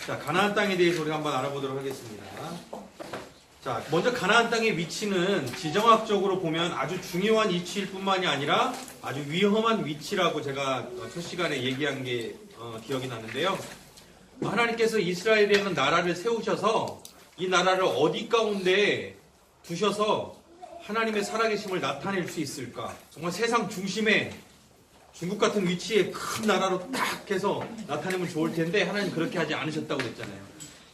자, 가나안 땅에 대해서 우리가 한번 알아보도록 하겠습니다. 자, 먼저 가나안 땅의 위치는 지정학적으로 보면 아주 중요한 위치일 뿐만이 아니라 아주 위험한 위치라고 제가 첫 시간에 얘기한 게 기억이 나는데요. 하나님께서 이스라엘이라는 나라를 세우셔서 이 나라를 어디 가운데 두셔서 하나님의 살아계심을 나타낼 수 있을까? 정말 세상 중심에 중국 같은 위치에 큰 나라로 딱 해서 나타내면 좋을 텐데 하나님 그렇게 하지 않으셨다고 그랬잖아요.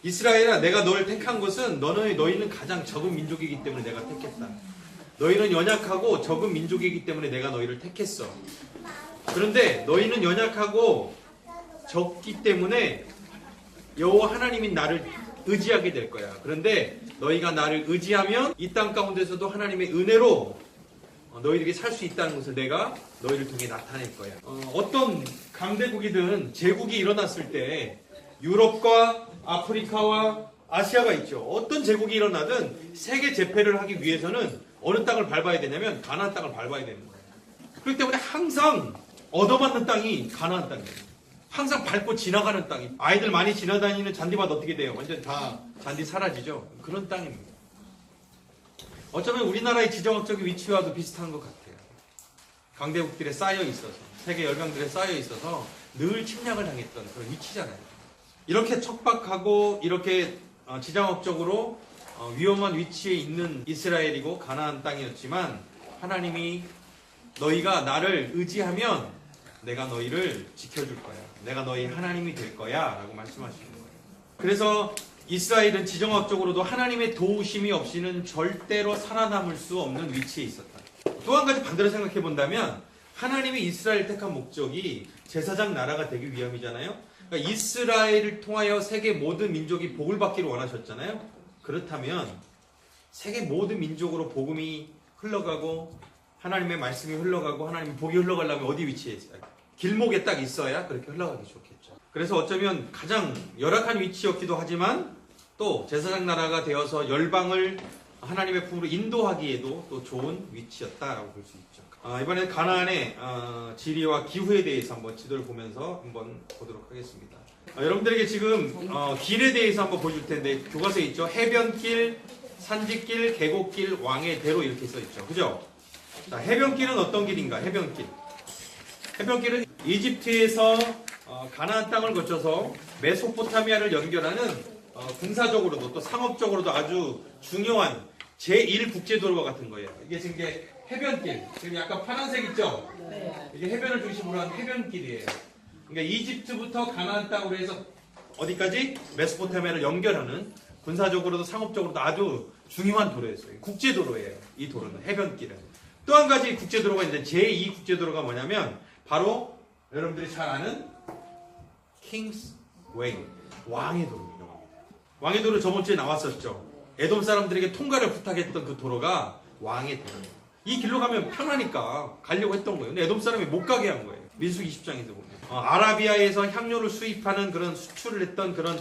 이스라엘아, 내가 너를 택한 것은 너희는 가장 적은 민족이기 때문에 내가 택했다. 너희는 연약하고 적은 민족이기 때문에 내가 너희를 택했어. 그런데 너희는 연약하고 적기 때문에 여호와 하나님인 나를 의지하게 될 거야. 그런데 너희가 나를 의지하면 이 땅 가운데서도 하나님의 은혜로 너희들이 살 수 있다는 것을 내가 너희를 통해 나타낼 거야. 어떤 강대국이든 제국이 일어났을 때 유럽과 아프리카와 아시아가 있죠. 어떤 제국이 일어나든 세계 제패를 하기 위해서는 어느 땅을 밟아야 되냐면 가나안 땅을 밟아야 되는 거예요. 그렇기 때문에 항상 얻어맞는 땅이 가나안 땅이에요. 항상 밟고 지나가는 땅이. 아이들 많이 지나다니는 잔디밭 어떻게 돼요? 완전 다 잔디 사라지죠. 그런 땅입니다. 어쩌면 우리나라의 지정학적 위치와도 비슷한 것 같아요. 강대국들에 쌓여 있어서, 세계 열강들에 쌓여 있어서 늘 침략을 당했던 그런 위치잖아요. 이렇게 척박하고 이렇게 지정학적으로 위험한 위치에 있는 이스라엘이고 가나안 땅이었지만 하나님이 너희가 나를 의지하면 내가 너희를 지켜줄 거야. 내가 너희 하나님이 될 거야 라고 말씀하시는 거예요. 그래서 이스라엘은 지정학적으로도 하나님의 도우심이 없이는 절대로 살아남을 수 없는 위치에 있었다. 또 한 가지 반대로 생각해 본다면 하나님이 이스라엘을 택한 목적이 제사장 나라가 되기 위함이잖아요. 그러니까 이스라엘을 통하여 세계 모든 민족이 복을 받기를 원하셨잖아요. 그렇다면 세계 모든 민족으로 복음이 흘러가고 하나님의 말씀이 흘러가고 하나님의 복이 흘러가려면 어디 위치에 있어요? 길목에 딱 있어야 그렇게 흘러가기 좋겠죠. 그래서 어쩌면 가장 열악한 위치였기도 하지만 또 제사장 나라가 되어서 열방을 하나님의 품으로 인도하기에도 또 좋은 위치였다라고 볼 수 있죠. 이번에 가나안의 지리와 기후에 대해서 한번 지도를 보면서 한번 보도록 하겠습니다. 여러분들에게 지금 길에 대해서 한번 보여줄 텐데 교과서에 있죠. 해변길, 산지길, 계곡길, 왕의 대로 이렇게 써 있죠. 그죠? 자, 해변길은 어떤 길인가? 해변길은 이집트에서 가나안 땅을 거쳐서 메소포타미아를 연결하는 군사적으로도 또 상업적으로도 아주 중요한 제1국제도로와 같은 거예요. 이게 지금 이게 해변길. 지금 약간 파란색 있죠? 네. 이게 해변을 중심으로 한 해변길이에요. 그러니까 이집트부터 가나안 땅으로 해서 어디까지? 메소포타미아를 연결하는 군사적으로도 상업적으로도 아주 중요한 도로였어요. 국제도로예요. 이 도로는 해변길은. 또 한 가지 국제도로가 있는데 제2국제도로가 뭐냐면 바로 여러분들이 잘 아는 킹스 웨이, 왕의 도로입니다. 왕의 도로 저번 주에 나왔었죠. 에돔 사람들에게 통과를 부탁했던 그 도로가 왕의 도로예요. 이 길로 가면 편하니까 가려고 했던 거예요. 근데 에돔 사람이 못 가게 한 거예요. 민수기 20장에서 보면. 아라비아에서 향료를 수입하는 그런 수출을 했던 그런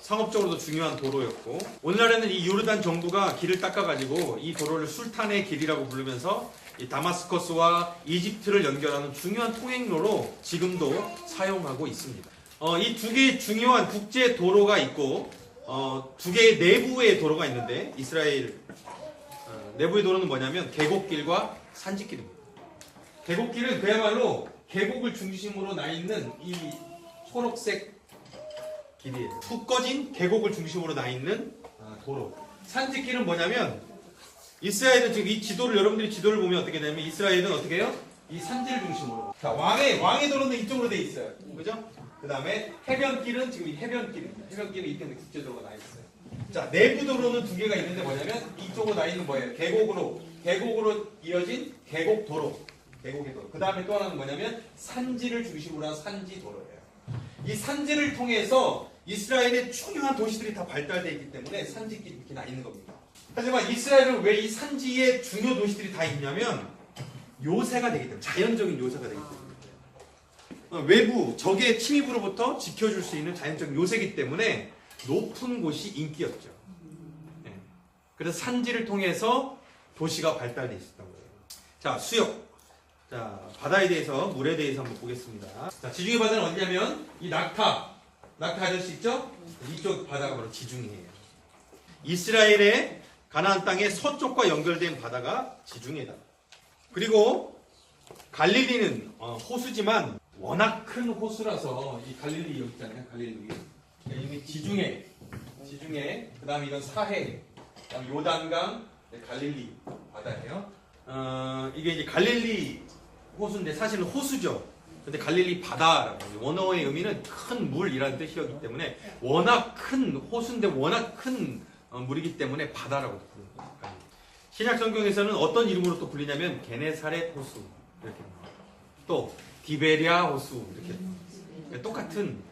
상업적으로도 중요한 도로였고, 오늘날에는 이 요르단 정부가 길을 닦아가지고 이 도로를 술탄의 길이라고 부르면서 이 다마스커스와 이집트를 연결하는 중요한 통행로로 지금도 사용하고 있습니다. 이 두 개의 중요한 국제 도로가 있고 두 개의 내부의 도로가 있는데 이스라엘 내부의 도로는 뭐냐면 계곡길과 산지길입니다. 계곡길은 그야말로 계곡을 중심으로 나 있는 이 초록색 길이에요. 푹 꺼진 계곡을 중심으로 나 있는 도로. 산지길은 뭐냐면 이스라엘은 지금 이 지도를 여러분들이 지도를 보면 어떻게 되냐면 이스라엘은 어떻게 해요? 이 산지를 중심으로. 자, 왕의 도로는 이쪽으로 돼 있어요. 그죠? 그 다음에 해변길은 지금 이 해변길입니다. 해변길은 이렇게 국제도로가 나 있어요. 자, 내부 도로는 두 개가 있는데 뭐냐면 이쪽으로 나 있는 뭐예요? 계곡으로 이어진 계곡도로. 계곡의 도로. 그 다음에 또 하나는 뭐냐면 산지를 중심으로 한 산지도로예요. 이 산지를 통해서 이스라엘의 중요한 도시들이 다 발달되어 있기 때문에 산지길이 이렇게 나 있는 겁니다. 하지만 이스라엘은 왜 이 산지에 중요 도시들이 다 있냐면 요새가 되기 때문에, 자연적인 요새가 되기 때문에, 외부 적의 침입으로부터 지켜줄 수 있는 자연적인 요새이기 때문에 높은 곳이 인기였죠. 네. 그래서 산지를 통해서 도시가 발달되어 있었던 거예요. 자, 수역. 자, 바다에 대해서, 물에 대해서 한번 보겠습니다. 자, 지중해 바다는 어디냐면 이 낙타, 낙타할 수 있죠? 이쪽 바다가 바로 지중해예요. 이스라엘의 가나안 땅의 서쪽과 연결된 바다가 지중해다. 그리고 갈릴리는 호수지만 워낙 큰 호수라서 이 갈릴리 여기 있잖아요. 갈릴리 여기 지중해, 그다음에 이건 사해, 그다음 요단강, 갈릴리 바다예요. 이게 이제 갈릴리 호수인데 사실은 호수죠. 근데 갈릴리 바다라고 원어의 의미는 큰 물이라는 뜻이었기 때문에 워낙 큰 호수인데 워낙 큰 물이기 때문에 바다라고 부릅니다. 신약 성경에서는 어떤 이름으로 또 불리냐면 게네사렛 호수 이렇게 또 디베리아 호수 이렇게 똑같은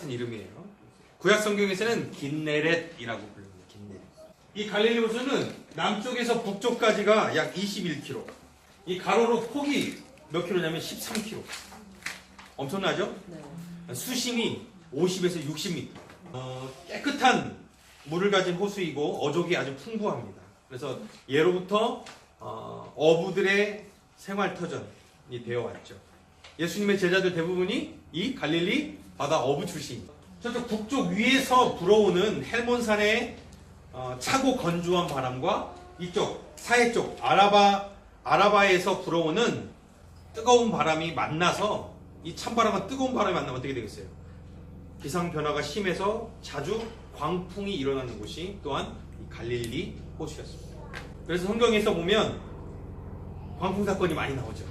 이름이에요. 구약 성경에서는 긴네렛이라고 부릅니다. 긴네렛. 이 갈릴리 호수는 남쪽에서 북쪽까지가 약 21km. 이 가로로 폭이 몇 킬로냐면 13km. 엄청나죠? 네. 수심이 50에서 60m. 깨끗한 물을 가진 호수이고 어족이 아주 풍부합니다. 그래서 예로부터 어부들의 생활터전이 되어 왔죠. 예수님의 제자들 대부분이 이 갈릴리 바다 어부 출신입니다. 저쪽 북쪽 위에서 불어오는 헬몬산의 차고 건조한 바람과 이쪽 사해 쪽 아라바에서 불어오는 뜨거운 바람이 만나서 이 찬바람과 뜨거운 바람이 만나면 어떻게 되겠어요? 기상 변화가 심해서 자주 광풍이 일어나는 곳이 또한 이 갈릴리 호수였습니다. 그래서 성경에서 보면 광풍 사건이 많이 나오죠.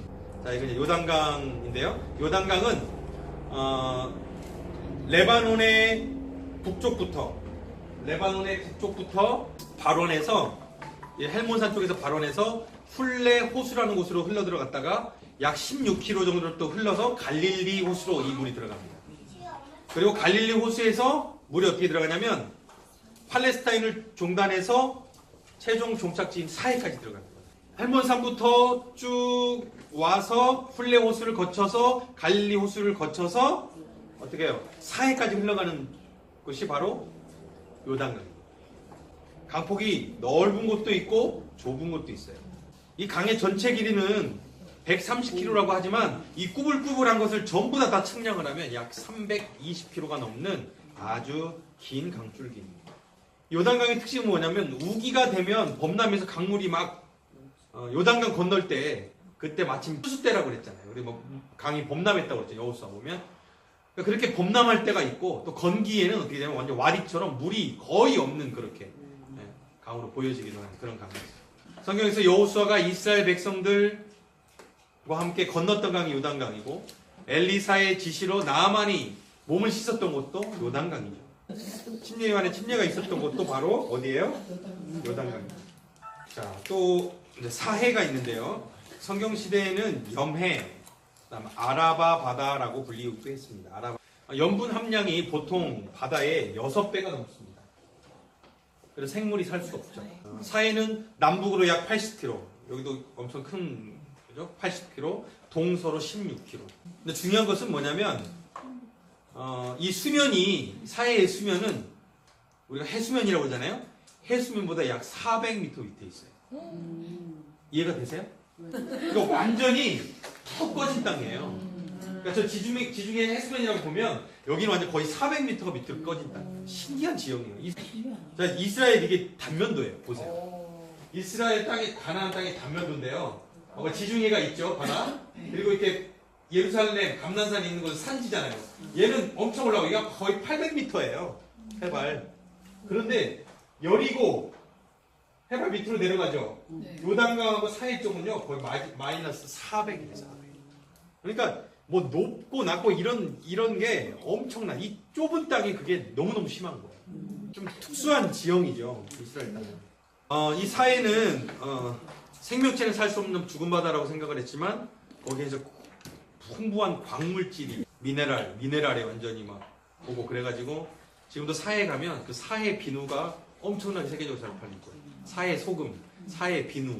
자, 이건 요단강인데요. 요단강은 레바논의 북쪽부터 발원해서 헬몬산 쪽에서 발원해서 훌레 호수라는 곳으로 흘러 들어갔다가 약 16km 정도를 또 흘러서 갈릴리 호수로 이 물이 들어갑니다. 그리고 갈릴리 호수에서 물이 어떻게 들어가냐면 팔레스타인을 종단해서 최종 종착지인 사해까지 들어갑니다. 헬몬산부터 쭉 와서 훌레 호수를 거쳐서 갈릴리 호수를 거쳐서 어떻게 해요? 사해까지 흘러가는 곳이 바로 요단강입니다. 강폭이 넓은 곳도 있고 좁은 곳도 있어요. 이 강의 전체 길이는 130km라고 하지만 이 꾸불꾸불한 것을 전부 다 측량을 하면 약 320km가 넘는 아주 긴 강줄기입니다. 요단강의 특징은 뭐냐면 우기가 되면 범람에서 강물이 막 요단강 건널 때 그때 마침 추수 때라고 그랬잖아요. 우리 뭐 강이 범람했다고 그랬죠. 여호수아 보면 그렇게 범람할 때가 있고 또 건기에는 어떻게 되면 완전 와리처럼 물이 거의 없는 그렇게 강으로 보여지기도 하는 그런 강이에요. 성경에서 여호수아가 이스라엘 백성들과 함께 건넜던 강이 요단강이고 엘리사의 지시로 나아만이 몸을 씻었던 곳도 요단강이죠. 침례요한의 침례가 있었던 곳도 바로 어디예요? 요단강입니다. 자, 또 사해가 있는데요. 성경 시대에는 염해, 그다음 아라바 바다라고 불리기도 했습니다. 염분 함량이 보통 바다의 6배가 넘습니다. 그래서 생물이 살 수 없죠. 사해는 남북으로 약 80km, 여기도 엄청 큰 그죠? 80km, 동서로 16km. 근데 중요한 것은 뭐냐면 이 수면이 사해의 수면은 우리가 해수면이라고 하잖아요. 해수면보다 약 400m 밑에 있어요. 이해가 되세요? 그러니까 완전히 턱 꺼진 땅이에요. 그러니까 저 지중해 해수면이라고 보면 여기는 완전 거의 400m가 밑으로 꺼진 땅. 신기한 지형이에요. 자, 이스라엘 이게 단면도예요. 보세요. 이스라엘 땅이 가나안 땅이 단면도인데요. 지중해가 있죠, 바다. 그리고 이렇게 예루살렘 감난산에 있는 곳은 산지잖아요. 얘는 엄청 올라가고 얘가 거의 800m예요. 해발. 그런데 여리고 해발 밑으로 내려가죠. 요단강하고 사해 쪽은요 거의 마이너스 400이에요. 400. 그러니까 뭐 높고 낮고 이런 게 엄청나. 이 좁은 땅이 그게 너무너무 심한 거예요. 좀 특수한 지형이죠. 이스라엘 땅은. 이 사해는 생명체는 살 수 없는 죽은 바다라고 생각을 했지만 거기에서 풍부한 광물질이 미네랄에 완전히 막 보고 그래가지고 지금도 사해에 가면 그 사해 비누가 엄청나게 세계적으로 잘 팔릴 거예요. 사해 소금, 사해 비누,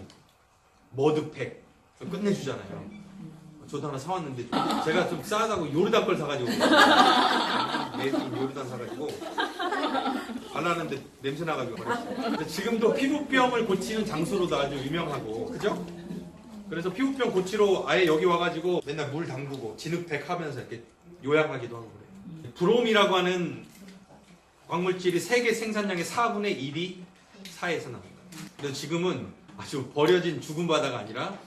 머드팩 끝내주잖아요. 저도 하나 사왔는데 제가 좀 싸다고 요르단 걸 사가지고 매일 요르단 사가지고 발랐는데 냄새 나가지고 버렸어요. 지금도 피부병을 고치는 장소로도 아주 유명하고 그죠? 그래서 피부병 고치러 아예 여기 와가지고 맨날 물 담그고 진흙팩 하면서 이렇게 요양하기도 하고 그래요. 브롬이라고 하는 광물질이 세계 생산량의 4분의 1이 사해에서 나옵니다. 그래서 지금은 아주 버려진 죽은 바다가 아니라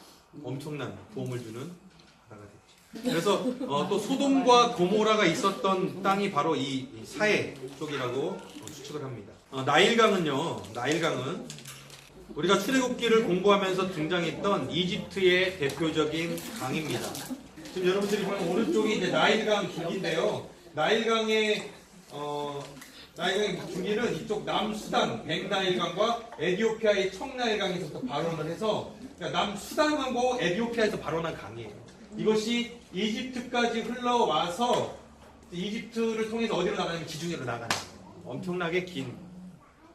엄청난 도움을 주는 바다가 됐죠. 그래서 또 소돔과 고모라가 있었던 땅이 바로 이 사해 쪽이라고 추측을 합니다. 나일강은 우리가 출애굽기를 공부하면서 등장했던 이집트의 대표적인 강입니다. 지금 여러분들이 보면 오른쪽이 이제 나일강 줄기인데요. 나일강의 줄기는 이쪽 남수단 백나일강과 에디오피아의 청나일강에서부터 발원을 해서 그러니까 남수단하고 에디오피아에서 발원한 강이에요. 이것이 이집트까지 흘러와서 이집트를 통해서 어디로 나가냐면 지중해로 나가는 거예요. 엄청나게 긴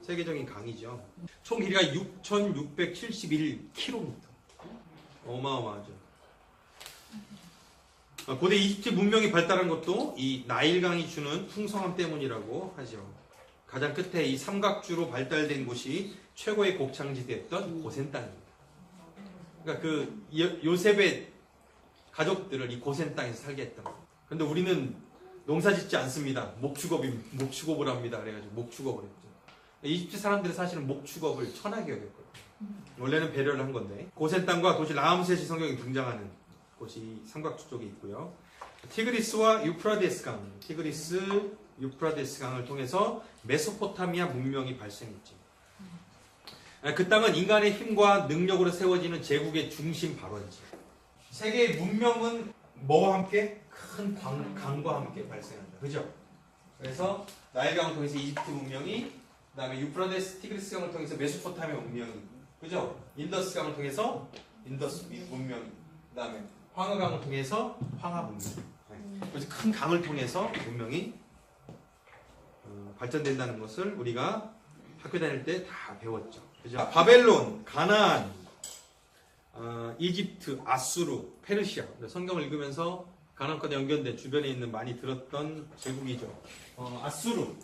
세계적인 강이죠. 총 길이가 6,671km. 어마어마하죠. 고대 이집트 문명이 발달한 것도 이 나일강이 주는 풍성함 때문이라고 하죠. 가장 끝에 이 삼각주로 발달된 곳이 최고의 곡창지대였던 고센 땅입니다. 그러니까 그 요셉의 가족들을 이 고센 땅에서 살게 했던 거예요. 그런데 우리는 농사 짓지 않습니다. 목축업을 합니다. 그래가지고 목축업을 했죠. 이집트 사람들은 사실은 목축업을 천하게 여겼거든요. 원래는 배려를 한 건데 고센 땅과 도시 라암세시 성경에 등장하는 곳이 삼각주 쪽에 있고요. 티그리스와 유프라데스 강을 통해서 메소포타미아 문명이 발생했지. 그 땅은 인간의 힘과 능력으로 세워지는 제국의 중심 발원지. 세계의 문명은 뭐와 함께? 큰 강과 함께 발생한다. 그죠? 그래서 나일강을 통해서 이집트 문명이, 그 다음에 유프라데스, 티그리스 강을 통해서 메소포타미아 문명이, 그죠? 인더스 강을 통해서 인더스 문명이, 그 다음에 황하강을 통해서 황하 문명. 그래서 큰 강을 통해서 문명이 발전된다는 것을 우리가 학교 다닐 때 다 배웠죠. 그죠? 바벨론, 가나안, 이집트, 아수르, 페르시아. 성경을 읽으면서 가나안과 연결된 주변에 있는 많이 들었던 제국이죠. 아수르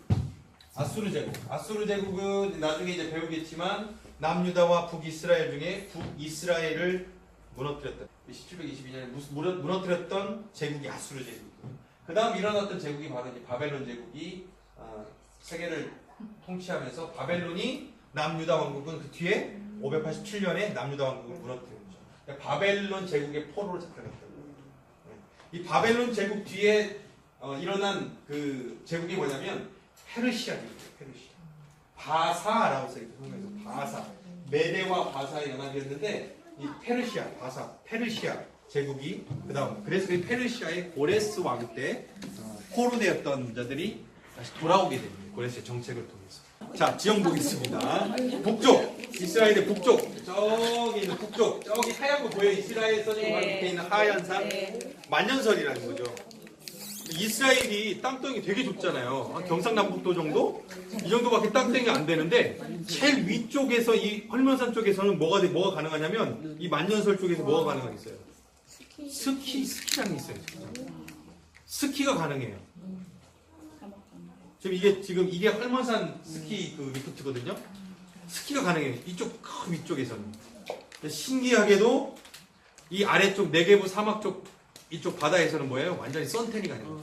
제국. 아수르 제국은 나중에 이제 배우겠지만 남유다와 북이스라엘 중에 북이스라엘을 무너뜨렸다. 1722년에 무너뜨렸던 제국이 아수르 제국이고, 그 다음 일어났던 제국이 바로 이제 바벨론 제국이 세계를 통치하면서 바벨론이 남유다 왕국은 그 뒤에 587년에 남유다 왕국을 무너뜨렸죠. 그러니까 바벨론 제국의 포로로 잡혀갔던 거예요. 이 바벨론 제국 뒤에 일어난 그 제국이 뭐냐면 페르시아 제국이에요. 페르시아. 바사라고 써있죠. 성경에서 바사. 메대와 바사의 연합이었는데 이 페르시아 제국이 그래서 그 페르시아의 고레스 왕 때 포로되었던 자들이 다시 돌아오게 됩니다. 고레스의 정책을 통해서. 자, 지형 보겠습니다. 북쪽, 이스라엘의 북쪽, 저기 있는 북쪽, 저기 하얀 거 보여요? 이스라엘 서쪽 바로 밑에 있는 하얀 산, 만년설이라는 거죠. 이스라엘이 땅덩이 되게 좁잖아요. 경상남북도 정도? 이 정도밖에 땅덩이가 안 되는데, 제일 위쪽에서 이 헐면산 쪽에서는 뭐가 가능하냐면, 이 만년설 쪽에서 뭐가 가능하겠어요? 스키장이 있어요. 스키가 가능해요. 지금 이게 헐먼산 스키 그 리프트거든요. 스키가 가능해요. 이쪽 큰 위쪽에서는. 신기하게도 이 아래쪽 네게부 사막 쪽 이쪽 바다에서는 뭐예요? 완전히 선탠이 가능해요.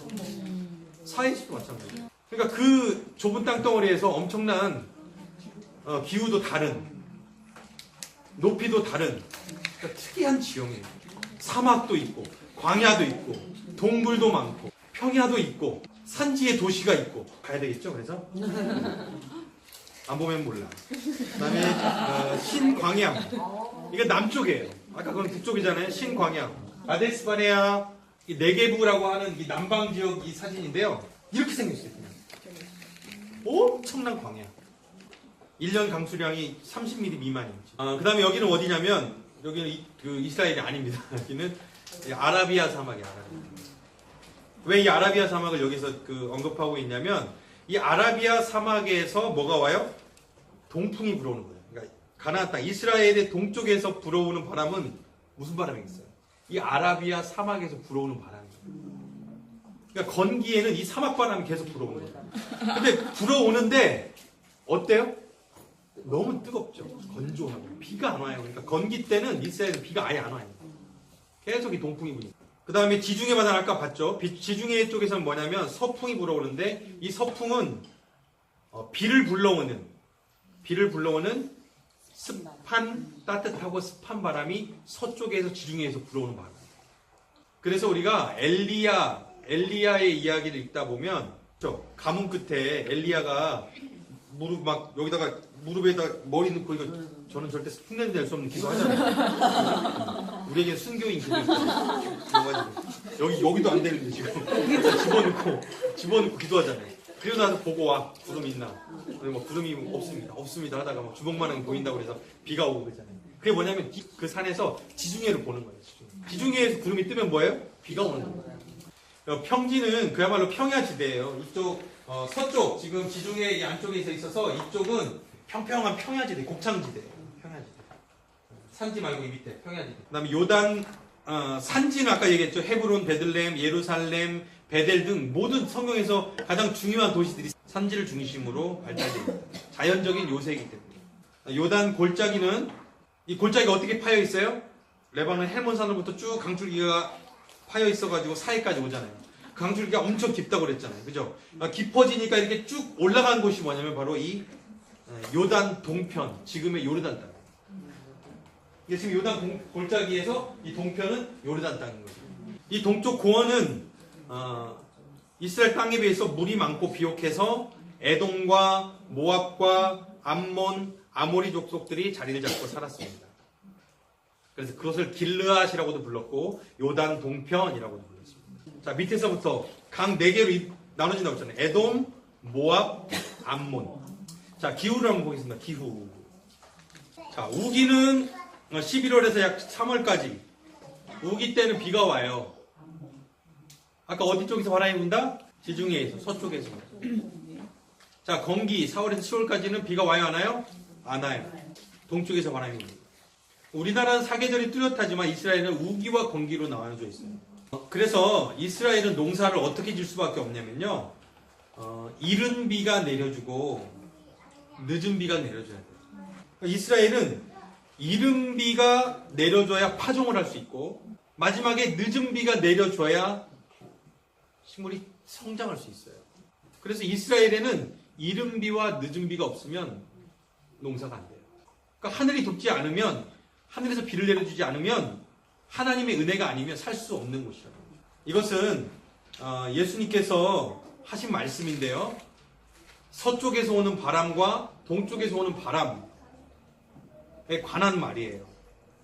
사해시도 마찬가지예요. 그러니까 그 좁은 땅덩어리에서 엄청난 기후도 다른, 높이도 다른 그러니까 특이한 지형이에요. 사막도 있고, 광야도 있고, 동굴도 많고, 평야도 있고, 산지에 도시가 있고. 가야 되겠죠? 그래서 안 보면 몰라. 그다음에 신광양. 이게 남쪽이에요. 아까 그건 북쪽이잖아요. 신광양. 아데스바네아 이 네게부라고 하는 이 남방 지역 이 사진인데요. 이렇게 생겼어요. 그냥. 엄청난 광야. 1년 강수량이 30mm 미만이죠. 그다음에 여기는 어디냐면 여기는 그 이스라엘이 아닙니다. 여기는 아라비아 사막이에요. 왜 이 아라비아 사막을 여기서 언급하고 있냐면 이 아라비아 사막에서 뭐가 와요? 동풍이 불어오는 거예요. 그러니까 가나안 땅 이스라엘의 동쪽에서 불어오는 바람은 무슨 바람이 있어요? 이 아라비아 사막에서 불어오는 바람이에요. 그러니까 건기에는 이 사막 바람이 계속 불어오는 거예요. 근데 불어오는데 어때요? 너무 뜨겁죠. 건조하고 비가 안 와요. 그러니까 건기 때는 이스라엘은 비가 아예 안 와요. 계속 이 동풍이 부니까. 그 다음에 지중해 바다 아까 봤죠. 지중해 쪽에서는 뭐냐면 서풍이 불어오는데 이 서풍은 비를 불러오는 습한 따뜻하고 습한 바람이 서쪽에서 지중해에서 불어오는 바람. 그래서 우리가 엘리야의 이야기를 읽다 보면 가문 끝에 엘리야가 여기다가 무릎에다 머리 넣고 이거 저는 절대 흉내 낼 수 없는 기도 하잖아요. 우리에게 순교인 기도 있어요. 여기도 안 되는데 지금 집어넣고 기도하잖아요. 그리고 나서 보고 와 구름이 있나? 뭐 구름이 없습니다 하다가 막 주먹만한 보인다고 그래서 비가 오고 그러잖아요. 그게 뭐냐면 그 산에서 지중해를 보는 거예요. 지중해에서 구름이 뜨면 뭐예요? 비가 오는 거예요. 평지는 그야말로 평야지대예요. 이쪽 서쪽 지금 지중해 이 안쪽에 있어서 이쪽은 평평한 평야지대, 곡창지대예요. 평야지대. 산지 말고 이 밑에 평야지대. 그다음에 요단 산지는 아까 얘기했죠. 헤브론, 베들레헴, 예루살렘, 베델 등 모든 성경에서 가장 중요한 도시들이 산지를 중심으로 발달됩니다. 자연적인 요새이기 때문에. 요단 골짜기는 이 골짜기가 어떻게 파여 있어요? 레바논 헬몬산으로부터 쭉 강줄기가 파여 있어가지고 사해까지 오잖아요. 그 강줄기가 엄청 깊다고 그랬잖아요. 그죠? 깊어지니까 이렇게 쭉 올라간 곳이 뭐냐면 바로 이 요단 동편, 지금의 요르단 땅. 이게 지금 요단 골짜기에서 이 동편은 요르단 땅인 거죠. 이 동쪽 고원은 이스라엘 땅에 비해서 물이 많고 비옥해서 에돔과 모압과 암몬, 아모리 족속들이 자리를 잡고 살았습니다. 그래서 그것을 길르앗이라고도 불렀고 요단 동편이라고도 불렀습니다. 자, 밑에서부터 강 4개로 나눠진다고 했잖아요. 에돔, 모압, 암몬. 자, 기후를 한번 보겠습니다. 기후. 자, 우기는 11월에서 약 3월까지. 우기 때는 비가 와요. 아까 어디 쪽에서 바람이 분다? 지중해에서, 서쪽에서. 자, 건기 4월에서 10월까지는 비가 와요, 안 와요? 안 와요. 동쪽에서 바람이 붑니다. 우리나라는 사계절이 뚜렷하지만 이스라엘은 우기와 건기로 나눠져 있어요. 그래서 이스라엘은 농사를 어떻게 질 수밖에 없냐면요. 이른 비가 내려주고 늦은 비가 내려줘야 돼요. 이스라엘은 이른 비가 내려줘야 파종을 할 수 있고 마지막에 늦은 비가 내려줘야 식물이 성장할 수 있어요. 그래서 이스라엘에는 이른 비와 늦은 비가 없으면 농사가 안 돼요. 그러니까 하늘이 돕지 않으면, 하늘에서 비를 내려주지 않으면 하나님의 은혜가 아니면 살 수 없는 곳이라고. 이것은 예수님께서 하신 말씀인데요. 서쪽에서 오는 바람과 동쪽에서 오는 바람에 관한 말이에요.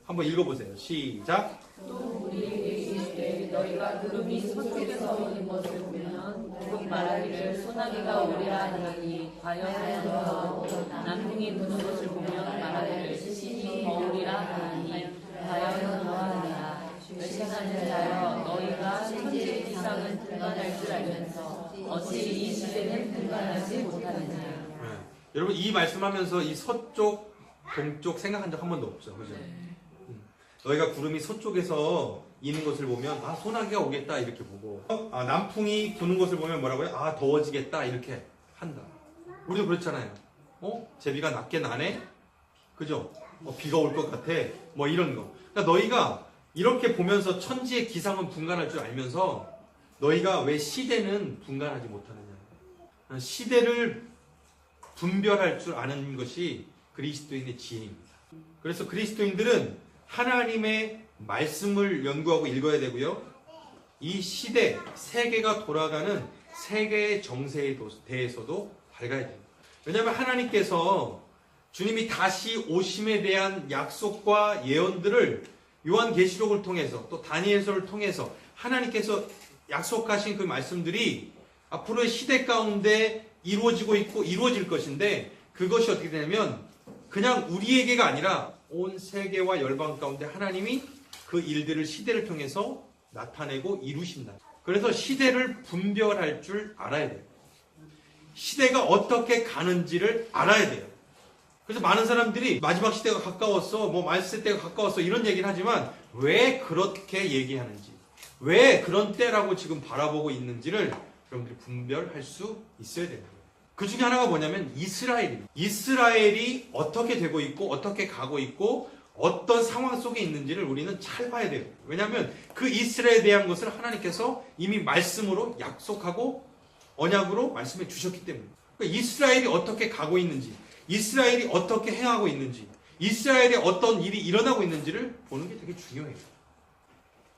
한번 읽어보세요. 시작. 또 우리에게 이르시되 너희가 구름이 서쪽에서 오는 것을 보면 곧 말하기를 소나기가 오리라 하니 과연 그러하고 남풍이 부는 것을 보면 말하기를 시신이 오리라 하니 과연 그러하리라. 멸시하는 자여 너희가 천지의 기상은 분간할 줄 알면서 어찌 이 시대는 분간하지 못하느냐. 여러분 이 말씀하면서 이 서쪽, 동쪽 생각한 적 한 번도 없죠. 그죠? 너희가 구름이 서쪽에서 이는 것을 보면 소나기가 오겠다 이렇게 보고 남풍이 부는 것을 보면 뭐라고요? 더워지겠다 이렇게 한다. 우리도 그렇잖아요. 제비가 낮게 나네? 그죠? 비가 올 것 같아. 뭐 이런 거. 그러니까 너희가 이렇게 보면서 천지의 기상은 분간할 줄 알면서 너희가 왜 시대는 분간하지 못하느냐. 시대를 분별할 줄 아는 것이 그리스도인의 지혜입니다. 그래서 그리스도인들은 하나님의 말씀을 연구하고 읽어야 되고요. 이 시대, 세계가 돌아가는 세계의 정세에 대해서도 밝아야 됩니다. 왜냐하면 하나님께서 주님이 다시 오심에 대한 약속과 예언들을 요한계시록을 통해서 또 다니엘서를 통해서 하나님께서 약속하신 그 말씀들이 앞으로의 시대 가운데 이루어지고 있고 이루어질 것인데 그것이 어떻게 되냐면 그냥 우리에게가 아니라 온 세계와 열방 가운데 하나님이 그 일들을 시대를 통해서 나타내고 이루신다. 그래서 시대를 분별할 줄 알아야 돼요. 시대가 어떻게 가는지를 알아야 돼요. 그래서 많은 사람들이 마지막 시대가 가까웠어, 말세 때가 가까웠어 이런 얘기를 하지만 왜 그렇게 얘기하는지, 왜 그런 때라고 지금 바라보고 있는지를 여러분들이 분별할 수 있어야 됩니다. 그 중에 하나가 뭐냐면 이스라엘입니다. 이스라엘이 어떻게 되고 있고 어떻게 가고 있고 어떤 상황 속에 있는지를 우리는 잘 봐야 돼요. 왜냐하면 그 이스라엘에 대한 것을 하나님께서 이미 말씀으로 약속하고 언약으로 말씀해 주셨기 때문에. 그러니까 이스라엘이 어떻게 가고 있는지, 이스라엘이 어떻게 행하고 있는지, 이스라엘에 어떤 일이 일어나고 있는지를 보는 게 되게 중요해요.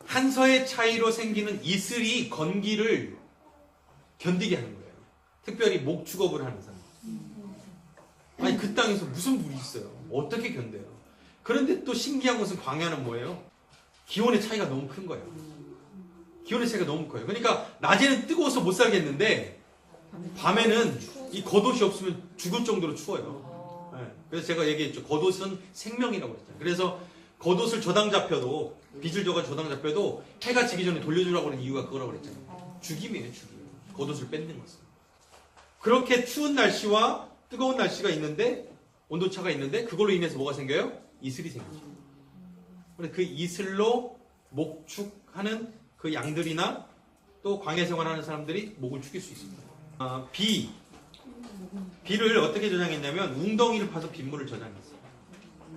한서의 차이로 생기는 이슬이 건기를 견디게 하는 거예요. 특별히 목축업을 하는 사람. 아니 그 땅에서 무슨 물이 있어요? 어떻게 견뎌요? 그런데 또 신기한 것은 광야는 뭐예요? 기온의 차이가 너무 큰 거예요. 기온의 차이가 너무 커요. 그러니까 낮에는 뜨거워서 못 살겠는데 밤에는 이 겉옷이 없으면 죽을 정도로 추워요. 네. 그래서 제가 얘기했죠. 겉옷은 생명이라고 했잖아요. 그래서 겉옷을 저당 잡혀도 빚을 져가 저당 잡혀도 해가 지기 전에 돌려주라고 하는 이유가 그거라고 그랬잖아요. 죽임이에요, 죽임. 겉옷을 뺏는 것은. 그렇게 추운 날씨와 뜨거운 날씨가 있는데 온도차가 있는데 그걸로 인해서 뭐가 생겨요? 이슬이 생기죠. 그 이슬로 목축하는 그 양들이나 또 광야 생활하는 사람들이 목을 축일 수 있습니다. 비를 어떻게 저장했냐면 웅덩이를 파서 빗물을 저장했어요.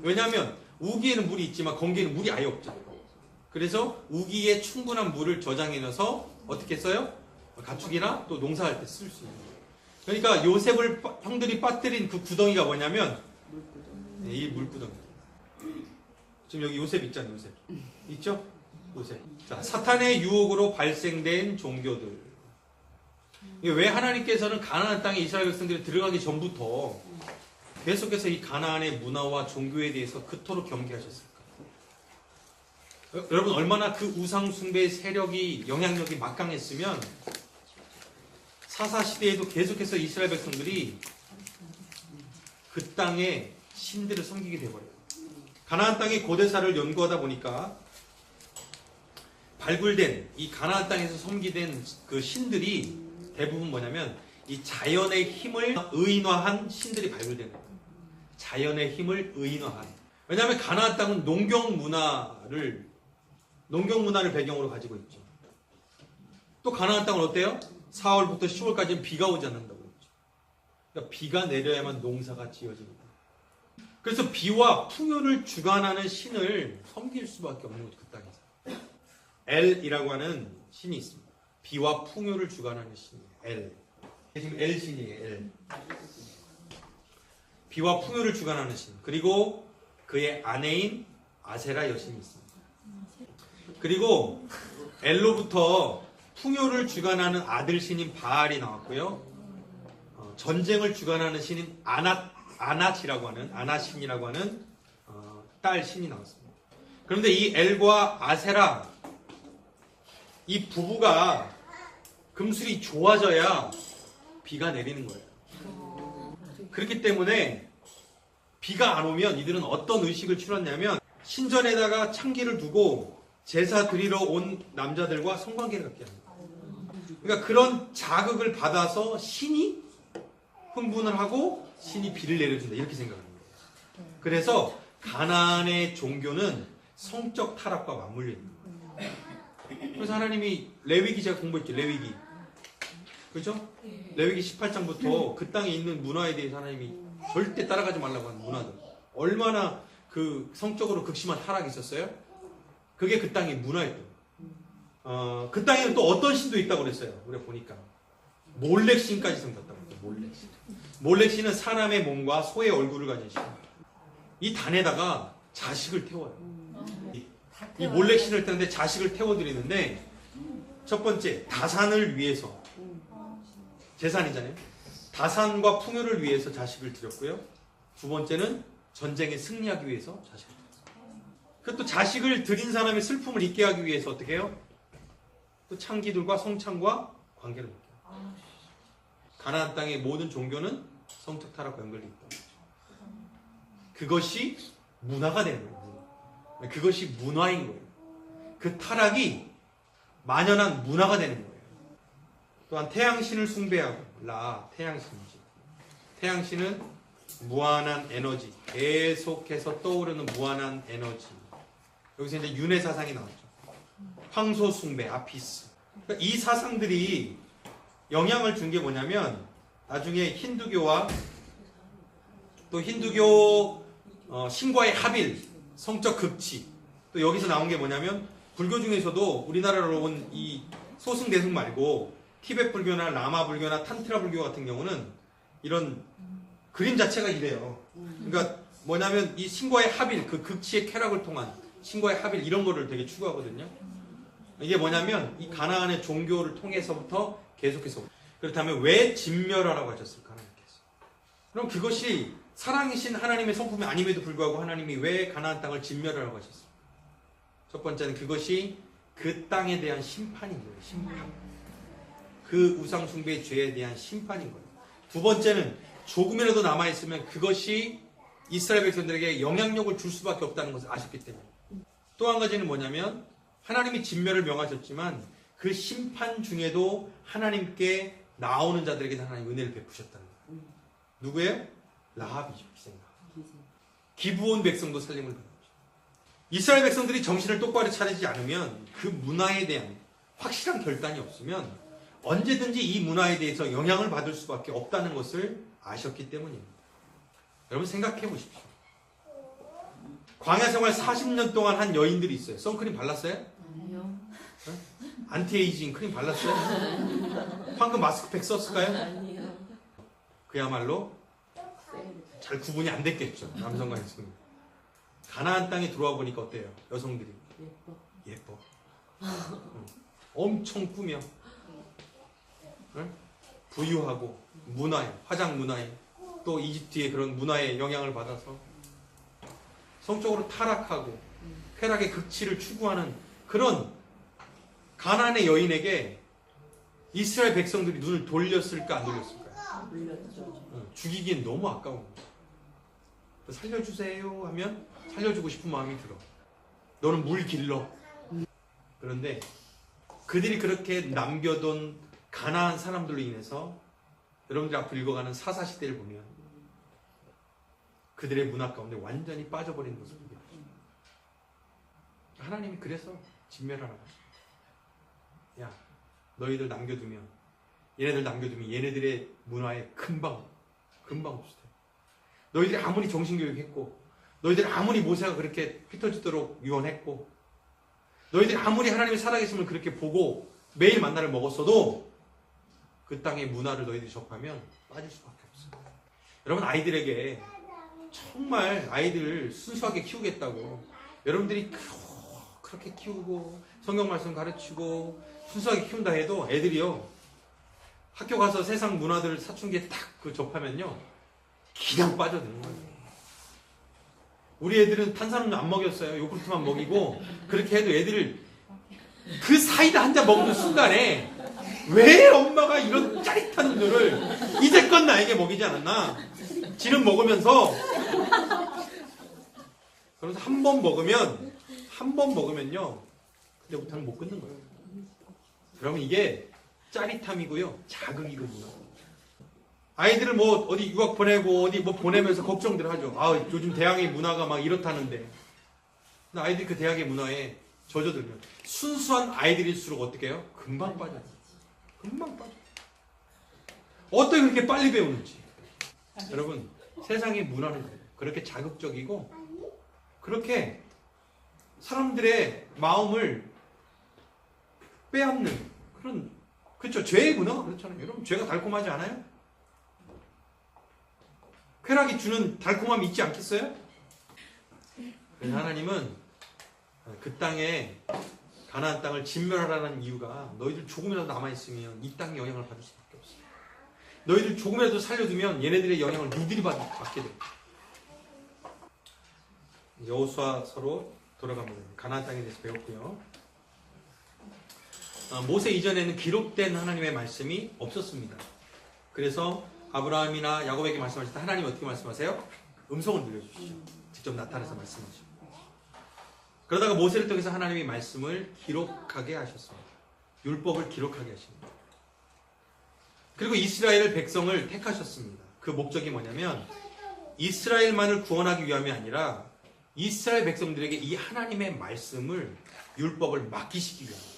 왜냐하면 우기에는 물이 있지만 건기에는 물이 아예 없잖아요. 그래서 우기에 충분한 물을 저장해놔서 어떻게 써요? 가축이나 또 농사할 때 쓸 수 있는 거예요. 그러니까 요셉을 형들이 빠뜨린 그 구덩이가 뭐냐면 이 물구덩이. 지금 여기 요셉 있잖아요. 요셉 있죠? 요셉. 자, 사탄의 유혹으로 발생된 종교들. 왜 하나님께서는 가나안 땅에 이스라엘 백성들이 들어가기 전부터 계속해서 이 가나안의 문화와 종교에 대해서 그토록 경계하셨을까? 여러분 얼마나 그 우상 숭배의 세력이 영향력이 막강했으면 사사 시대에도 계속해서 이스라엘 백성들이 그 땅의 신들을 섬기게 되어버려요. 가나안 땅의 고대사를 연구하다 보니까 발굴된 이 가나안 땅에서 섬기된 그 신들이 대부분 뭐냐면 이 자연의 힘을 의인화한 신들이 발굴되는 거예요. 자연의 힘을 의인화한. 왜냐하면 가나안 땅은 농경 문화를 배경으로 가지고 있죠. 또 가나안 땅은 어때요? 4월부터 10월까지는 비가 오지 않는다고 그랬죠. 그러니까 비가 내려야만 농사가 지어집니다. 그래서 비와 풍요를 주관하는 신을 섬길 수밖에 없는 거죠. 그 땅에서. 엘이라고 하는 신이 있습니다. 비와 풍요를 주관하는 신이에요. 엘. 지금 엘 신이에요. 엘. 비와 풍요를 주관하는 신. 그리고 그의 아내인 아세라 여신이 있습니다. 그리고 엘로부터 풍요를 주관하는 아들 신인 바알이 나왔고요. 전쟁을 주관하는 신인 아낫이라고 하는 아나신이라고 하는 딸 신이 나왔습니다. 그런데 이 엘과 아세라 이 부부가 금술이 좋아져야 비가 내리는 거예요. 그렇기 때문에 비가 안 오면 이들은 어떤 의식을 치렀냐면 신전에다가 창기를 두고 제사 드리러 온 남자들과 성관계를 갖게 합니다. 그러니까 그런 자극을 받아서 신이 흥분을 하고 신이 비를 내려준다 이렇게 생각하는 거예요. 그래서 가나안의 종교는 성적 타락과 맞물려 있는 거예요. 그래서 하나님이 레위기 제가 공부했죠. 레위기. 그렇죠? 레위기 18장부터 그 땅에 있는 문화에 대해서 하나님이 절대 따라가지 말라고 하는 문화들. 얼마나 그 성적으로 극심한 타락이 있었어요? 그게 그 땅의 문화였던. 그 땅에는 또 어떤 신도 있다고 그랬어요. 우리가 보니까 몰렉 신까지 생겼다고 그랬어요. 몰렉 신. 몰렉 신은 사람의 몸과 소의 얼굴을 가진 신. 이 단에다가 자식을 태워요. 이 몰렉 신을 때는데 자식을 태워드리는데 첫 번째 다산을 위해서 재산이잖아요. 다산과 풍요를 위해서 자식을 드렸고요. 두 번째는 전쟁에 승리하기 위해서 자식을 드렸어요. 그 또 자식을 드린 사람의 슬픔을 잊게 하기 위해서 어떻게 해요? 또 창기들과 성창과 관계를 맺어요. 가나안 땅의 모든 종교는 성적 타락과 연결되어 있다. 그것이 문화가 되는 거예요. 그것이 문화인 거예요. 그 타락이 만연한 문화가 되는 거예요. 또한 태양신을 숭배하고 태양신이지. 태양신은 무한한 에너지, 계속해서 떠오르는 무한한 에너지. 여기서 이제 윤회 사상이 나왔죠. 황소 숭배, 아피스. 그러니까 이 사상들이 영향을 준 게 뭐냐면 나중에 힌두교와 또 힌두교 신과의 합일 성적 극치. 또 여기서 나온 게 뭐냐면 불교 중에서도 우리나라로 온 이 소승대승 말고 티베트 불교나 라마 불교나 탄트라 불교 같은 경우는 이런 그림 자체가 이래요. 그러니까 뭐냐면 이 신과의 합일, 그 극치의 쾌락을 통한 신과의 합일 이런 거를 되게 추구하거든요. 이게 뭐냐면 이 가나안의 종교를 통해서부터 계속해서 그렇다면 왜 진멸하라고 하셨을까 하나님께서? 그럼 그것이 사랑이신 하나님의 성품이 아님에도 불구하고 하나님이 왜 가나안 땅을 진멸하라고 하셨을까? 첫 번째는 그것이 그 땅에 대한 심판인 거예요. 심판. 그 우상 숭배의 죄에 대한 심판인 거예요. 두 번째는 조금이라도 남아있으면 그것이 이스라엘 백성들에게 영향력을 줄 수밖에 없다는 것을 아셨기 때문에. 또 한 가지는 뭐냐면 하나님이 진멸을 명하셨지만 그 심판 중에도 하나님께 나오는 자들에게 하나님 은혜를 베푸셨다는 거예요. 누구예요? 라합이죠. 기생가. 기브온 백성도 살림을 받았죠. 이스라엘 백성들이 정신을 똑바로 차리지 않으면 그 문화에 대한 확실한 결단이 없으면 언제든지 이 문화에 대해서 영향을 받을 수밖에 없다는 것을 아셨기 때문입니다. 여러분 생각해 보십시오. 광야 생활 40년 동안 한 여인들이 있어요. 선크림 발랐어요? 아니요. 안티에이징 크림 발랐어요? 황금 마스크팩 썼을까요? 아니요. 그야말로 잘 구분이 안 됐겠죠. 남성과 여성. 가나안 땅에 들어와 보니까 어때요? 여성들이 예뻐. 엄청 꾸며. 부유하고 문화에, 화장 문화에, 또 이집트의 그런 문화에 영향을 받아서 성적으로 타락하고 쾌락의 극치를 추구하는 그런 가나안의 여인에게 이스라엘 백성들이 눈을 돌렸을까 안 돌렸을까요? 돌렸죠. 죽이기엔 너무 아까운 거예요. 살려주세요 하면 살려주고 싶은 마음이 들어. 너는 물 길러. 그런데 그들이 그렇게 남겨둔 가나안 사람들로 인해서 여러분들이 앞으로 읽어가는 사사시대를 보면 그들의 문화 가운데 완전히 빠져버린 모습을 보게 됩니다. 하나님이 그래서 진멸하라고 하십니다. 야, 너희들 남겨두면 얘네들 남겨두면 얘네들의 문화에 금방 없어져. 너희들이 아무리 정신교육했고 너희들이 아무리 모세가 그렇게 흩어지도록 유언했고 너희들이 아무리 하나님이 살아계심을 그렇게 보고 매일 만나를 먹었어도 그 땅의 문화를 너희들이 접하면 빠질 수밖에 없어요. 여러분 아이들에게 정말 아이들을 순수하게 키우겠다고 여러분들이 그렇게 키우고 성경 말씀 가르치고 순수하게 키운다 해도 애들이요 학교 가서 세상 문화들 사춘기에 딱 그 접하면요 그냥 빠져드는 거예요. 우리 애들은 탄산음료 안 먹였어요. 요구르트만 먹이고 그렇게 해도 애들을 그 사이다 한 잔 먹는 순간에 왜 엄마가 이런 짜릿한 음료를 이제껏 나에게 먹이지 않았나? 지는 먹으면서 그래서 한 번 먹으면요 그때부터는 못 끊는 거예요. 그러면 이게 짜릿함이고요 자극이거든요. 아이들을 뭐 어디 유학 보내고 어디 뭐 보내면서 걱정들 하죠. 아 요즘 대학의 문화가 막 이렇다는데. 근데 아이들이 그 대학의 문화에 젖어들면 순수한 아이들일수록 어떻게 해요? 금방 빠져요. 금방 빠져. 어떻게 그렇게 빨리 배우는지. 여러분 세상의 문화는 그래요. 그렇게 자극적이고 그렇게 사람들의 마음을 빼앗는 그런 그렇죠. 죄의 문화가 그렇잖아요. 여러분 죄가 달콤하지 않아요? 쾌락이 주는 달콤함이 있지 않겠어요? 그래서 하나님은 그 땅에 가나안 땅을 진멸하라는 이유가 너희들 조금이라도 남아있으면 이 땅에 영향을 받을 수밖에 없어요. 너희들 조금이라도 살려두면 얘네들의 영향을 누들이 받게 돼요. 여호수아서로 돌아가면 가나안 땅에 대해서 배웠고요. 모세 이전에는 기록된 하나님의 말씀이 없었습니다. 그래서 아브라함이나 야곱에게 말씀하실 때 하나님 어떻게 말씀하세요? 음성을 들려주시죠. 직접 나타나서 말씀하시죠. 그러다가 모세를 통해서 하나님이 말씀을 기록하게 하셨습니다. 율법을 기록하게 하십니다. 그리고 이스라엘 백성을 택하셨습니다. 그 목적이 뭐냐면 이스라엘만을 구원하기 위함이 아니라 이스라엘 백성들에게 이 하나님의 말씀을 율법을 맡기시기 위함입니다.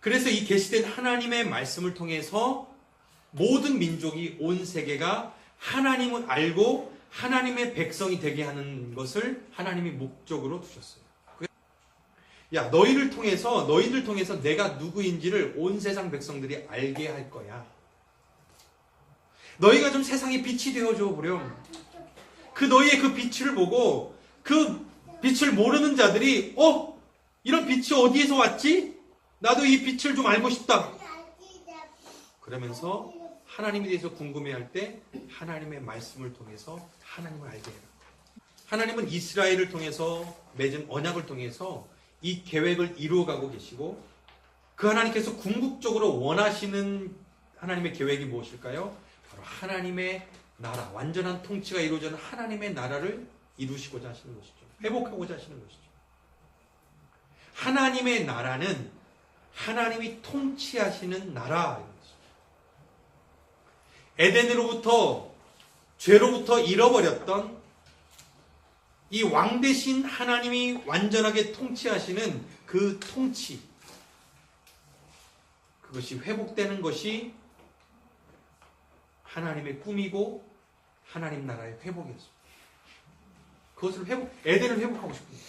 그래서 이 계시된 하나님의 말씀을 통해서 모든 민족이 온 세계가 하나님을 알고 하나님의 백성이 되게 하는 것을 하나님이 목적으로 두셨어요. 야, 너희들 통해서 내가 누구인지를 온 세상 백성들이 알게 할 거야. 너희가 좀 세상에 빛이 되어줘 보렴. 그 너희의 그 빛을 보고 그 빛을 모르는 자들이 이런 빛이 어디에서 왔지? 나도 이 빛을 좀 알고 싶다. 그러면서 하나님에 대해서 궁금해할 때 하나님의 말씀을 통해서 하나님을 알게 해요. 하나님은 이스라엘을 통해서 맺은 언약을 통해서 이 계획을 이루어가고 계시고 그 하나님께서 궁극적으로 원하시는 하나님의 계획이 무엇일까요? 바로 하나님의 나라, 완전한 통치가 이루어지는 하나님의 나라를 이루시고자 하시는 것이죠. 회복하고자 하시는 것이죠. 하나님의 나라는 하나님이 통치하시는 나라인 것이죠. 에덴으로부터 죄로부터 잃어버렸던 이 왕 대신 하나님이 완전하게 통치하시는 그 통치, 그것이 회복되는 것이 하나님의 꿈이고 하나님 나라의 회복이었습니다. 그것을 에덴을 회복하고 싶습니다.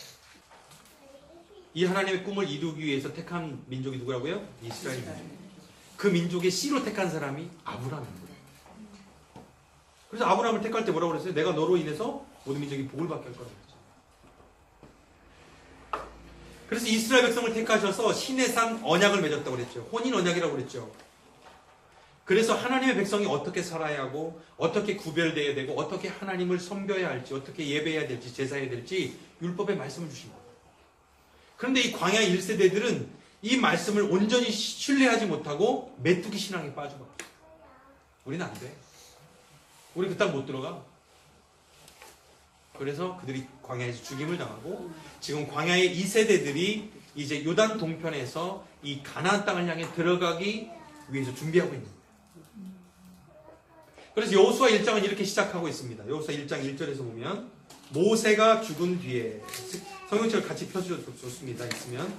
이 하나님의 꿈을 이루기 위해서 택한 민족이 누구라고요? 이스라엘 민족. 그 민족의 씨로 택한 사람이 아브라함입니다. 그래서 아브라함을 택할 때 뭐라고 그랬어요? 내가 너로 인해서 모든 민족이 복을 받게 할 거라고 했죠. 그래서 이스라엘 백성을 택하셔서 신의 산 언약을 맺었다고 그랬죠. 혼인 언약이라고 그랬죠. 그래서 하나님의 백성이 어떻게 살아야 하고 어떻게 구별되어야 되고 어떻게 하나님을 섬겨야 할지 어떻게 예배해야 될지 제사해야 될지 율법에 말씀을 주신 거예요. 그런데 이 광야 1세대들은 이 말씀을 온전히 신뢰하지 못하고 메뚜기 신앙에 빠져버려요. 우리는 안 돼. 우리 그 땅 못 들어가. 그래서 그들이 광야에서 죽임을 당하고 지금 광야의 2세대들이 이제 요단 동편에서 이 가나안 땅을 향해 들어가기 위해서 준비하고 있는 거예요. 그래서 여호수아 1장은 이렇게 시작하고 있습니다. 여호수아 1장 1절에서 보면 모세가 죽은 뒤에 성경책을 같이 펴주셔도 좋습니다. 있으면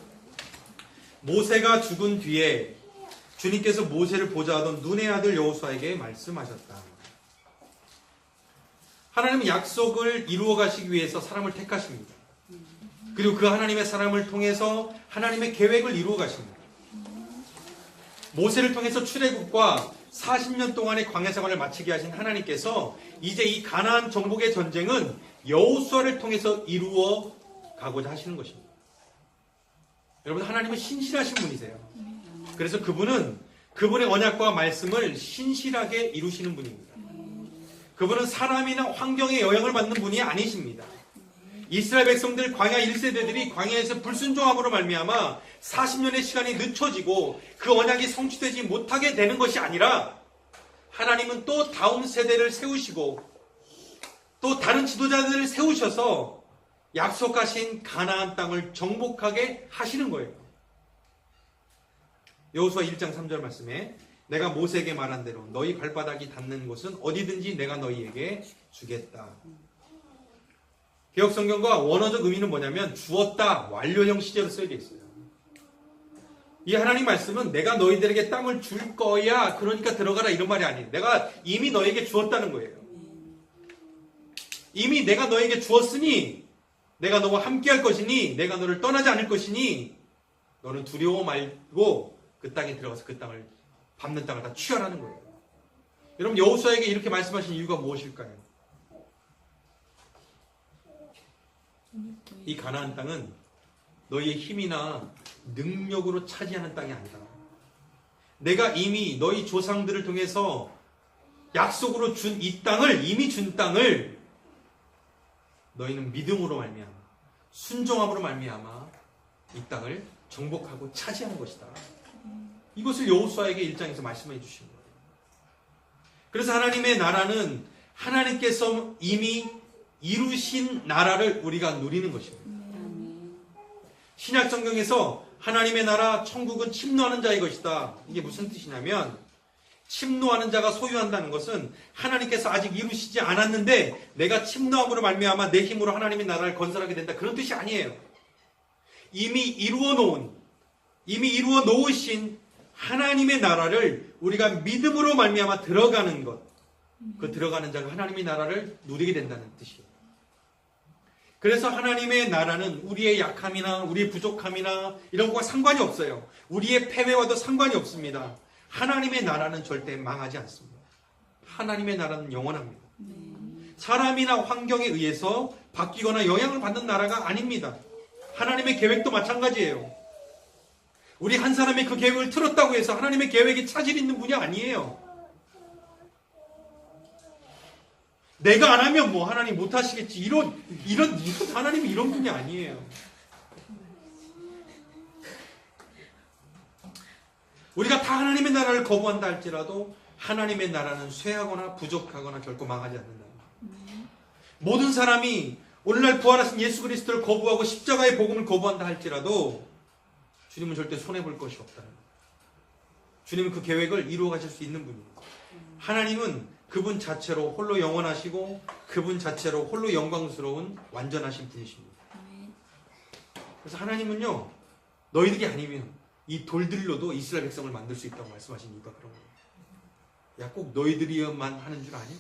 모세가 죽은 뒤에 주님께서 모세를 보자 하던 눈의 아들 여호수아에게 말씀하셨다. 하나님은 약속을 이루어 가시기 위해서 사람을 택하십니다. 그리고 그 하나님의 사람을 통해서 하나님의 계획을 이루어 가십니다. 모세를 통해서 출애굽과 40년 동안의 광야 생활을 마치게 하신 하나님께서 이제 이 가나안 정복의 전쟁은 여호수아를 통해서 이루어 가고자 하시는 것입니다. 여러분, 하나님은 신실하신 분이세요. 그래서 그분의 언약과 말씀을 신실하게 이루시는 분입니다. 그분은 사람이나 환경에 영향을 받는 분이 아니십니다. 이스라엘 백성들 광야 1세대들이 광야에서 불순종함으로 말미암아 40년의 시간이 늦춰지고 그 언약이 성취되지 못하게 되는 것이 아니라 하나님은 또 다음 세대를 세우시고 또 다른 지도자들을 세우셔서 약속하신 가나안 땅을 정복하게 하시는 거예요. 여호수아 1장 3절 말씀에 내가 모세에게 말한 대로 너희 발바닥이 닿는 곳은 어디든지 내가 너희에게 주겠다. 개혁성경과 원어적 의미는 뭐냐면 주었다, 완료형 시제로 쓰여져 있어요. 이 하나님 말씀은 내가 너희들에게 땅을 줄 거야, 그러니까 들어가라, 이런 말이 아니에요. 내가 이미 너에게 주었다는 거예요. 이미 내가 너에게 주었으니 내가 너와 함께 할 것이니 내가 너를 떠나지 않을 것이니 너는 두려워 말고 그 땅에 들어가서 그 땅을 밟는 땅을 다 취하라는 거예요. 여러분, 여호수아에게 이렇게 말씀하신 이유가 무엇일까요? 이 가나안 땅은 너희의 힘이나 능력으로 차지하는 땅이 아니다. 내가 이미 너희 조상들을 통해서 약속으로 준 이 땅을, 이미 준 땅을 너희는 믿음으로 말미암아, 순종함으로 말미암아 이 땅을 정복하고 차지하는 것이다. 이것을 여호수아에게 1장에서 말씀해 주신 거예요. 그래서 하나님의 나라는 하나님께서 이미 이루신 나라를 우리가 누리는 것입니다. 신약 성경에서 하나님의 나라, 천국은 침노하는 자의 것이다. 이게 무슨 뜻이냐면 침노하는 자가 소유한다는 것은 하나님께서 아직 이루시지 않았는데 내가 침노함으로 말미암아 내 힘으로 하나님의 나라를 건설하게 된다, 그런 뜻이 아니에요. 이미 이루어 놓으신 하나님의 나라를 우리가 믿음으로 말미암아 들어가는 것, 그 들어가는 자가 하나님의 나라를 누리게 된다는 뜻이에요. 그래서 하나님의 나라는 우리의 약함이나 우리의 부족함이나 이런 것과 상관이 없어요. 우리의 패배와도 상관이 없습니다. 하나님의 나라는 절대 망하지 않습니다. 하나님의 나라는 영원합니다. 사람이나 환경에 의해서 바뀌거나 영향을 받는 나라가 아닙니다. 하나님의 계획도 마찬가지예요. 우리 한 사람이 그 계획을 틀었다고 해서 하나님의 계획에 차질 있는 분이 아니에요. 내가 안 하면 뭐 하나님 못 하시겠지. 이런 하나님이 이런 분이 아니에요. 우리가 다 하나님의 나라를 거부한다 할지라도 하나님의 나라는 쇠하거나 부족하거나 결코 망하지 않는다. 모든 사람이 오늘날 부활하신 예수 그리스도를 거부하고 십자가의 복음을 거부한다 할지라도 주님은 절대 손해볼 것이 없다는 거예요. 주님은 그 계획을 이루어 가실 수 있는 분입니다. 하나님은 그분 자체로 홀로 영원하시고 그분 자체로 홀로 영광스러운 완전하신 분이십니다. 그래서 하나님은요, 너희들이 아니면 이 돌들로도 이스라엘 백성을 만들 수 있다고 말씀하신 이유가 그런 거예요. 야, 꼭 너희들이만 하는 줄 아니?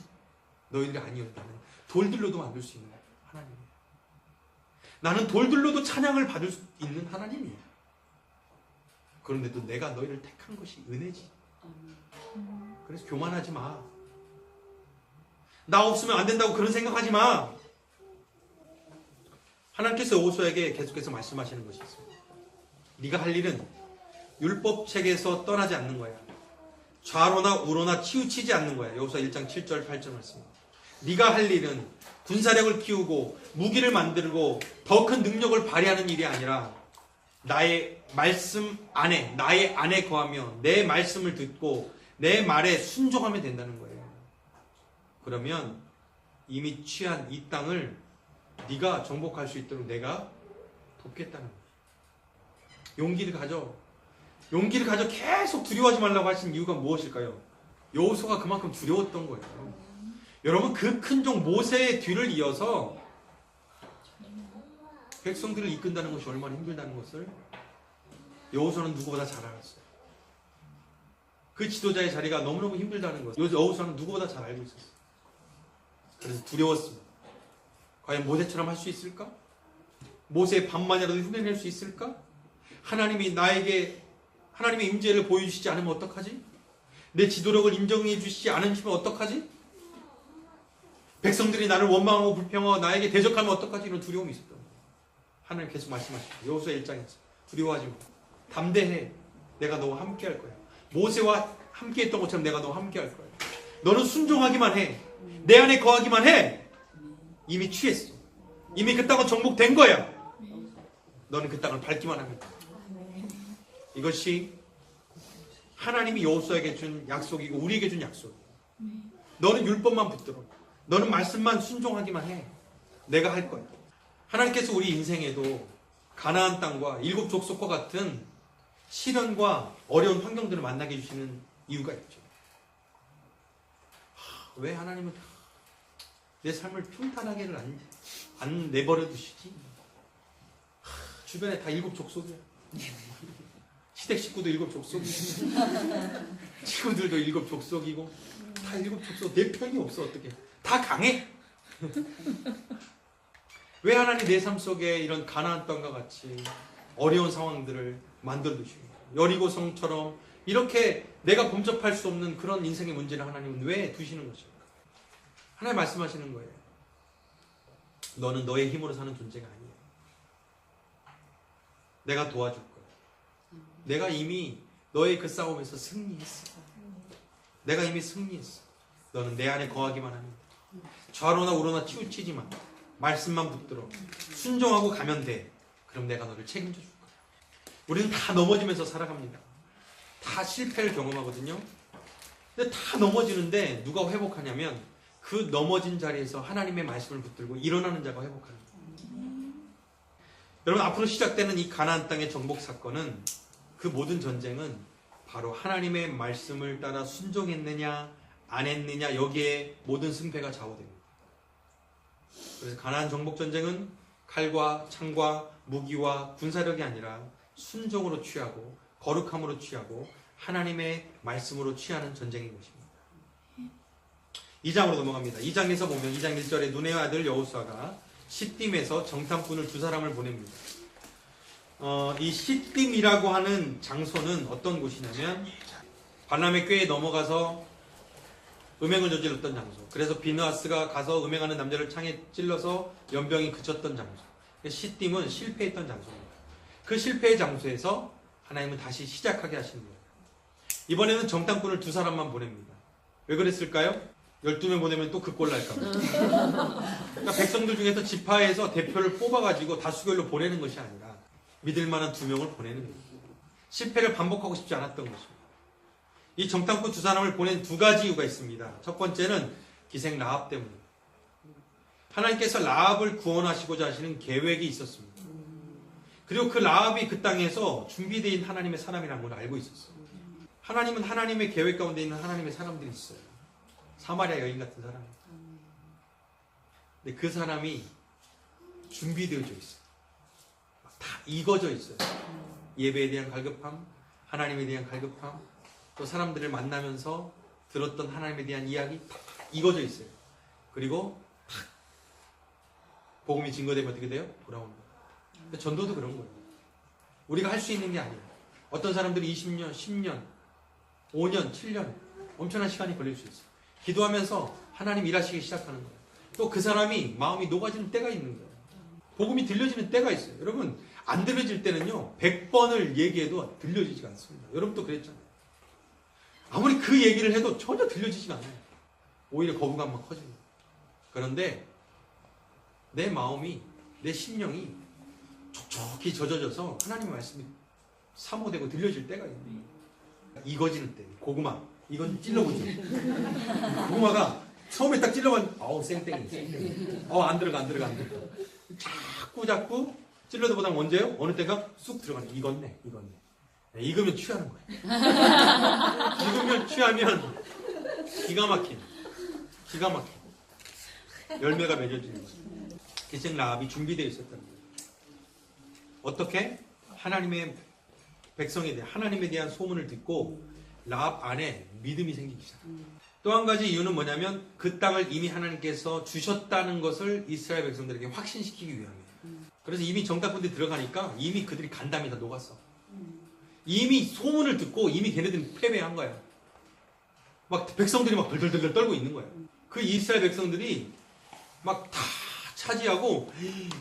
너희들이 아니었다는 돌들로도 만들 수 있는 하나님이에요. 나는 돌들로도 찬양을 받을 수 있는 하나님이에요. 그런데도 내가 너희를 택한 것이 은혜지. 그래서 교만하지 마. 나 없으면 안 된다고 그런 생각하지 마. 하나님께서 여호수아에게 계속해서 말씀하시는 것이 있습니다. 네가 할 일은 율법책에서 떠나지 않는 거야. 좌로나 우로나 치우치지 않는 거야. 여호수아 1장 7절 8절 말씀. 네가 할 일은 군사력을 키우고 무기를 만들고 더 큰 능력을 발휘하는 일이 아니라 나의 말씀 안에, 나의 안에 거하며 내 말씀을 듣고 내 말에 순종하면 된다는 거예요. 그러면 이미 취한 이 땅을 네가 정복할 수 있도록 내가 돕겠다는 거예요. 용기를 가져. 용기를 가져. 계속 두려워하지 말라고 하신 이유가 무엇일까요? 여호수아가 그만큼 두려웠던 거예요. 여러분, 그 큰 종 모세의 뒤를 이어서 백성들을 이끈다는 것이 얼마나 힘들다는 것을 여호수아는 누구보다 잘 알았어요. 그 지도자의 자리가 너무너무 힘들다는 것을 여호수아는 누구보다 잘 알고 있었어요. 그래서 두려웠습니다. 과연 모세처럼 할 수 있을까? 모세의 반만이라도 흉내낼 수 있을까? 하나님이 나에게 하나님의 임재를 보여주시지 않으면 어떡하지? 내 지도력을 인정해 주시지 않으시면 어떡하지? 백성들이 나를 원망하고 불평하고 나에게 대적하면 어떡하지? 이런 두려움이 있었던 거예요. 하나님 계속 말씀하시죠. 여호수아 1장에서 두려워하지 마. 담대해. 내가 너와 함께 할 거야. 모세와 함께 했던 것처럼 내가 너와 함께 할 거야. 너는 순종하기만 해. 내 안에 거하기만 해. 이미 취했어. 이미 그 땅은 정복된 거야. 너는 그 땅을 밟기만 하면 돼. 이것이 하나님이 여호수아에게 준 약속이고 우리에게 준 약속이에요. 너는 율법만 붙들어. 너는 말씀만 순종하기만 해. 내가 할 거야. 하나님께서 우리 인생에도 가나안 땅과 일곱 족속과 같은 시련과 어려운 환경들을 만나게 해주시는 이유가 있죠. 왜 하나님은 내 삶을 평탄하게를 안 내버려 두시지? 주변에 다 일곱 족속이야. 시댁 식구도 일곱 족속이고 친구들도 일곱 족속이고 다 일곱 족속. 내 편이 없어. 어떻게 다 강해. 왜 하나님 내 삶 속에 이런 가나안 땅과 같이 어려운 상황들을 만들어 두시고 여리고 성처럼 이렇게 내가 범접할 수 없는 그런 인생의 문제를 하나님은 왜 두시는 것일까? 하나님 말씀하시는 거예요. 너는 너의 힘으로 사는 존재가 아니야. 내가 도와줄 거야. 내가 이미 너의 그 싸움에서 승리했어. 내가 이미 승리했어. 너는 내 안에 거하기만 하면 돼. 좌로나 우로나 치우치지 마. 말씀만 붙들어. 순종하고 가면 돼. 그럼 내가 너를 책임져 줄 거야. 우리는 다 넘어지면서 살아갑니다. 다 실패를 경험하거든요. 근데 다 넘어지는데 누가 회복하냐면 그 넘어진 자리에서 하나님의 말씀을 붙들고 일어나는 자가 회복하는 거예요. 여러분, 앞으로 시작되는 이 가나안 땅의 정복 사건은 그 모든 전쟁은 바로 하나님의 말씀을 따라 순종했느냐 안 했느냐 여기에 모든 승패가 좌우됩니다. 그래서 가나안 정복 전쟁은 칼과 창과 무기와 군사력이 아니라 순종으로 취하고 거룩함으로 취하고 하나님의 말씀으로 취하는 전쟁인 것입니다. 2장으로 넘어갑니다. 2장에서 보면 2장 1절에 눈의 아들 여호수아가 시딤에서 정탐꾼을 두 사람을 보냅니다. 이 시딤이라고 하는 장소는 어떤 곳이냐면 발람의 꾀에 넘어가서 음행을 저질렀던 장소. 그래서 비느하스가 가서 음행하는 남자를 창에 찔러서 연병이 그쳤던 장소. 시딤은 실패했던 장소입니다. 그 실패의 장소에서 하나님은 다시 시작하게 하시는 거예요. 이번에는 정탐꾼을 두 사람만 보냅니다. 왜 그랬을까요? 12명 보내면 또 그 꼴 날까 봐. 그러니까 백성들 중에서 지파에서 대표를 뽑아가지고 다수결로 보내는 것이 아니라 믿을 만한 2명을 보내는 거예요. 실패를 반복하고 싶지 않았던 것입니다. 이 정탐꾼 두 사람을 보낸 2가지 이유가 있습니다. 첫 번째는 기생 라합 때문입니다. 하나님께서 라합을 구원하시고자 하시는 계획이 있었습니다. 그리고 그 라합이 그 땅에서 준비되어 있는 하나님의 사람이라는 걸 알고 있었어요. 하나님은 하나님의 계획 가운데 있는 하나님의 사람들이 있어요. 사마리아 여인 같은 사람. 근데 그 사람이 준비되어져 있어요. 다 익어져 있어요. 예배에 대한 갈급함, 하나님에 대한 갈급함, 또 사람들을 만나면서 들었던 하나님에 대한 이야기 다 익어져 있어요. 그리고 탁 복음이 증거되면 어떻게 돼요? 돌아옵니다. 전도도 그런 거예요. 우리가 할 수 있는 게 아니에요. 어떤 사람들이 20년, 10년, 5년, 7년 엄청난 시간이 걸릴 수 있어요. 기도하면서 하나님 일하시기 시작하는 거예요. 또 그 사람이 마음이 녹아지는 때가 있는 거예요. 복음이 들려지는 때가 있어요. 여러분 안 들려질 때는요 100번을 얘기해도 들려지지가 않습니다. 여러분도 그랬잖아요. 아무리 그 얘기를 해도 전혀 들려지지가 않아요. 오히려 거부감만 커집니다. 그런데 내 마음이, 내 심령이 촉촉히 젖어져서 하나님의 말씀이 사모되고 들려질 때가 있네요. 익어지는 때, 고구마 이건 찔러보죠. 고구마가 처음에 딱 찔러면 아우 쌩땡이 안 들어가 자꾸 찔러도 보다 언제요? 어느 때가 쑥 들어가네. 익었네. 익으면 취하는 거예요. 익으면 취하면 기가 막힌 열매가 맺어지는 거예요. 기생 라합이 준비되어 있었다는 거예요. 어떻게? 하나님의 백성에 대한 하나님에 대한 소문을 듣고 라합 안에 믿음이 생기기 시작합니다. 또 한 가지 이유는 뭐냐면 그 땅을 이미 하나님께서 주셨다는 것을 이스라엘 백성들에게 확신시키기 위함이에요. 그래서 이미 정탐꾼들이 들어가니까 이미 그들이 간담이 다 녹았어. 이미 소문을 듣고 이미 걔네들은 패배한 거야. 막 백성들이 막 덜덜덜 떨고 있는 거야. 그 이스라엘 백성들이 막 다 차지하고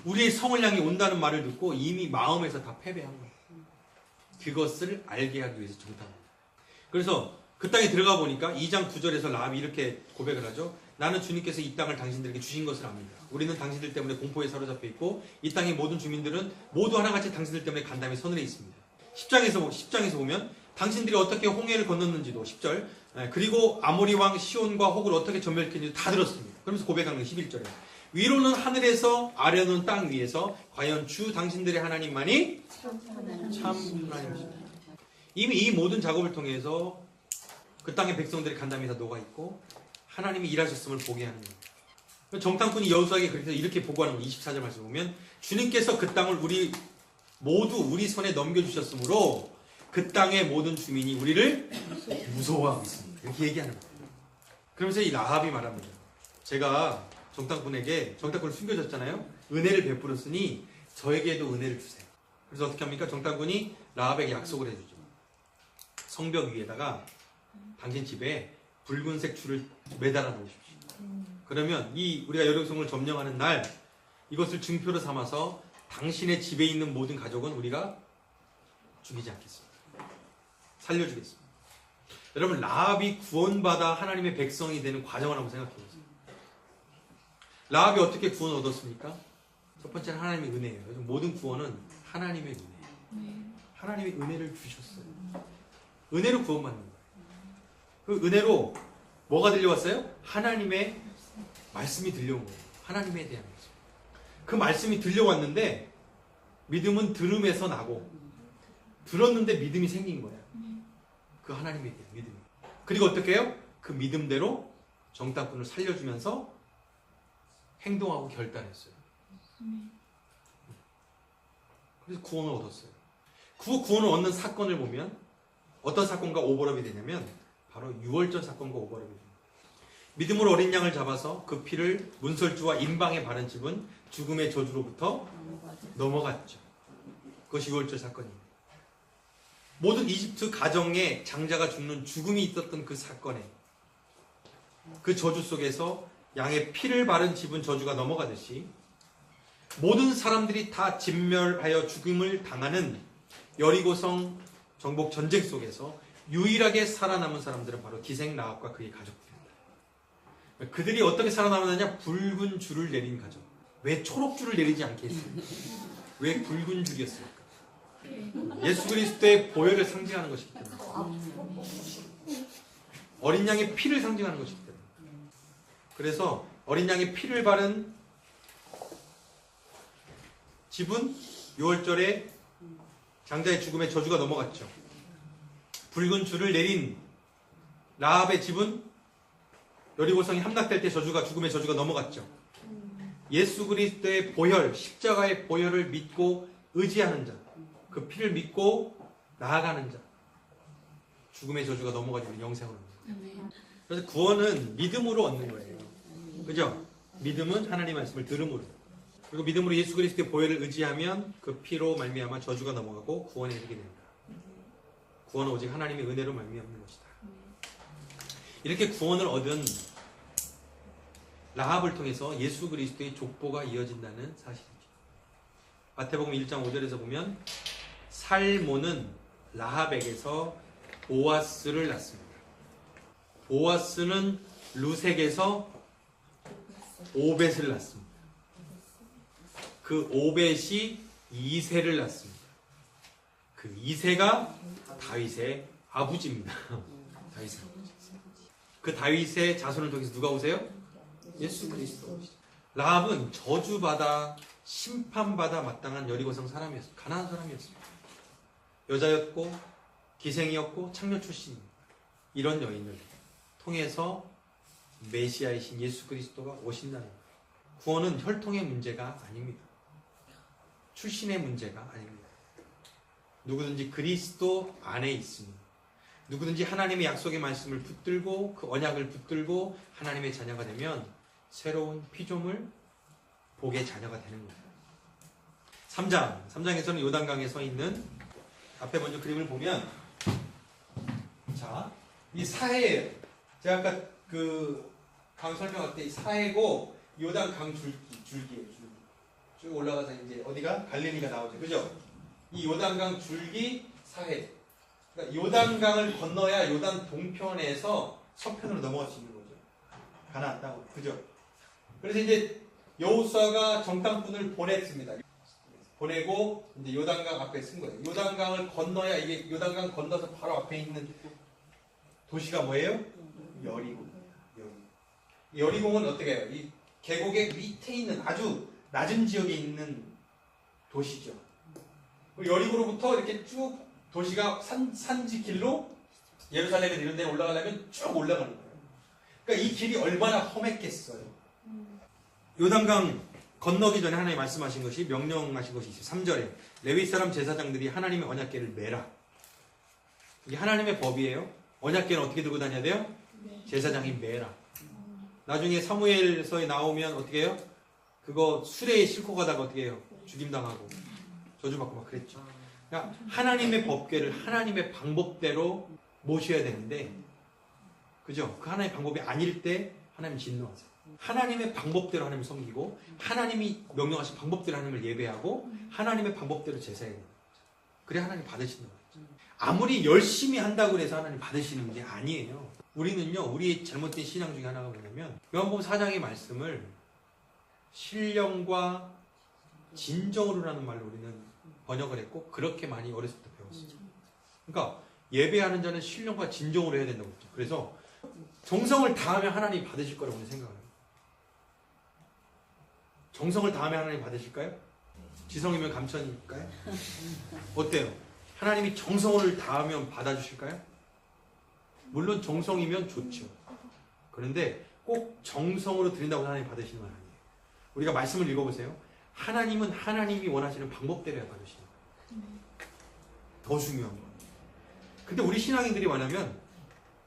우리의 성을 향해 온다는 말을 듣고 이미 마음에서 다 패배한 거야. 그것을 알게 하기 위해서 정탐합니다. 그래서 그 땅에 들어가 보니까 2장 9절에서 라합이 이렇게 고백을 하죠. 나는 주님께서 이 땅을 당신들에게 주신 것을 압니다. 우리는 당신들 때문에 공포에 사로잡혀 있고 이 땅의 모든 주민들은 모두 하나같이 당신들 때문에 간담이 서늘해 있습니다. 10장에서 보면 당신들이 어떻게 홍해를 건넜는지도 10절 그리고 아모리 왕 시온과 혹을 어떻게 전멸했는지도 다 들었습니다. 그러면서 고백하는 거 11절에 위로는 하늘에서 아래는 땅 위에서 과연 주 당신들의 하나님만이 참 하나님이십니다. 이미 이 모든 작업을 통해서 그 땅의 백성들의 간담이 다 녹아있고 하나님이 일하셨음을 보게 하는 거예요. 정탐꾼이 여호수아에게 그렇게 이렇게 보고하는 거예요. 24절 말씀 보면 주님께서 그 땅을 모두 우리 손에 넘겨주셨으므로 그 땅의 모든 주민이 우리를 무서워하고 있습니다. 이렇게 얘기하는 거예요. 그러면서 이 라합이 말합니다. 제가 정탐꾼을 숨겨줬잖아요. 은혜를 베풀었으니 저에게도 은혜를 주세요. 그래서 어떻게 합니까? 정탐꾼이 라합에게 약속을 해주죠. 성벽 위에다가 당신 집에 붉은색 줄을 매달아 놓으십시오. 그러면 우리가 여리고성을 점령하는 날 이것을 증표로 삼아서 당신의 집에 있는 모든 가족은 우리가 죽이지 않겠습니다. 살려주겠습니다. 여러분 라합이 구원받아 하나님의 백성이 되는 과정을 한번 생각해 보세요. 라합이 어떻게 구원을 얻었습니까? 첫 번째는 하나님의 은혜예요. 모든 구원은 하나님의 은혜예요. 하나님의 은혜를 주셨어요. 은혜로 구원받는 거예요. 그 은혜로 뭐가 들려왔어요? 하나님의 말씀이 들려온 거예요. 하나님에 대한 말씀. 그 말씀이 들려왔는데 믿음은 들음에서 나고 들었는데 믿음이 생긴 거예요. 그 하나님에 대한 믿음이. 그리고 어떻게 해요? 그 믿음대로 정탐꾼을 살려주면서 행동하고 결단했어요. 그래서 구원을 얻었어요. 그 구원을 얻는 사건을 보면 어떤 사건과 오버랩이 되냐면 바로 유월절 사건과 오버랩이 됩니다. 믿음으로 어린 양을 잡아서 그 피를 문설주와 임방에 바른 집은 죽음의 저주로부터 넘어갔죠. 그것이 6월절 사건입니다. 모든 이집트 가정에 장자가 죽는 죽음이 있었던 그 사건에 그 저주 속에서 양의 피를 바른 집은 저주가 넘어가듯이 모든 사람들이 다 진멸하여 죽음을 당하는 여리고성 정복 전쟁 속에서 유일하게 살아남은 사람들은 바로 기생 라합과 그의 가족들입니다. 그들이 어떻게 살아남았느냐? 붉은 줄을 내린 가족. 왜 초록줄을 내리지 않겠습니까? 왜 붉은 줄이었을까? 예수 그리스도의 보혈을 상징하는 것이기 때문에, 어린 양의 피를 상징하는 것이기 때문에, 그래서 어린 양의 피를 바른 집은 6월절에 장자의 죽음의 저주가 넘어갔죠. 붉은 줄을 내린 라합의 집은 여리고성이 함락될 때 죽음의 저주가 넘어갔죠. 예수 그리스도의 보혈, 십자가의 보혈을 믿고 의지하는 자, 그 피를 믿고 나아가는 자, 죽음의 저주가 넘어가지고 영생으로 얻는 거예요. 그래서 구원은 믿음으로 얻는 거예요. 그죠? 믿음은 하나님의 말씀을 들음으로, 그리고 믿음으로 예수 그리스도의 보혈을 의지하면 그 피로 말미암아 저주가 넘어가고 구원에 이르게 됩니다. 구원은 오직 하나님의 은혜로 말미암는 것이다. 이렇게 구원을 얻은 라합을 통해서 예수 그리스도의 족보가 이어진다는 사실이죠. 마태복음 1장 5절에서 보면 살모는 라합에게서 보아스를 낳습니다. 보아스는 루색에서 오벳을 낳습니다. 그 오벳이 이새를 낳습니다. 그 이새가 다윗의 아버지입니다. 다윗의 아버지. 그 다윗의 자손을 통해서 누가 오세요? 예수 그리스도. 라합은 저주받아 심판받아 마땅한 여리고성 사람이었어요. 가난한 사람이었어요. 여자였고 기생이었고 창녀 출신입니다. 이런 여인을 통해서 메시아이신 예수 그리스도가 오신다는 거예요. 구원은 혈통의 문제가 아닙니다. 출신의 문제가 아닙니다. 누구든지 그리스도 안에 있습니다. 누구든지 하나님의 약속의 말씀을 붙들고 그 언약을 붙들고 하나님의 자녀가 되면 새로운 피조물, 복의 자녀가 되는 거예요. 3장에서는 요단강에 서 있는, 앞에 먼저 그림을 보면, 자, 이 사해예요. 제가 아까 그 강 설명할 때 이 사해고 요단강 줄기예요. 쭉 올라가서 이제 어디가? 갈릴리가 나오죠. 그죠? 이 요단강 줄기 사해. 그러니까 요단강을 건너야 요단 동편에서 서편으로 넘어갈 수 있는 거죠. 가나안 땅으로. 그죠? 그래서 이제 여호수아가 정탐꾼을 보냈습니다. 보내고 이제 요단강 앞에 쓴 거예요. 요단강을 건너야, 이게 요단강 건너서 바로 앞에 있는 도시가 뭐예요? 여리고. 여리고는 어떻게 해요? 이 계곡의 밑에 있는 아주 낮은 지역에 있는 도시죠. 여리고로부터 이렇게 쭉 도시가 산지 길로 예루살렘에 이런 데 올라가려면 쭉 올라가는 거예요. 그러니까 이 길이 얼마나 험했겠어요. 요단강 건너기 전에 하나님이 말씀하신 것이, 명령하신 것이 있어요. 3절에 레위 사람 제사장들이 하나님의 언약궤를 메라. 이게 하나님의 법이에요. 언약궤는 어떻게 들고 다녀야 돼요? 제사장이 메라. 나중에 사무엘서에 나오면 어떻게 해요? 그거 수레에 싣고 가다가 어떻게 해요? 죽임당하고 저주받고 막 그랬죠. 그러니까 하나님의 법궤를 하나님의 방법대로 모셔야 되는데, 그죠? 그 하나님의 방법이 아닐 때 하나님 진노하세요. 하나님의 방법대로 하나님을 섬기고 하나님이 명령하신 방법대로 하나님을 예배하고 하나님의 방법대로 제사해야 돼요. 그래야 하나님 받으신다는 거죠. 아무리 열심히 한다고 해서 하나님 받으시는 게 아니에요. 우리는요, 우리의 잘못된 신앙 중에 하나가 뭐냐면, 요한복음 4장의 말씀을 신령과 진정으로라는 말로 우리는 번역을 했고, 그렇게 많이 어렸을 때 배웠어요. 그러니까 예배하는 자는 신령과 진정으로 해야 된다고 했죠. 그래서 정성을 다하면 하나님 받으실 거라고 생각해요. 정성을 다하면 하나님 받으실까요? 지성이면 감천일까요? 어때요? 하나님이 정성을 다하면 받아주실까요? 물론 정성이면 좋죠. 그런데 꼭 정성으로 드린다고 하나님 받으시는 건 아니에요. 우리가 말씀을 읽어보세요. 하나님은 하나님이 원하시는 방법대로 받으시는 거예요. 더 중요한 건. 근데 우리 신앙인들이 뭐냐면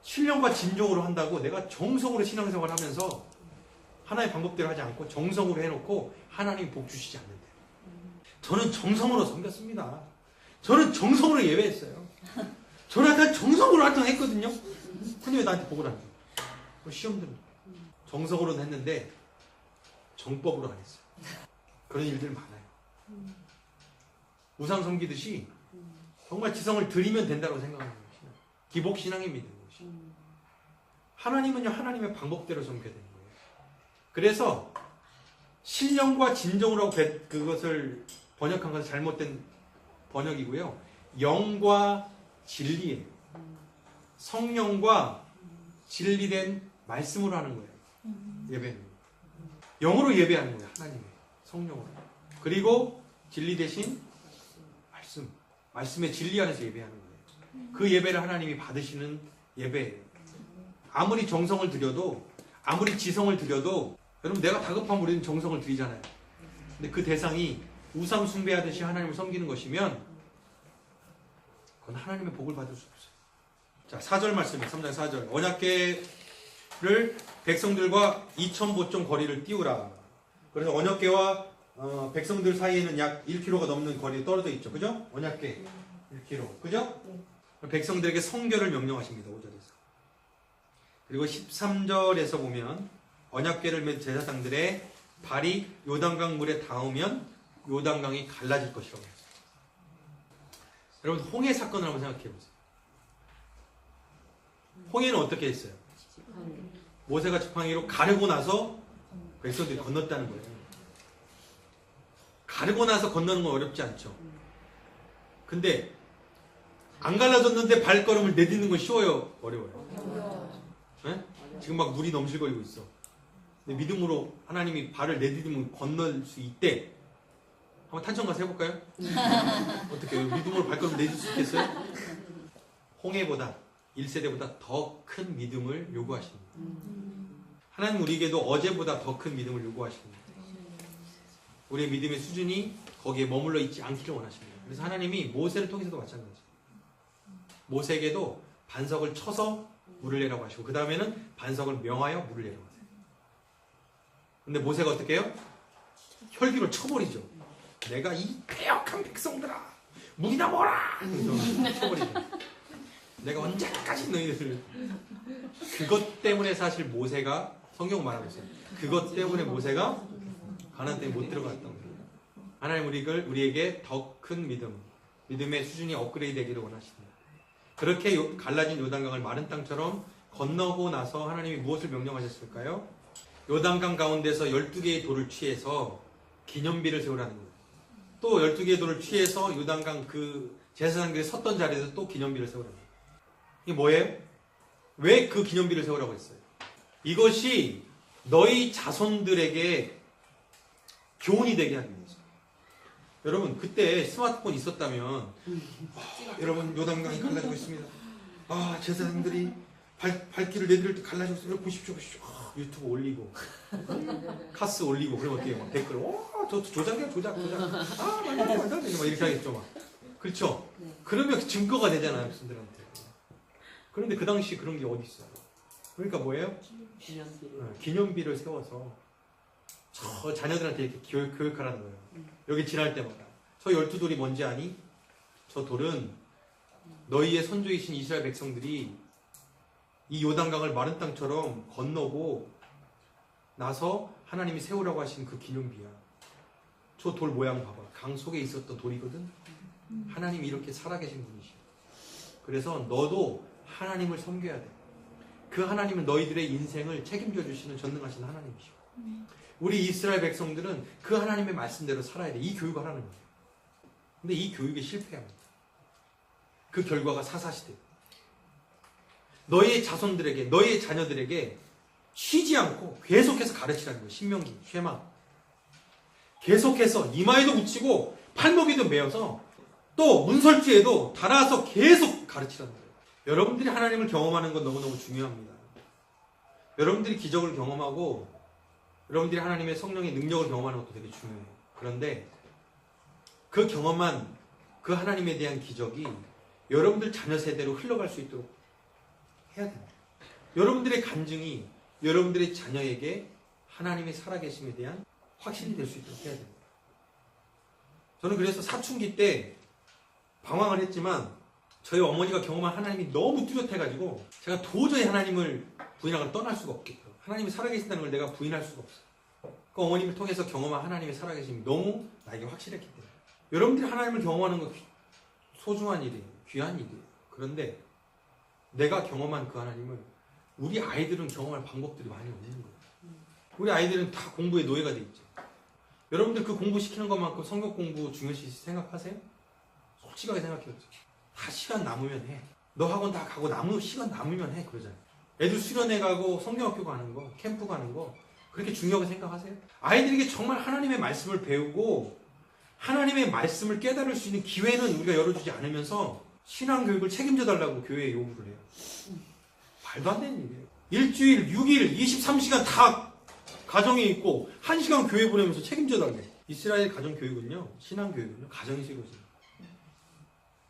신령과 진정으로 한다고 내가 정성으로 신앙생활 하면서 하나의 방법대로 하지 않고 정성으로 해놓고 하나님이 복 주시지 않는데, 저는 정성으로 섬겼습니다. 저는 정성으로 예배했어요. 저는 약간 정성으로 활동했거든요. 근데 왜 나한테 복을 안 줘? 시험 듭니다. 정성으로는 했는데 정법으로 안 했어요. 그런 일들 많아요. 우상 섬기듯이 정말 지성을 드리면 된다고 생각하는 것이 기복신앙이 믿는 것이. 하나님은요, 하나님의 방법대로 섬겨야 되는 거예요. 그래서 신령과 진정으로 그것을 번역한 것은 잘못된 번역이고요. 영과 진리예요. 성령과 진리된 말씀으로 하는 거예요. 예배는 영으로 예배하는 거예요. 하나님의 성령으로. 그리고 진리 대신 말씀의 진리 안에서 예배하는 거예요. 그 예배를 하나님이 받으시는 예배예요. 아무리 정성을 들여도, 아무리 지성을 들여도, 여러분 내가 다급하면 우리는 정성을 들이잖아요. 근데 그 대상이 우상 숭배하듯이 하나님을 섬기는 것이면 그건 하나님의 복을 받을 수 없어요. 자, 4절 말씀이에요. 3장 4절. 언약궤를 백성들과 2000보좀 거리를 띄우라. 그래서 언약궤와 백성들 사이에는 약 1km가 넘는 거리에 떨어져 있죠. 그죠? 언약궤 1km. 그죠? 백성들에게 성결을 명령하십니다. 5절에서. 그리고 13절에서 보면 언약궤를 맨 제사장들의 발이 요단강 물에 닿으면 요단강이 갈라질 것이라고 했어요. 여러분 홍해 사건을 한번 생각해 보세요. 홍해는 어떻게 했어요? 모세가 지팡이로 가르고 나서 백성들이 건넜다는 거예요. 가르고 나서 건너는 건 어렵지 않죠. 근데 안 갈라졌는데 발걸음을 내딛는 건 쉬워요? 어려워요? 네? 지금 막 물이 넘실거리고 있어. 근데 믿음으로 하나님이 발을 내딛으면 건널 수 있대. 한번 탄천 가서 해볼까요? 어떻게 믿음으로 발걸음 내딛을 수 있겠어요? 홍해보다 1세대보다 더 큰 믿음을 요구하십니다. 하나님 우리에게도 어제보다 더 큰 믿음을 요구하십니다. 우리의 믿음의 수준이 거기에 머물러 있지 않기를 원하십니다. 그래서 하나님이 모세를 통해서도 마찬가지예요. 모세에게도 반석을 쳐서 물을 내라고 하시고 그 다음에는 반석을 명하여 물을 내라고 하세요. 근데 모세가 어떻게 해요? 혈기로 쳐버리죠. 내가 이 패역한 백성들아 물이나 먹어라! 그래서 쳐버리죠. 내가 언제까지 너희들을. 그것 때문에 사실 모세가 성경 말하고 있어요. 그것 때문에 모세가 가나안 땅에 못 들어갔던 거예요. 하나님 우리에게 더 큰 믿음의 수준이 업그레이드 되기를 원하십니다. 그렇게 갈라진 요단강을 마른 땅처럼 건너고 나서 하나님이 무엇을 명령하셨을까요? 요단강 가운데서 12개의 돌을 취해서 기념비를 세우라는 거예요. 또 12개의 돌을 취해서 요단강 그 제사장들이 섰던 자리에서 또 기념비를 세우라는 거예요. 이게 뭐예요? 왜 그 기념비를 세우라고 했어요? 이것이 너희 자손들에게 교훈이 되게 하기 위해서. 여러분 그때 스마트폰 있었다면 여러분 요단강이 갈라지고 있습니다. 제사장들이 발길을 내디딜 때 갈라졌어요. 여러분 보십시오. 유튜브 올리고 카스 올리고 그러면 어떻게 해요? 막 댓글 저 조작이야 조작 맞아 막 이렇게 하겠죠. 막. 그렇죠? 그러면 증거가 되잖아요. 백성들한테. 그런데 그 당시 그런 게 어디 있어요? 그러니까 뭐예요? 기념비를 세워서 저 자녀들한테 이렇게 교육하라는 거예요. 여기 지날 때마다 저 12돌이 뭔지 아니? 저 돌은 너희의 선조이신 이스라엘 백성들이 이 요단강을 마른 땅처럼 건너고 나서 하나님이 세우라고 하신 그 기념비야. 저 돌 모양 봐봐. 강 속에 있었던 돌이거든. 하나님이 이렇게 살아계신 분이시야. 그래서 너도 하나님을 섬겨야 돼. 그 하나님은 너희들의 인생을 책임져 주시는 전능하신 하나님이시고 우리 이스라엘 백성들은 그 하나님의 말씀대로 살아야 돼. 이 교육을 하는 거예요. 근데 이 교육에 실패합니다. 그 결과가 사사시대. 너희의 자손들에게, 너희의 자녀들에게 쉬지 않고 계속해서 가르치라는 거예요. 신명기, 쉐마. 계속해서 이마에도 붙이고 팔목에도 메어서 또 문설주에도 달아서 계속 가르치라는 거예요. 여러분들이 하나님을 경험하는 건 너무너무 중요합니다. 여러분들이 기적을 경험하고 여러분들이 하나님의 성령의 능력을 경험하는 것도 되게 중요해요. 그런데 그 경험한 그 하나님에 대한 기적이 여러분들 자녀 세대로 흘러갈 수 있도록 해야 됩니다. 여러분들의 간증이 여러분들의 자녀에게 하나님의 살아계심에 대한 확신이 될 수 있도록 해야 됩니다. 저는 그래서 사춘기 때 방황을 했지만 저희 어머니가 경험한 하나님이 너무 뚜렷해가지고 제가 도저히 하나님을 부인하거나 떠날 수가 없겠더라고요. 하나님이 살아계신다는 걸 내가 부인할 수가 없어요. 그 어머님을 통해서 경험한 하나님의 살아계심이 너무 나에게 확실했기 때문에. 여러분들이 하나님을 경험하는 거 소중한 일이에요. 귀한 일이에요. 그런데 내가 경험한 그 하나님을 우리 아이들은 경험할 방법들이 많이 없는 거예요. 우리 아이들은 다 공부에 노예가 돼 있죠. 여러분들 그 공부시키는 것만큼 성경 공부 중요시 생각하세요? 솔직하게 생각해요. 다 시간 남으면 해. 너 학원 다 가고 시간 남으면 해. 그러잖아요. 애들 수련회 가고 성경학교 가는 거, 캠프 가는 거 그렇게 중요하게 생각하세요? 아이들에게 정말 하나님의 말씀을 배우고 하나님의 말씀을 깨달을 수 있는 기회는 우리가 열어주지 않으면서 신앙교육을 책임져 달라고 교회에 요구를 해요. 말도 안 되는 일이에요. 일주일, 6일, 23시간 다 가정에 있고 1시간 교회 보내면서 책임져 달래. 이스라엘 가정교육은요, 신앙교육은요, 가정에서 이루어져요.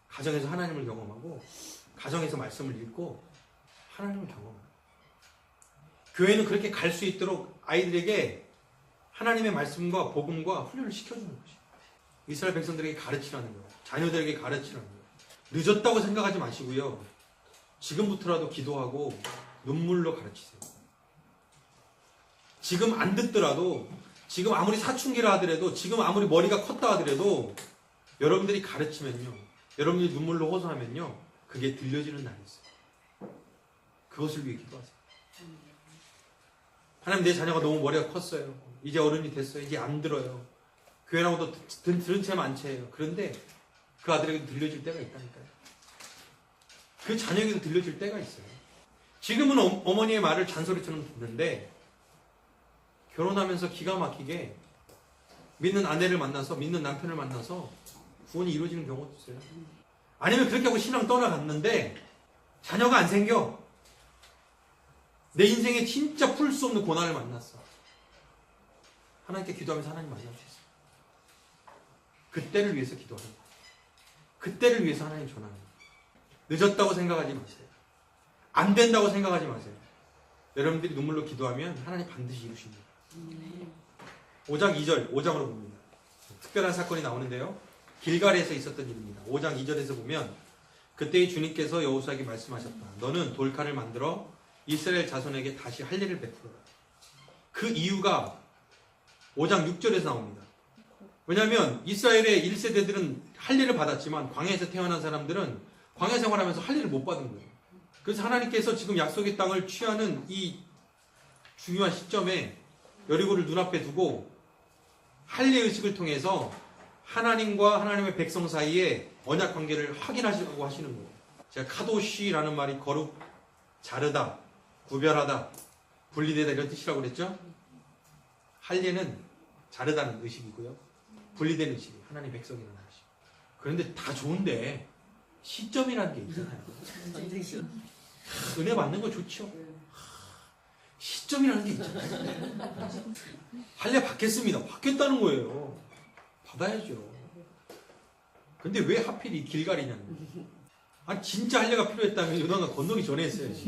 가정에서 하나님을 경험하고 가정에서 말씀을 읽고 하나님을 경험해요. 교회는 그렇게 갈 수 있도록 아이들에게 하나님의 말씀과 복음과 훈련을 시켜주는 것이에요. 이스라엘 백성들에게 가르치라는 거예요. 자녀들에게 가르치라는 거예요. 늦었다고 생각하지 마시고요. 지금부터라도 기도하고 눈물로 가르치세요. 지금 안 듣더라도, 지금 아무리 사춘기라 하더라도, 지금 아무리 머리가 컸다 하더라도 여러분들이 가르치면요, 여러분들이 눈물로 호소하면요, 그게 들려지는 날이 있어요. 그것을 위해 기도하세요. 하나님, 내 자녀가 너무 머리가 컸어요. 이제 어른이 됐어요. 이제 안 들어요. 교회 나오도 들은 채 만채예요. 그런데 그 아들에게도 들려질 때가 있다니까요. 그 자녀에게도 들려질 때가 있어요. 지금은 어머니의 말을 잔소리처럼 듣는데 결혼하면서 기가 막히게 믿는 아내를 만나서, 믿는 남편을 만나서 구원이 이루어지는 경우도 있어요. 아니면 그렇게 하고 신앙 떠나갔는데 자녀가 안 생겨. 내 인생에 진짜 풀 수 없는 고난을 만났어. 하나님께 기도하면서 하나님 만날 수 있어요. 그때를 위해서 기도하는 거예요. 그때를 위해서 하나님 전하는 거예요. 늦었다고 생각하지 마세요. 안 된다고 생각하지 마세요. 여러분들이 눈물로 기도하면 하나님 반드시 이루십니다. 5장 2절, 5장으로 봅니다. 특별한 사건이 나오는데요. 길갈에서 있었던 일입니다. 5장 2절에서 보면 그때의 주님께서 여호수아에게 말씀하셨다. 너는 돌칼을 만들어 이스라엘 자손에게 다시 할례를 베풀어라. 그 이유가 5장 6절에서 나옵니다. 왜냐하면 이스라엘의 1세대들은 할례를 받았지만 광야에서 태어난 사람들은 광야 생활하면서 할례를 못 받은 거예요. 그래서 하나님께서 지금 약속의 땅을 취하는 이 중요한 시점에 여리고를 눈앞에 두고 할례 의식을 통해서 하나님과 하나님의 백성 사이에 언약 관계를 확인하시려고 하시는 거예요. 제가 카도시라는 말이 거룩, 자르다, 구별하다, 분리되다 이런 뜻이라고 그랬죠? 할례는 자르다는 의식이고요. 분리된 의식이 하나님 백성이라는 의식. 그런데 다 좋은데 시점이라는 게 있잖아요. 은혜 받는 거 좋죠. 시점이라는 게 있잖아요. 할례 받겠습니다. 받겠다는 거예요. 받아야죠. 근데 왜 하필 이 길갈이냐는 거예요. 아니 진짜 할례가 필요했다면 요단강 건너기 전에 했어야지.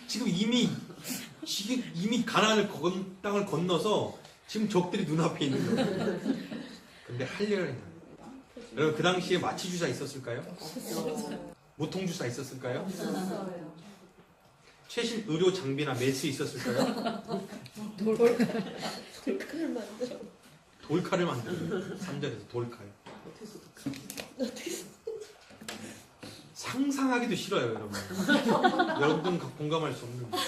지금 이미 가나안을 땅을 건너서 지금 적들이 눈앞에 있는 거예요. 근데 할례를 했나요? 여러분 그 당시에 마취주사 있었을까요? 무통주사 있었을까요? 최신 의료 장비나 메스 있었을까요? 돌칼을 만들어요. 3절에서 돌칼. 상상하기도 싫어요, 여러분. 여러분들은 공감할 수 없는 거예요.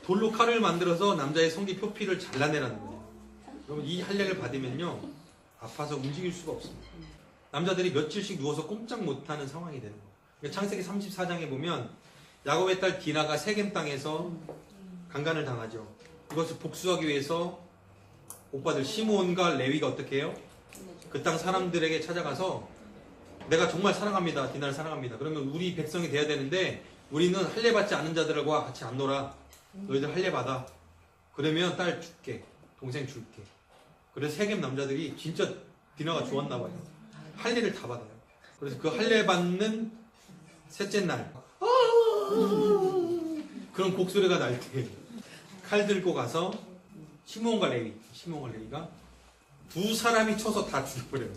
돌로 칼을 만들어서 남자의 성기 표피를 잘라내라는 거예요. 여러분 이 할례를 받으면요 아파서 움직일 수가 없습니다. 남자들이 며칠씩 누워서 꼼짝 못하는 상황이 되는 거예요. 창세기 34장에 보면 야곱의 딸 디나가 세겜 땅에서 강간을 당하죠. 이것을 복수하기 위해서 오빠들 시므온과 레위가 어떻게 해요? 그 땅 사람들에게 찾아가서 내가 정말 사랑합니다. 디나를 사랑합니다. 그러면 우리 백성이 돼야 되는데 우리는 할례 받지 않은 자들과 같이 안 놀아. 너희들 할례 받아. 그러면 딸 줄게. 동생 줄게. 그래서 세겜 남자들이 진짜 디나가 좋았나 봐요. 할례를 다 받아요. 그래서 그 할례 받는 셋째 날 그런 곡소리가 날 때 칼 들고 가서 시몬과 레위가 두 사람이 쳐서 다 죽여버려요.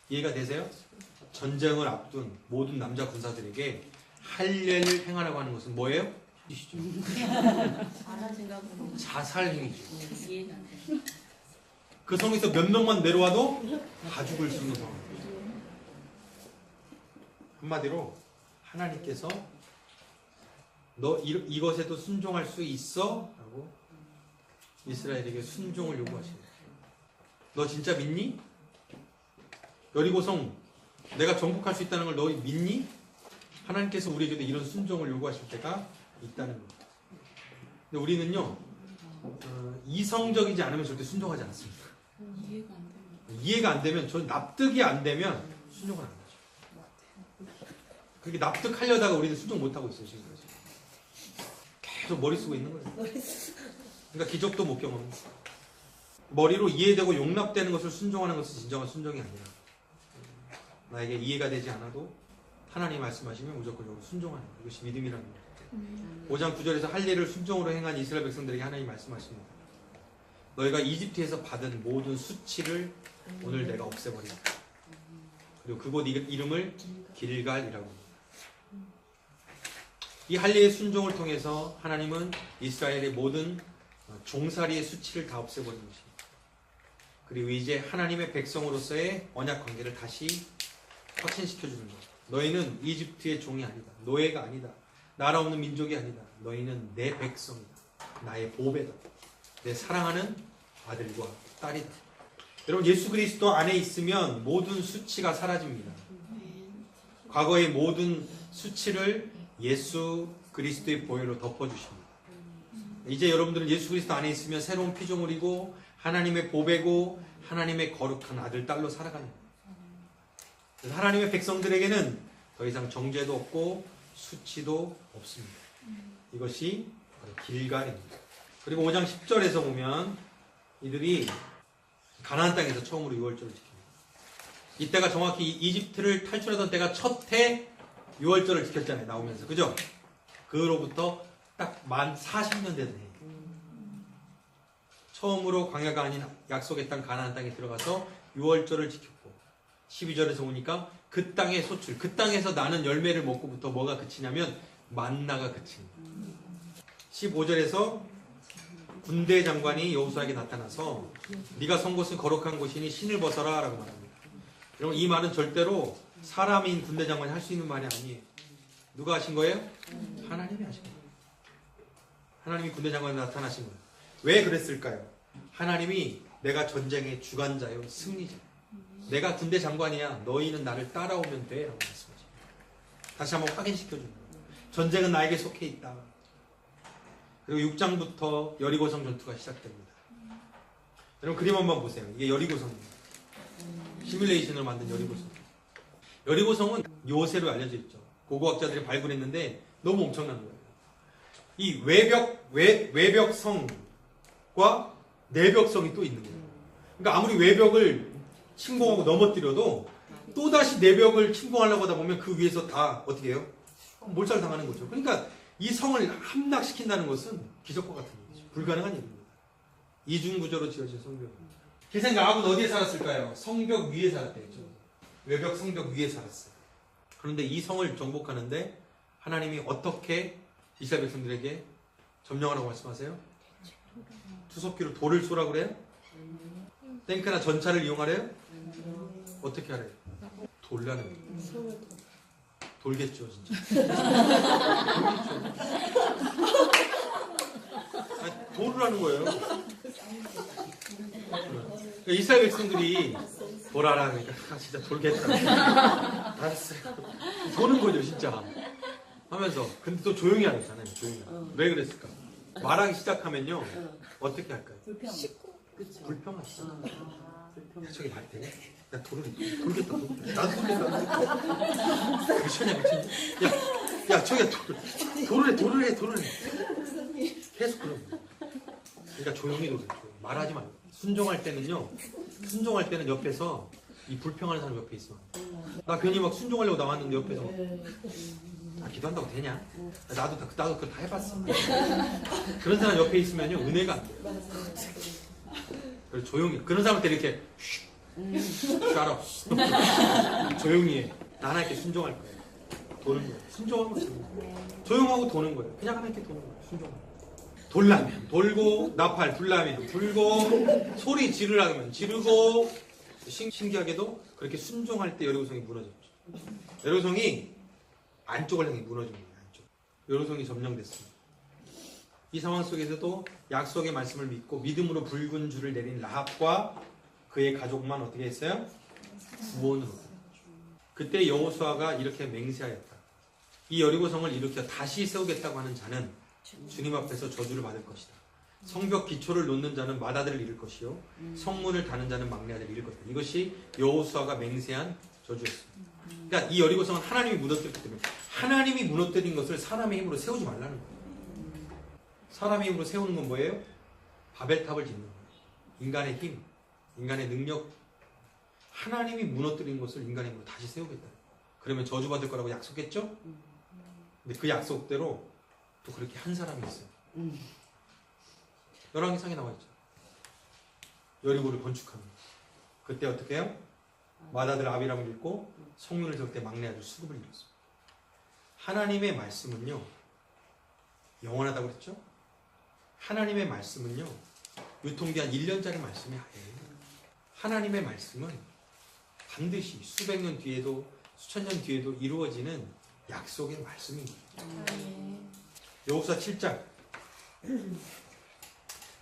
이해가 되세요? 전쟁을 앞둔 모든 남자 군사들에게 할례를 행하라고 하는 것은 뭐예요? 자살 행위죠. 이해가 안 돼. 그 성에서 몇 명만 내려와도 다 죽을 수 있는 상황. 한마디로 하나님께서 너 이것에도 순종할 수 있어? 라고 이스라엘에게 순종을 요구하십니다. 너 진짜 믿니? 여리고성 내가 정복할 수 있다는 걸 너 믿니? 하나님께서 우리에게도 이런 순종을 요구하실 때가 있다는 겁니다. 근데 우리는요 이성적이지 않으면 절대 순종하지 않습니다. 이해가 안 되면 저 납득이 안 되면 순종을 안 하죠. 그렇게 납득하려다가 우리는 순종 못 하고 있어요 지금까지. 계속 머리 쓰고 있는 거예요. 그러니까 기적도 못 경험합니다. 머리로 이해되고 용납되는 것을 순종하는 것은 진정한 순종이 아니라 나에게 이해가 되지 않아도 하나님 말씀하시면 무조건적으로 순종하는 것. 이것이 믿음이라는 거예요. 5장 9절에서 할례를 순종으로 행한 이스라엘 백성들에게 하나님 말씀하십니다. 너희가 이집트에서 받은 모든 수치를 오늘 내가 없애버린다. 그리고 그곳 이름을 길갈이라고 합니다. 이 할례의 순종을 통해서 하나님은 이스라엘의 모든 종살이의 수치를 다 없애버린 것입니다. 그리고 이제 하나님의 백성으로서의 언약 관계를 다시 확신시켜주는 것. 너희는 이집트의 종이 아니다. 노예가 아니다. 나라 없는 민족이 아니다. 너희는 내 백성이다. 나의 보배다. 내 사랑하는 아들과 딸이다. 여러분 예수 그리스도 안에 있으면 모든 수치가 사라집니다. 과거의 모든 수치를 예수 그리스도의 보혈로 덮어주십니다. 이제 여러분들은 예수 그리스도 안에 있으면 새로운 피조물이고 하나님의 보배고 하나님의 거룩한 아들, 딸로 살아가는 거예요. 하나님의 백성들에게는 더 이상 정죄도 없고 수치도 없습니다. 이것이 길갈입니다. 그리고 5장 10절에서 보면 이들이 가나안 땅에서 처음으로 유월절을 지킵니다. 이때가 정확히 이집트를 탈출하던 때가 첫 해 유월절을 지켰잖아요. 나오면서. 그죠? 그로부터 딱 만 40년 된 해. 처음으로 광야가 아닌 약속의 땅 가나안 땅에 들어가서 유월절을 지켰고 12절에서 오니까 그 땅의 소출, 그 땅에서 나는 열매를 먹고부터 뭐가 그치냐면 만나가 그칩니다. 15절에서 군대 장관이 여호수아에게 나타나서 네가 선 곳은 거룩한 곳이니 신을 벗어라 라고 말합니다. 여러분 이 말은 절대로 사람인 군대 장관이 할 수 있는 말이 아니에요. 누가 하신 거예요? 하나님이 하신 거예요. 하나님이 군대 장관에 나타나신 거예요. 왜 그랬을까요? 하나님이 내가 전쟁의 주관자요 승리자. 내가 군대 장관이야. 너희는 나를 따라오면 돼 라고 말씀하십니다. 다시 한번 확인시켜줍니다. 전쟁은 나에게 속해 있다. 그리고 6장부터 여리고성 전투가 시작됩니다. 여러분 그림 한번 보세요. 이게 여리고성입니다. 시뮬레이션을 만든 여리고성. 여리고성은 요새로 알려져 있죠. 고고학자들이 발굴했는데 너무 엄청난 거예요. 이 외벽성과 내벽성이 또 있는 거예요. 그러니까 아무리 외벽을 침공하고 넘어뜨려도 또다시 내벽을 침공하려고 하다 보면 그 위에서 다 어떻게 해요? 몰살당하는 거죠. 그러니까 이 성을 함락시킨다는 것은 기적과 같은 일이죠. 불가능한 일입니다. 이중구조로 지어진 성벽입니다. 제 생각은 어디에 살았을까요? 성벽 위에 살았대죠. 외벽 성벽 위에 살았어요. 그런데 이 성을 정복하는데 하나님이 어떻게 이스라엘 백성들에게 점령하라고 말씀하세요? 투석기로 돌을 쏘라고 그래요? 탱크나 전차를 이용하래요? 어떻게 하래요? 돌라는 거예요. 돌겠죠 진짜. 돌겠죠. 아니, 돌을 하는 거예요. 그러니까 이스라엘 백성들이 돌아라 그러니까 진짜 돌겠다. 알았어요. 도는 거죠 진짜. 하면서 근데 또 조용히 하잖아요. 조용히. 왜 그랬을까? 말하기 시작하면요 어떻게 할까요? 불평하시죠. 야, 저기 말 되냐? 야 돌겠다. 나도 돌겠다. 미쳤냐 야 저기 돌을 해. 계속 그러는 거예요. 그러니까 조용히 돌아요. 말하지 말고. 순종할 때는 옆에서 이 불평하는 사람 옆에 있어. 나 괜히 막 순종하려고 나왔는데 옆에서 나 기도한다고 되냐? 나도 그걸 다 해봤어. 그런 사람 옆에 있으면요 은혜가 안 돼요. 그래서 조용히 그런 사람한테 이렇게 샤라 조용히 해. 나 하나님께 순종할 거예요. 도는 거예요. 순종하는 거예요. 조용하고 도는 거예요. 그냥 하나님께 도는 거예요. 순종하고. 돌라면 돌고 나팔 불라면 불고 소리 지르라면 지르고 신기하게도 그렇게 순종할 때 여리고성이 무너졌죠. 여리고성이 안쪽을 향해 무너진 거예요. 안쪽. 여리고성이 점령됐습니다. 이 상황 속에서도 약속의 말씀을 믿고 믿음으로 붉은 줄을 내린 라합과 그의 가족만 어떻게 했어요? 구원으로. 그때 여호수아가 이렇게 맹세하였다. 이 여리고성을 일으켜 다시 세우겠다고 하는 자는 주님 앞에서 저주를 받을 것이다. 성벽 기초를 놓는 자는 맏아들을 잃을 것이요 성문을 다는 자는 막내 아들을 잃을 것이다. 이것이 여호수아가 맹세한 저주였습니다. 그러니까 이 여리고성은 하나님이 무너뜨렸기 때문에 하나님이 무너뜨린 것을 사람의 힘으로 세우지 말라는 거예요. 사람의 힘으로 세우는 건 뭐예요? 바벨탑을 짓는 거예요. 인간의 힘, 인간의 능력. 하나님이 무너뜨린 것을 인간의 힘으로 다시 세우겠다. 그러면 저주받을 거라고 약속했죠? 근데 그 약속대로 또 그렇게 한 사람이 있어요. 열왕기상에 나와 있죠. 여리고를 건축합니다. 그때 어떻게 해요? 맏아들 아비람을 잃고 성문을 세울 때 막내 아들 수급을 잃었습니다. 하나님의 말씀은요 영원하다고 그랬죠? 하나님의 말씀은요 유통기한 1년짜리 말씀이 아니에요. 하나님의 말씀은 반드시 수백 년 뒤에도 수천 년 뒤에도 이루어지는 약속의 말씀인 거예요. 여호수아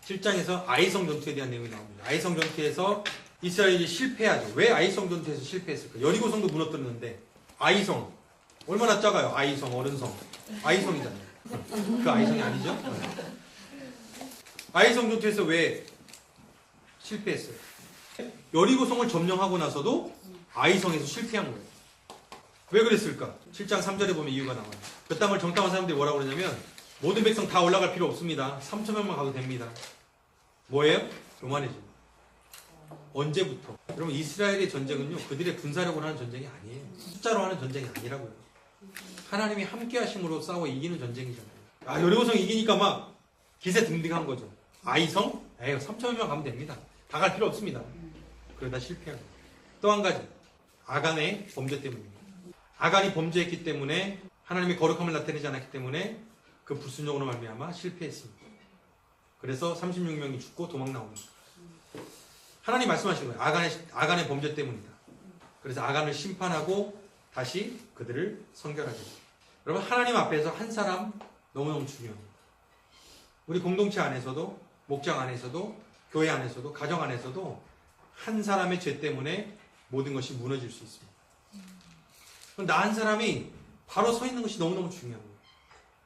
7장에서 아이성 전투에 대한 내용이 나옵니다. 아이성 전투에서 이스라엘이 실패하죠. 왜 아이성 전투에서 실패했을까? 여리고성도 무너뜨렸는데 아이성 얼마나 작아요? 아이성 어른성 아이성이잖아요. 그 아이성이 아니죠? 아이성 전투에서 왜 실패했어요? 여리고성을 점령하고 나서도 아이성에서 실패한 거예요. 왜 그랬을까? 7장 3절에 보면 이유가 나와요. 그 땅을 정탐한 사람들이 뭐라고 그러냐면 모든 백성 다 올라갈 필요 없습니다. 3,000명만 가도 됩니다. 뭐예요? 교만해집니다. 언제부터? 여러분 이스라엘의 전쟁은요 그들의 군사력으로 하는 전쟁이 아니에요. 숫자로 하는 전쟁이 아니라고요. 하나님이 함께 하심으로 싸워 이기는 전쟁이잖아요. 아 여리고성 이기니까 막 기세등등한 거죠. 아이성? 에휴 3,000명 가면 됩니다. 다 갈 필요 없습니다. 그러다 실패한 거예요. 또 한 가지 아간의 범죄 때문입니다. 아간이 범죄했기 때문에 하나님의 거룩함을 나타내지 않았기 때문에 그 불순종으로 말미암아 실패했습니다. 그래서 36명이 죽고 도망 나옵니다. 하나님 말씀하신 거예요. 아간의 범죄 때문이다. 그래서 아간을 심판하고 다시 그들을 성결하게 됩니다. 여러분 하나님 앞에서 한 사람 너무너무 중요합니다. 우리 공동체 안에서도 목장 안에서도 교회 안에서도 가정 안에서도 한 사람의 죄 때문에 모든 것이 무너질 수 있습니다. 나 한 사람이 바로 서 있는 것이 너무너무 중요한 거예요.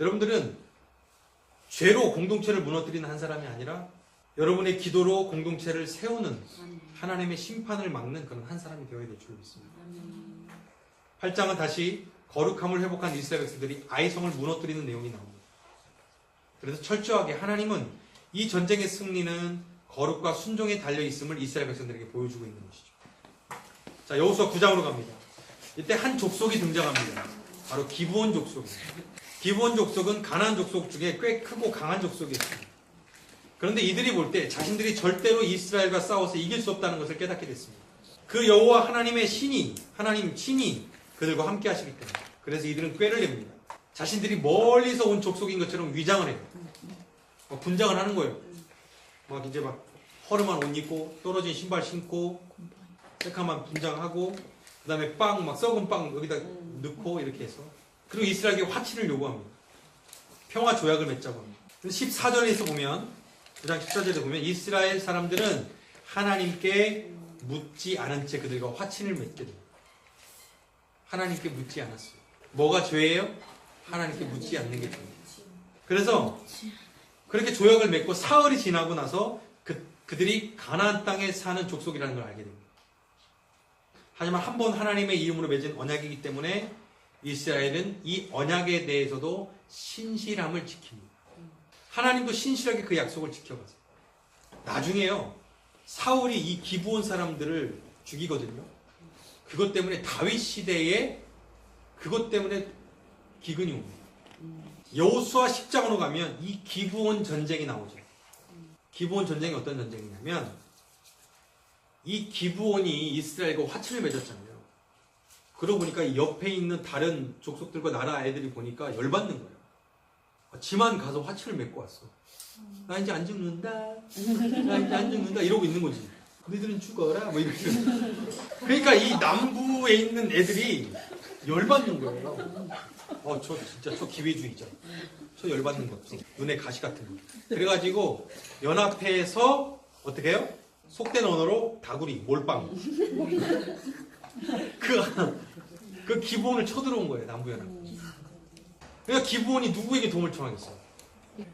여러분들은 죄로 공동체를 무너뜨리는 한 사람이 아니라 여러분의 기도로 공동체를 세우는 하나님의 심판을 막는 그런 한 사람이 되어야 될 줄 믿습니다. 8장은 다시 거룩함을 회복한 이스라엘 백성들이 아이성을 무너뜨리는 내용이 나옵니다. 그래서 철저하게 하나님은 이 전쟁의 승리는 거룩과 순종에 달려있음을 이스라엘 백성들에게 보여주고 있는 것이죠. 자, 여호수아 9장으로 갑니다. 이때 한 족속이 등장합니다. 바로 기브온 족속입니다. 기브온 족속은 가나안 족속 중에 꽤 크고 강한 족속이었습니다. 그런데 이들이 볼 때 자신들이 절대로 이스라엘과 싸워서 이길 수 없다는 것을 깨닫게 됐습니다. 그 여호와 하나님의 신이 하나님 친히 그들과 함께 하시기 때문에 그래서 이들은 꾀를 냅니다. 자신들이 멀리서 온 족속인 것처럼 위장을 해요. 분장을 하는 거예요. 막 이제 막 허름한 옷 입고 떨어진 신발 신고 새카만 분장하고 그 다음에 빵 막 썩은 빵 여기다 넣고 이렇게 해서 그리고 이스라엘에게 화치를 요구합니다. 평화 조약을 맺자고 합니다. 14절에서 보면 9장 14절에 보면 이스라엘 사람들은 하나님께 묻지 않은 채 그들과 화친을 맺게 됩니다. 하나님께 묻지 않았어요. 뭐가 죄예요? 하나님께 묻지 않는 게 죄입니다. 그래서 그렇게 조약을 맺고 사흘이 지나고 나서 그들이 가나안 땅에 사는 족속이라는 걸 알게 됩니다. 하지만 한 번 하나님의 이름으로 맺은 언약이기 때문에 이스라엘은 이 언약에 대해서도 신실함을 지킵니다. 하나님도 신실하게 그 약속을 지켜가세요. 나중에요 사울이 이 기브온 사람들을 죽이거든요. 그것 때문에 다윗 시대에 그것 때문에 기근이 옵니다. 여호수아 10장으로 가면 이 기브온 전쟁이 나오죠. 기브온 전쟁이 어떤 전쟁이냐면 이 기브온이 이스라엘과 화친을 맺었잖아요. 그러고 보니까 이 옆에 있는 다른 족속들과 나라 애들이 보니까 열받는 거예요. 지만 가서 화친을 맺고 왔어. 나 이제 안 죽는다. 나 이제 안 죽는다. 이러고 있는 거지. 너희들은 죽어라. 뭐 이렇게. 그러니까 이 남부에 있는 애들이 열받는 거예요. 저 진짜 저 기회주의자. 저 열받는 거. 눈에 가시 같은 거. 그래가지고 연합회에서 어떻게 해요? 속된 언어로 다구리, 몰빵. 그 기브온을 쳐들어온 거예요. 남부연합. 그러니까 기브온이 누구에게 도움을 청하겠어요?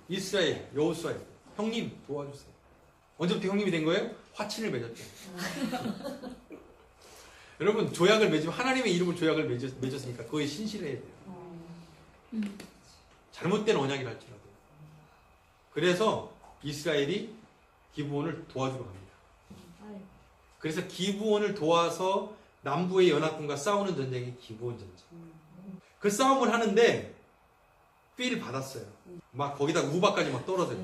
이스라엘, 여호수아에 형님 도와주세요. 언제부터 형님이 된 거예요? 화친을 맺었죠. 여러분 조약을 맺으면 하나님의 이름을 조약을 맺었으니까 그거에 신실해야 돼요. 잘못된 언약이라 할지라도. 그래서 이스라엘이 기브온을 도와주러 갑니다. 그래서 기브온을 도와서 남부의 연합군과 싸우는 전쟁이 기브온 전쟁. 그 싸움을 하는데 삘 받았어요. 막 거기다 우박까지 막 떨어져요.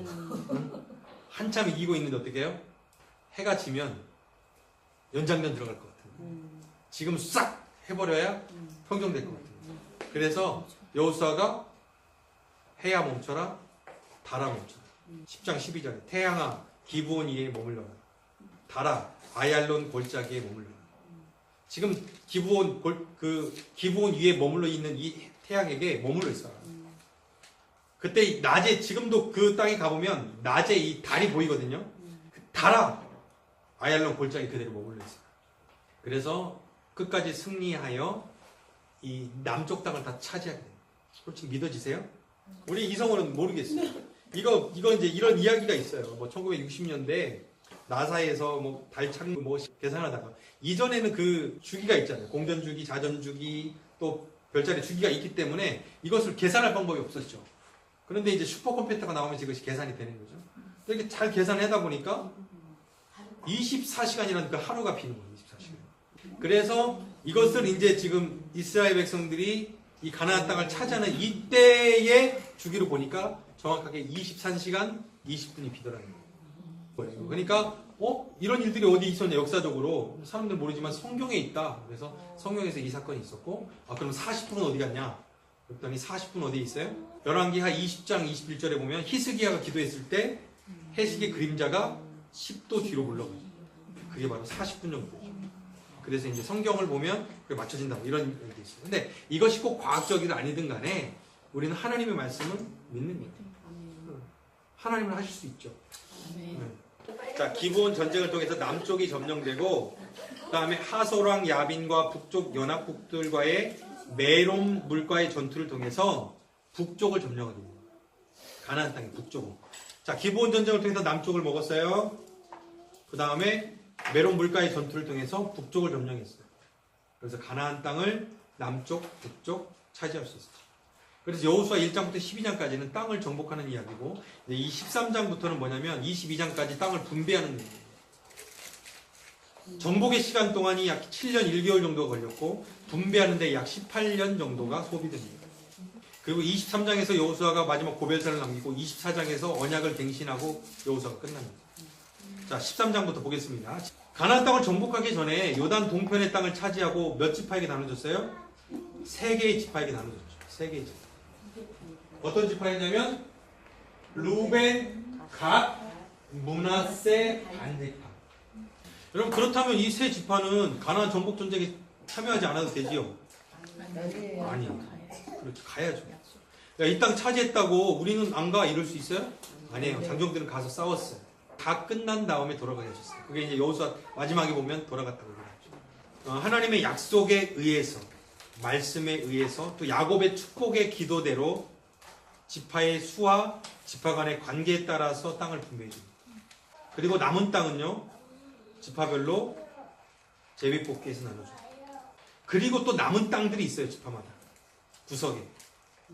한참 이기고 있는데 어떻게 해요? 해가 지면 연장전 들어갈 것 같은. 지금 싹 해버려야 평정될 것 같은. 그래서 여호수아가 해야 멈춰라, 달아 멈춰라. 10장 12절에 태양아 기브온 위에 머물러라. 달아 아얄론 골짜기에 머물러라. 지금 기브온 위에 머물러 있는 이 태양에게 머물러 있어라. 그때 낮에 지금도 그 땅에 가보면 낮에 이 달이 보이거든요. 달아 아얄론 골짜기 그대로 머물러 있어요. 그래서 끝까지 승리하여 이 남쪽 땅을 다 차지하게 돼요. 솔직히 믿어지세요? 우리 이성호는 모르겠어요. 이거 이제 이런 이야기가 있어요. 뭐 1960년대 나사에서 뭐 달 착륙 뭐 계산하다가 이전에는 그 주기가 있잖아요. 공전 주기, 자전 주기, 또 별자리 주기가 있기 때문에 이것을 계산할 방법이 없었죠. 그런데 이제 슈퍼컴퓨터가 나오면 이것이 계산이 되는 거죠. 이렇게 잘 계산하다 보니까 24시간이라는 그 하루가 비는 거예요. 24시간. 그래서 이것을 이제 지금 이스라엘 백성들이 이 가나안 땅을 차지하는 이때의 주기로 보니까 정확하게 23시간 20분이 비더라는 거예요. 그러니까 이런 일들이 어디 있었냐 역사적으로 사람들 모르지만 성경에 있다. 그래서 성경에서 이 사건이 있었고 그럼 40분은 어디 갔냐? 그랬더니 40분 어디에 있어요? 열왕기하 20장 21절에 보면 히스기야가 기도했을 때 해식의 그림자가 10도 뒤로 물러가요. 그게 바로 40분 정도죠. 그래서 이제 성경을 보면 그게 맞춰진다고 이런 얘기 있어요. 근데 이것이 꼭 과학적이든 아니든 간에 우리는 하나님의 말씀을 믿는 거예요. 하나님은 하실 수 있죠. 네. 자, 기브온 전쟁을 통해서 남쪽이 점령되고 그다음에 하소랑 야빈과 북쪽 연합국들과의 메롬 물과의 전투를 통해서 북쪽을 점령하게 됩니다. 가나안 땅의 북쪽을. 자, 기브온 전쟁을 통해서 남쪽을 먹었어요. 그 다음에 메론 물가의 전투를 통해서 북쪽을 점령했어요. 그래서 가나안 땅을 남쪽, 북쪽 차지할 수 있었죠. 그래서 여호수아 1장부터 12장까지는 땅을 정복하는 이야기고 이 13장부터는 뭐냐면 22장까지 땅을 분배하는 얘기예요. 정복의 시간 동안이 약 7년 1개월 정도가 걸렸고 분배하는 데 약 18년 정도가 소비됩니다. 그리고 23장에서 여호수아가 마지막 고별사를 남기고 24장에서 언약을 갱신하고 여호수아가 끝납니다. 자, 13장부터 보겠습니다. 가나안 땅을 정복하기 전에 요단 동편의 땅을 차지하고 몇 지파에게 나눠줬어요? 3개의 지파에게 나눠줬죠. 3개의 지파. 어떤 지파였냐면 루벤, 갓, 므낫세, 단 지파. 여러분 그렇다면 이 세 지파는 가나안 정복 전쟁에 참여하지 않아도 되지요? 아니, 그렇죠. 가야죠. 이 땅 차지했다고 우리는 안 가 이럴 수 있어요? 아니에요. 장정들은 가서 싸웠어요. 다 끝난 다음에 돌아가게 하셨어요. 그게 이제 여호수아 마지막에 보면 돌아갔다고 그러죠. 하나님의 약속에 의해서, 말씀에 의해서, 또 야곱의 축복의 기도대로 지파의 수와 지파 간의 관계에 따라서 땅을 분배해 줍니다. 그리고 남은 땅은요, 지파별로 제비뽑기해서 나눠줘요. 그리고 또 남은 땅들이 있어요, 지파마다. 구석에.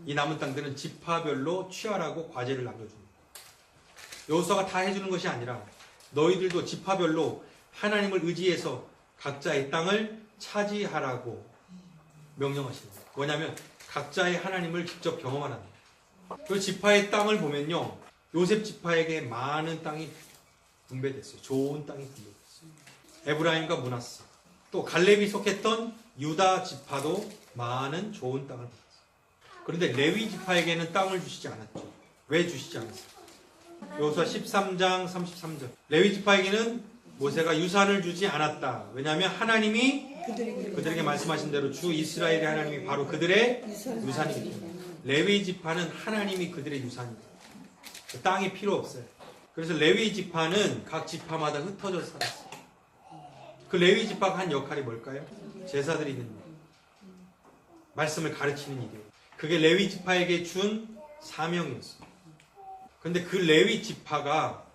이 남은 땅들은 지파별로 취하라고 과제를 남겨줍니다. 여호수아가 다 해주는 것이 아니라 너희들도 지파별로 하나님을 의지해서 각자의 땅을 차지하라고 명령하십니다. 뭐냐면 각자의 하나님을 직접 경험하라는 거예요. 그 지파의 땅을 보면요, 요셉 지파에게 많은 땅이 분배됐어요. 좋은 땅이 분배됐어요. 에브라임과 므낫세, 또 갈렙이 속했던 유다 지파도 많은 좋은 땅을 받았어요. 그런데 레위 지파에게는 땅을 주시지 않았죠. 왜 주시지 않았어요? 여호수아 13장 33절. 레위 지파에게는 모세가 유산을 주지 않았다. 왜냐하면 하나님이 그들에게 말씀하신 대로 주 이스라엘의 하나님이 바로 그들의 유산이기 때문에. 레위 지파는 하나님이 그들의 유산이다. 땅이 필요 없어요. 그래서 레위 지파는 각 지파마다 흩어져 살았어요. 그 레위 지파가 한 역할이 뭘까요? 제사드리는 일, 말씀을 가르치는 일이에요. 그게 레위 지파에게 준 사명이었어요. 그런데 그 레위 지파가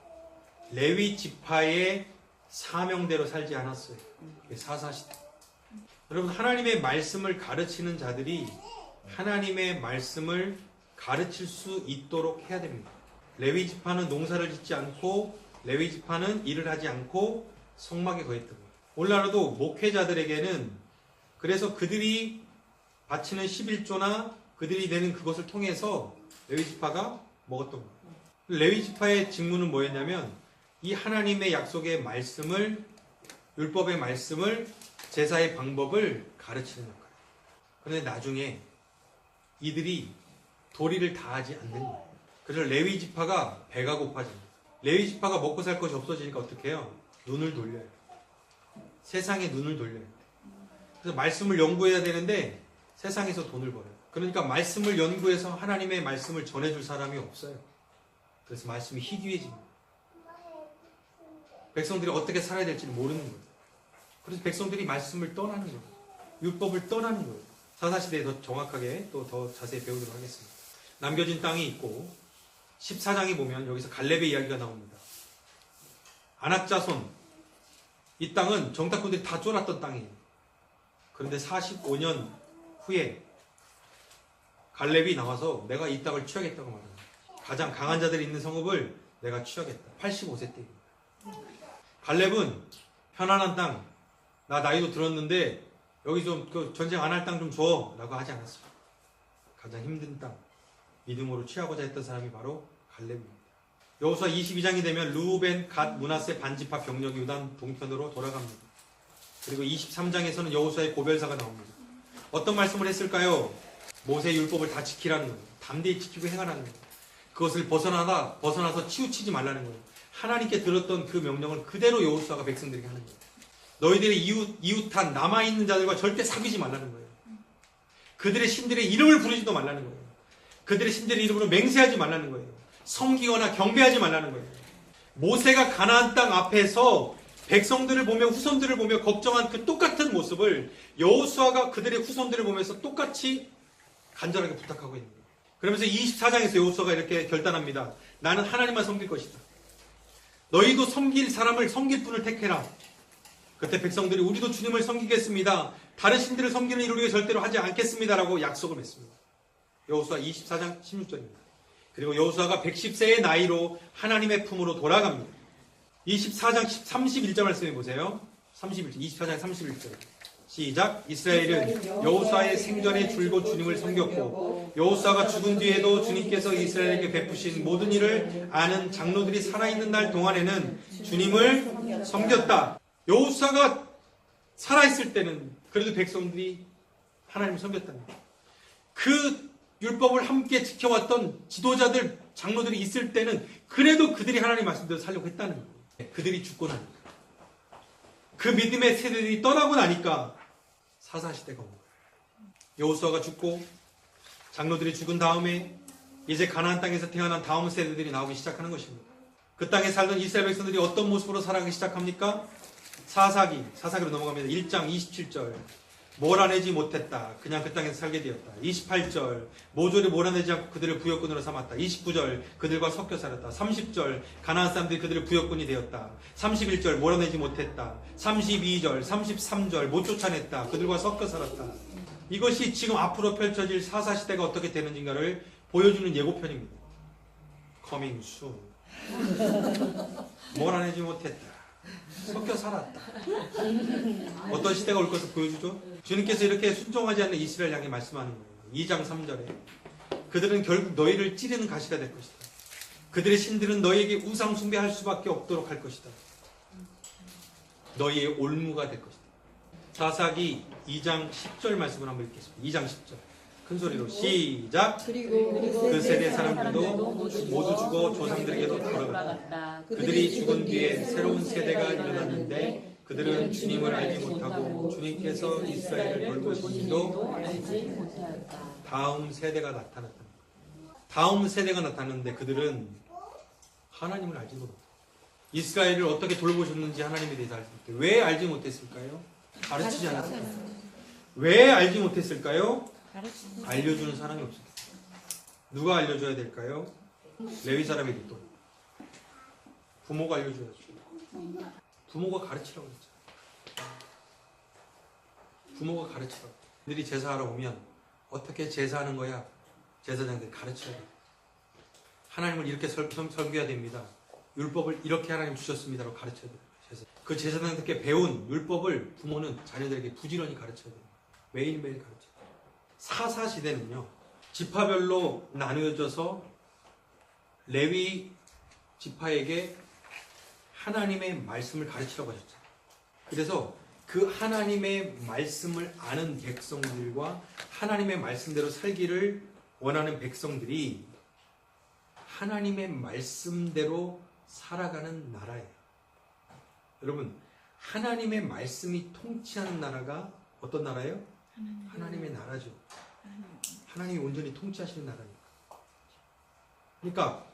레위 지파의 사명대로 살지 않았어요. 그게 사사시대. 여러분, 하나님의 말씀을 가르치는 자들이 하나님의 말씀을 가르칠 수 있도록 해야 됩니다. 레위 지파는 농사를 짓지 않고, 레위 지파는 일을 하지 않고 성막에 거했던 거예요. 오늘날도 목회자들에게는, 그래서 그들이 바치는 11조나 그들이 내는 그것을 통해서 레위 지파가 먹었던 거예요. 레위 지파의 직무는 뭐였냐면 이 하나님의 약속의 말씀을, 율법의 말씀을, 제사의 방법을 가르치는 역할. 그런데 나중에 이들이 도리를 다하지 않는 거예요. 그래서 레위 지파가 배가 고파집니다. 레위 지파가 먹고 살 것이 없어지니까 어떻게 해요? 눈을 돌려요. 세상에 눈을 돌려요. 그래서 말씀을 연구해야 되는데 세상에서 돈을 벌어요. 그러니까 말씀을 연구해서 하나님의 말씀을 전해줄 사람이 없어요. 그래서 말씀이 희귀해집니다. 백성들이 어떻게 살아야 될지 모르는 거예요. 그래서 백성들이 말씀을 떠나는 거예요. 율법을 떠나는 거예요. 사사시대에 더 정확하게 또 더 자세히 배우도록 하겠습니다. 남겨진 땅이 있고 14장에 보면 여기서 갈렙의 이야기가 나옵니다. 안악자손, 이 땅은 정탐꾼들이 다 쫄았던 땅이에요. 그런데 45년 후에 갈렙이 나와서 내가 이 땅을 취하겠다고 말합니다. 가장 강한 자들이 있는 성읍을 내가 취하겠다. 85세 때입니다. 갈렙은 편안한 땅, 나 나이도 들었는데 여기 좀 전쟁 안 할 땅 좀 줘 라고 하지 않았어요. 가장 힘든 땅, 믿음으로 취하고자 했던 사람이 바로 갈렙입니다. 여호수아 22장이 되면 르우벤, 갓, 므낫세 반지파 병력이 유단 동편으로 돌아갑니다. 그리고 23장에서는 여호수아의 고별사가 나옵니다. 어떤 말씀을 했을까요? 모세의 율법을 다 지키라는 거예요. 담대히 지키고 행하라는 거예요. 그것을 벗어나서 치우치지 말라는 거예요. 하나님께 들었던 그 명령을 그대로 여호수아가 백성들에게 하는 거예요. 너희들의 이웃한 남아있는 자들과 절대 사귀지 말라는 거예요. 그들의 신들의 이름을 부르지도 말라는 거예요. 그들의 신들의 이름으로 맹세하지 말라는 거예요. 섬기거나 경배하지 말라는 거예요. 모세가 가나안 땅 앞에서 백성들을 보며 후손들을 보며 걱정한 그 똑같은 모습을 여호수아가 그들의 후손들을 보면서 똑같이 간절하게 부탁하고 있는 거예요. 그러면서 24장에서 여호수아가 이렇게 결단합니다. 나는 하나님만 섬길 것이다. 너희도 섬길 사람을, 섬길 분을 택해라. 그때 백성들이 우리도 주님을 섬기겠습니다. 다른 신들을 섬기는 일을 우리가 절대로 하지 않겠습니다라고 약속을 맺습니다. 여호수아 24장 16절입니다. 그리고 여호수아가 110세의 나이로 하나님의 품으로 돌아갑니다. 24장 31절 말씀해 보세요. 24장 31절. 시작. 이스라엘은 여호수아의 생전에 줄곧 주님을 섬겼고 여호수아가 죽은 뒤에도 주님께서 이스라엘에게 베푸신 모든 일을 아는 장로들이 살아있는 날 동안에는 주님을 섬겼다. 여호수아가 살아있을 때는 그래도 백성들이 하나님을 섬겼답니다. 그 율법을 함께 지켜왔던 지도자들, 장로들이 있을 때는 그래도 그들이 하나님 말씀대로 살려고 했다는 거예요. 그들이 죽고 나니까. 그 믿음의 세대들이 떠나고 나니까 사사시대가 온 거예요. 여호수아가 죽고 장로들이 죽은 다음에 이제 가나안 땅에서 태어난 다음 세대들이 나오기 시작하는 것입니다. 그 땅에 살던 이스라엘 백성들이 어떤 모습으로 살아가기 시작합니까? 사사기로 넘어갑니다. 1장 27절. 몰아내지 못했다. 그냥 그 땅에서 살게 되었다. 28절. 모조리 몰아내지 않고 그들을 부역군으로 삼았다. 29절. 그들과 섞여 살았다. 30절. 가나안 사람들이 그들을 부역군이 되었다. 31절. 몰아내지 못했다. 32절. 33절. 못 쫓아냈다. 그들과 섞여 살았다. 이것이 지금 앞으로 펼쳐질 사사시대가 어떻게 되는지를 보여주는 예고편입니다. Coming soon. 몰아내지 못했다. 섞여 살았다. 어떤 시대가 올 것을 보여주죠. 주님께서 이렇게 순종하지 않는 이스라엘 향해 말씀하는 거예요. 2장 3절에 그들은 결국 너희를 찌르는 가시가 될 것이다. 그들의 신들은 너희에게 우상 숭배할 수밖에 없도록 할 것이다. 너희의 올무가 될 것이다. 사사기 2장 10절 말씀을 한번 읽겠습니다. 2장 10절 큰 소리로 시작. 그리고 그 세대 사람들도 모두 죽어 조상들에게도 돌아갔다. 그들이 죽은 뒤에 새로운 세대가 일어났는데 그들은 주님을 알지 못하고 주님께서 이스라엘을 돌보시는지도 알지 못하였다. 다음 세대가 나타났다. 다음 세대가 나타났는데 그들은 하나님을 알지 못했다. 이스라엘을 어떻게 돌보셨는지 하나님에 대해서 알지 못했다. 왜 알지 못했을까요? 가르치지 않았을까요? 왜 알지 못했을까요? 알려주는 사람이 없었어요. 누가 알려줘야 될까요? 레위 사람에게 또 부모가 알려줘야죠. 부모가 가르치라고 했죠. 부모가 가르치라고. 그들이 제사하러 오면 어떻게 제사하는 거야? 제사장들이 가르쳐야 돼요. 하나님을 이렇게 섬겨야 됩니다. 율법을 이렇게 하나님 주셨습니다라고 가르쳐야 돼요. 그 제사장들께 배운 율법을 부모는 자녀들에게 부지런히 가르쳐야 돼요. 매일매일 가르쳐야 돼요. 사사 시대는요, 지파별로 나누어져서 레위 지파에게 하나님의 말씀을 가르치라고 하셨죠. 그래서 그 하나님의 말씀을 아는 백성들과 하나님의 말씀대로 살기를 원하는 백성들이 하나님의 말씀대로 살아가는 나라예요. 여러분, 하나님의 말씀이 통치하는 나라가 어떤 나라예요? 하나님의 나라죠. 하나님이 온전히 통치하시는 나라니까. 그러니까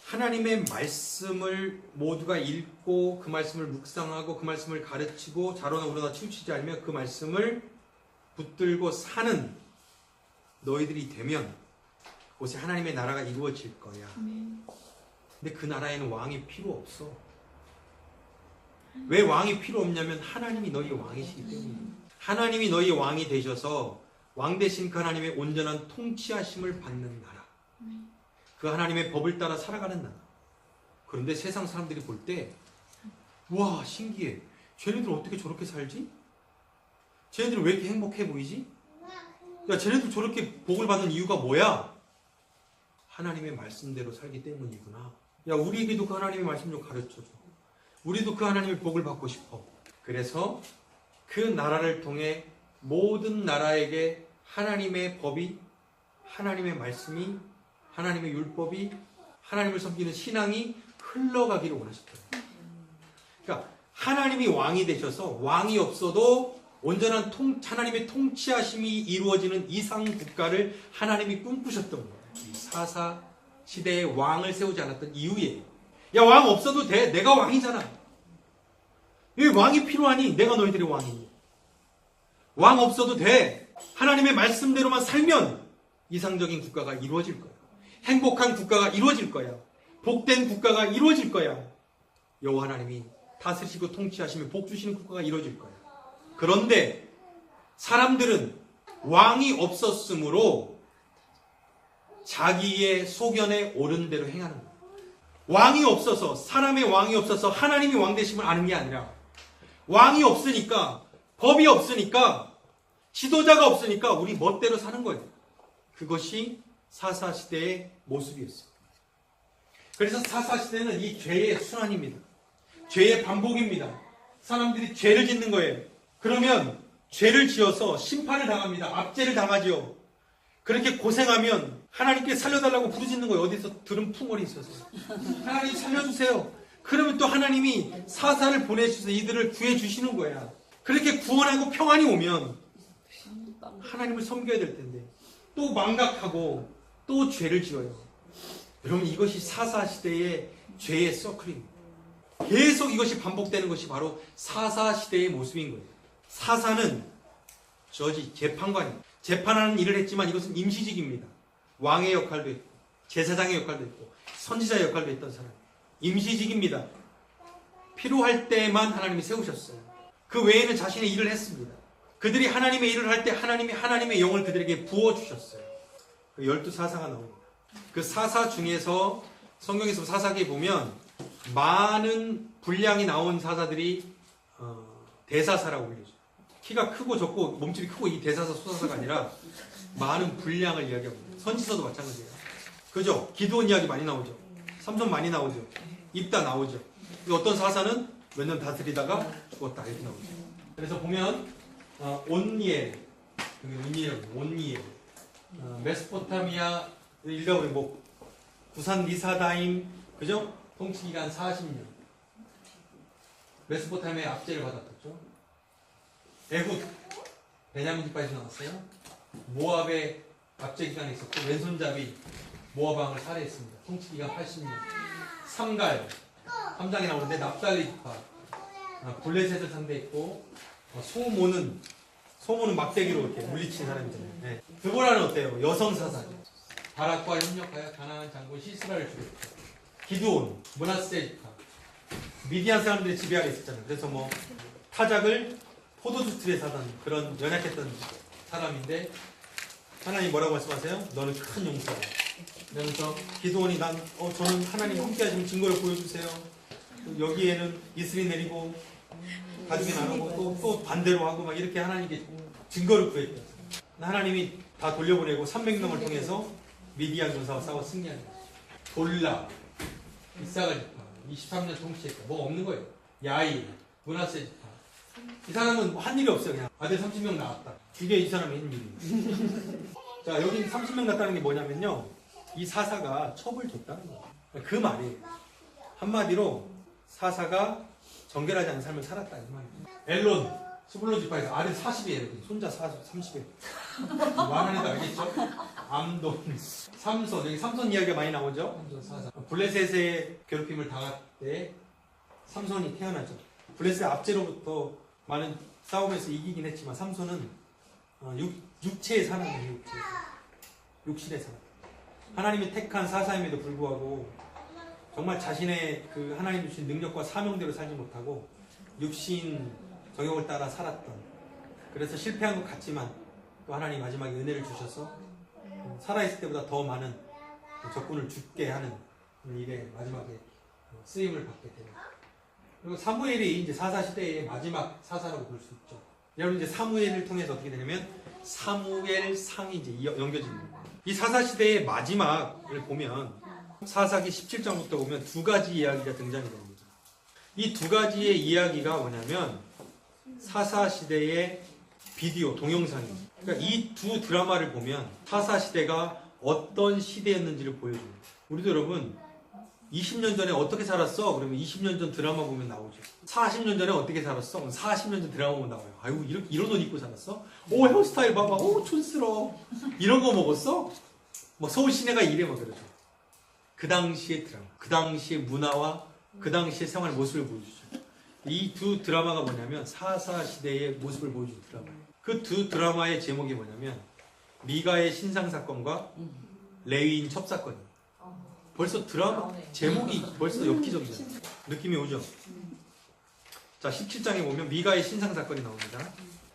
하나님의 말씀을 모두가 읽고 그 말씀을 묵상하고 그 말씀을 가르치고 자로나 우러나 치우치지 않으면 그 말씀을 붙들고 사는 너희들이 되면 곳에 하나님의 나라가 이루어질 거야. 근데 그 나라에는 왕이 필요 없어. 왜 왕이 필요 없냐면 하나님이 너희의 왕이시기 때문이에요. 하나님이 너희의 왕이 되셔서 왕 되신 그 하나님의 온전한 통치하심을 받는 나라. 그 하나님의 법을 따라 살아가는 나라. 그런데 세상 사람들이 볼 때, 와, 신기해. 쟤네들 어떻게 저렇게 살지? 쟤네들 왜 이렇게 행복해 보이지? 야, 쟤네들 저렇게 복을 받는 이유가 뭐야? 하나님의 말씀대로 살기 때문이구나. 야, 우리에게도 그 하나님의 말씀 좀 가르쳐줘. 우리도 그 하나님의 복을 받고 싶어. 그래서 그 나라를 통해 모든 나라에게 하나님의 법이, 하나님의 말씀이, 하나님의 율법이, 하나님을 섬기는 신앙이 흘러가기를 원하셨대요. 그러니까 하나님이 왕이 되셔서 왕이 없어도 온전한 하나님의 통치하심이 이루어지는 이상 국가를 하나님이 꿈꾸셨던 거예요. 이 사사 시대에 왕을 세우지 않았던 이유예요. 야, 왕 없어도 돼. 내가 왕이잖아. 왜 왕이 필요하니? 내가 너희들의 왕이니. 왕 없어도 돼. 하나님의 말씀대로만 살면 이상적인 국가가 이루어질 거야. 행복한 국가가 이루어질 거야. 복된 국가가 이루어질 거야. 여호와 하나님이 다스리시고 통치하시며 복 주시는 국가가 이루어질 거야. 그런데 사람들은 왕이 없었으므로 자기의 소견에 옳은 대로 행하는 거야. 왕이 없어서, 사람의 왕이 없어서 하나님이 왕 되심을 아는 게 아니라 왕이 없으니까, 법이 없으니까, 지도자가 없으니까 우리 멋대로 사는 거예요. 그것이 사사시대의 모습이었어요. 그래서 사사시대는 이 죄의 순환입니다. 죄의 반복입니다. 사람들이 죄를 짓는 거예요. 그러면 죄를 지어서 심판을 당합니다. 압제를 당하죠. 그렇게 고생하면 하나님께 살려달라고 부르짖는 거예요. 어디서 들은 풍월이 있어서. 하나님 살려주세요. 그러면 또 하나님이 사사를 보내주셔서 이들을 구해주시는 거야. 그렇게 구원하고 평안이 오면 하나님을 섬겨야 될 텐데 또 망각하고 또 죄를 지어요. 여러분, 이것이 사사시대의 죄의 서클입니다. 계속 이것이 반복되는 것이 바로 사사시대의 모습인 거예요. 사사는 저지 재판관입니다. 재판하는 일을 했지만 이것은 임시직입니다. 왕의 역할도 했고 제사장의 역할도 했고 선지자의 역할도 했던 사람. 임시직입니다. 필요할 때만 하나님이 세우셨어요. 그 외에는 자신의 일을 했습니다. 그들이 하나님의 일을 할 때 하나님이 하나님의 영을 그들에게 부어주셨어요. 그 12사사가 나옵니다. 그 사사 중에서 성경에서 사사기에 보면 많은 분량이 나온 사사들이 대사사라고 불리죠. 키가 크고 적고 몸집이 크고 이 대사사 소사사가 아니라 많은 분량을 이야기합니다. 선지서도 마찬가지예요. 그죠? 기드온 이야기 많이 나오죠. 삼손 많이 나오죠. 입다 나오죠. 어떤 사사는 몇 년 다스리다가 죽었다 이렇게 나오죠. 그래서 보면 온니엘, 온니엘, 메소포타미아 읽어보면 뭐 구산 리사다임, 그죠? 통치 기간 40년. 메소포타미아의 압제를 받았었죠. 에훗, 베냐민 지파에서 나왔어요. 모압의 압제 기간에 있었고 왼손잡이 모압왕을 살해했습니다. 통치 기간 80년. 삼갈, 3장에 나오는데 납달리 지파, 블레셋을 상대했고 소모는 막대기로 이렇게 물리친 사람이잖아요. 네. 드보라는 어때요? 여성 사사죠. 바락과 협력하여 가나안 장군 시스라를 죽였죠. 기드온, 므낫세 지파, 미디안 사람들이 지배 아래 있었잖아요. 그래서 뭐 타작을 포도주 틀에 사던 그런 연약했던 사람인데 하나님 뭐라고 말씀하세요? 너는 큰 용사다. 그러면서 기드온이 저는 하나님 함께 하시면 증거를 보여주세요. 여기에는 이슬이 내리고 가족이 나누고 또 반대로 하고 막 이렇게 하나님께 증거를 구했죠. 하나님이 다 돌려보내고 300명을 통해서 미디안 군사와 싸워 승리하는 거예요. 돌라, 이사가 지파, 23년 통치했다. 뭐 없는 거예요. 야이, 므낫세 지파. 이 사람은 한 일이 없어요. 그냥 아들 30명 낳았다. 이게 이 사람의 일입니다. 자, 여기 30명 낳았다는 게 뭐냐면요. 이 사사가 첩을 줬다는 거예요. 그 말이에요. 한마디로 사사가 정결하지 않은 삶을 살았다 이 말이에요. 엘론, 스불론 지파에서 아들 40이에요. 손자 30이에요. 말하는 거 알겠죠? 암돈, 삼손, 여기 삼손 이야기가 많이 나오죠? 삼손 사사. 블레셋의 괴롭힘을 당할 때 삼손이 태어나죠. 블레셋의 압제로부터 많은 싸움에서 이기긴 했지만 삼손은 육체의 사람이에요. 육신의 사람. 하나님이 택한 사사임에도 불구하고 정말 자신의 그 하나님 주신 능력과 사명대로 살지 못하고 육신 정욕을 따라 살았던, 그래서 실패한 것 같지만 또 하나님 마지막에 은혜를 주셔서 살아있을 때보다 더 많은 적군을 죽게 하는 일에 마지막에 쓰임을 받게 돼요. 그리고 사무엘이 이제 사사 시대의 마지막 사사라고 볼 수 있죠. 여러분 이제 사무엘을 통해서 어떻게 되냐면 사무엘상이 이제 연결됩니다. 이 사사 시대의 마지막을 보면 사사기 17장부터 보면 두 가지 이야기가 등장이 됩니다. 이 두 가지의 이야기가 뭐냐면 사사 시대의 비디오, 동영상입니다. 그러니까 이 두 드라마를 보면 사사 시대가 어떤 시대였는지를 보여줍니다. 우리도 여러분 20년 전에 어떻게 살았어? 그러면 20년 전 드라마 보면 나오죠. 40년 전에 어떻게 살았어? 그럼 40년 전 드라마 보면 나와요. 아유, 이런 옷 입고 살았어? 오, 헤어스타일 봐봐. 오, 촌스러워. 이런 거 먹었어? 뭐 서울 시내가 이래 막 그러죠. 그 당시의 드라마, 그 당시의 문화와 그 당시의 생활 모습을 보여주죠. 이 두 드라마가 뭐냐면 사사 시대의 모습을 보여주는 드라마예요. 그 두 드라마의 제목이 뭐냐면 미가의 신상 사건과 레위인 첩 사건이에요. 벌써 드라마 제목이 벌써 엽기적이잖아요. 느낌이 오죠? 자, 17장에 보면 미가의 신상 사건이 나옵니다.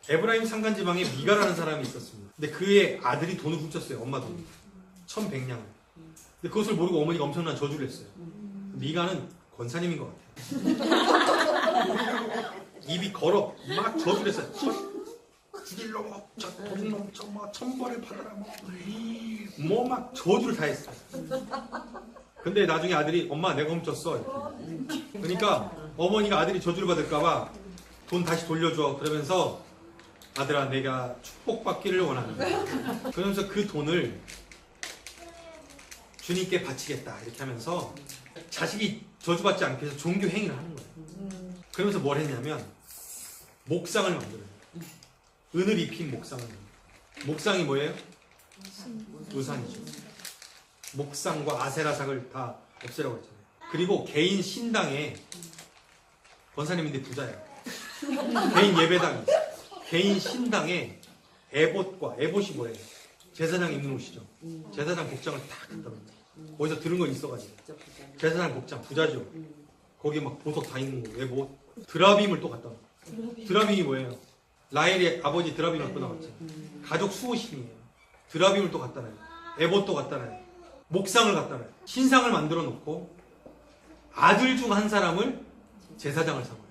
에브라임 산간지방에 미가라는 사람이 있었습니다. 근데 그의 아들이 돈을 훔쳤어요. 엄마 돈 1100냥을. 근데 그것을 모르고 어머니가 엄청난 저주를 했어요. 미가는 권사님인 것 같아요. 입이 걸어 막 저주를 했어요. 죽일 놈, 도둑 놈, 천벌을 받아라, 뭐 막 저주를 다 했어요. 근데 나중에 아들이 엄마 내가 훔쳤어 이렇게. 그러니까 어머니가 아들이 저주를 받을까봐 돈 다시 돌려줘 그러면서 아들아 내가 축복받기를 원하는데 그러면서 그 돈을 주님께 바치겠다 이렇게 하면서 자식이 저주받지 않게 해서 종교 행위를 하는 거예요. 그러면서 뭘 했냐면 목상을 만들어요. 은을 입힌 목상을 만들어요. 목상이 뭐예요? 우상이죠. 목상과 아세라상을 다 없애라고 했잖아요. 그리고 개인 신당에 권사님인데 부자예요. 개인 예배당이 있어요. 개인 신당에 에봇이 뭐예요? 제사장 입는 옷이죠. 제사장 복장을 딱 갖다 놓는 어디서 들은 건 있어가지고 제사장 복장 부자죠. 거기 막 보석 다 있는 거. 왜 뭐 드라빔을 또 갖다 놓고. 드라빔이 뭐예요? 라헬의 아버지 드라빔을 갖고 나왔죠. 가족 수호신이에요. 드라빔을 또 갖다 놔요. 에봇도 갖다 놔요. 목상을 갖다 놔요. 신상을 만들어 놓고 아들 중 한 사람을 제사장을 삼아요.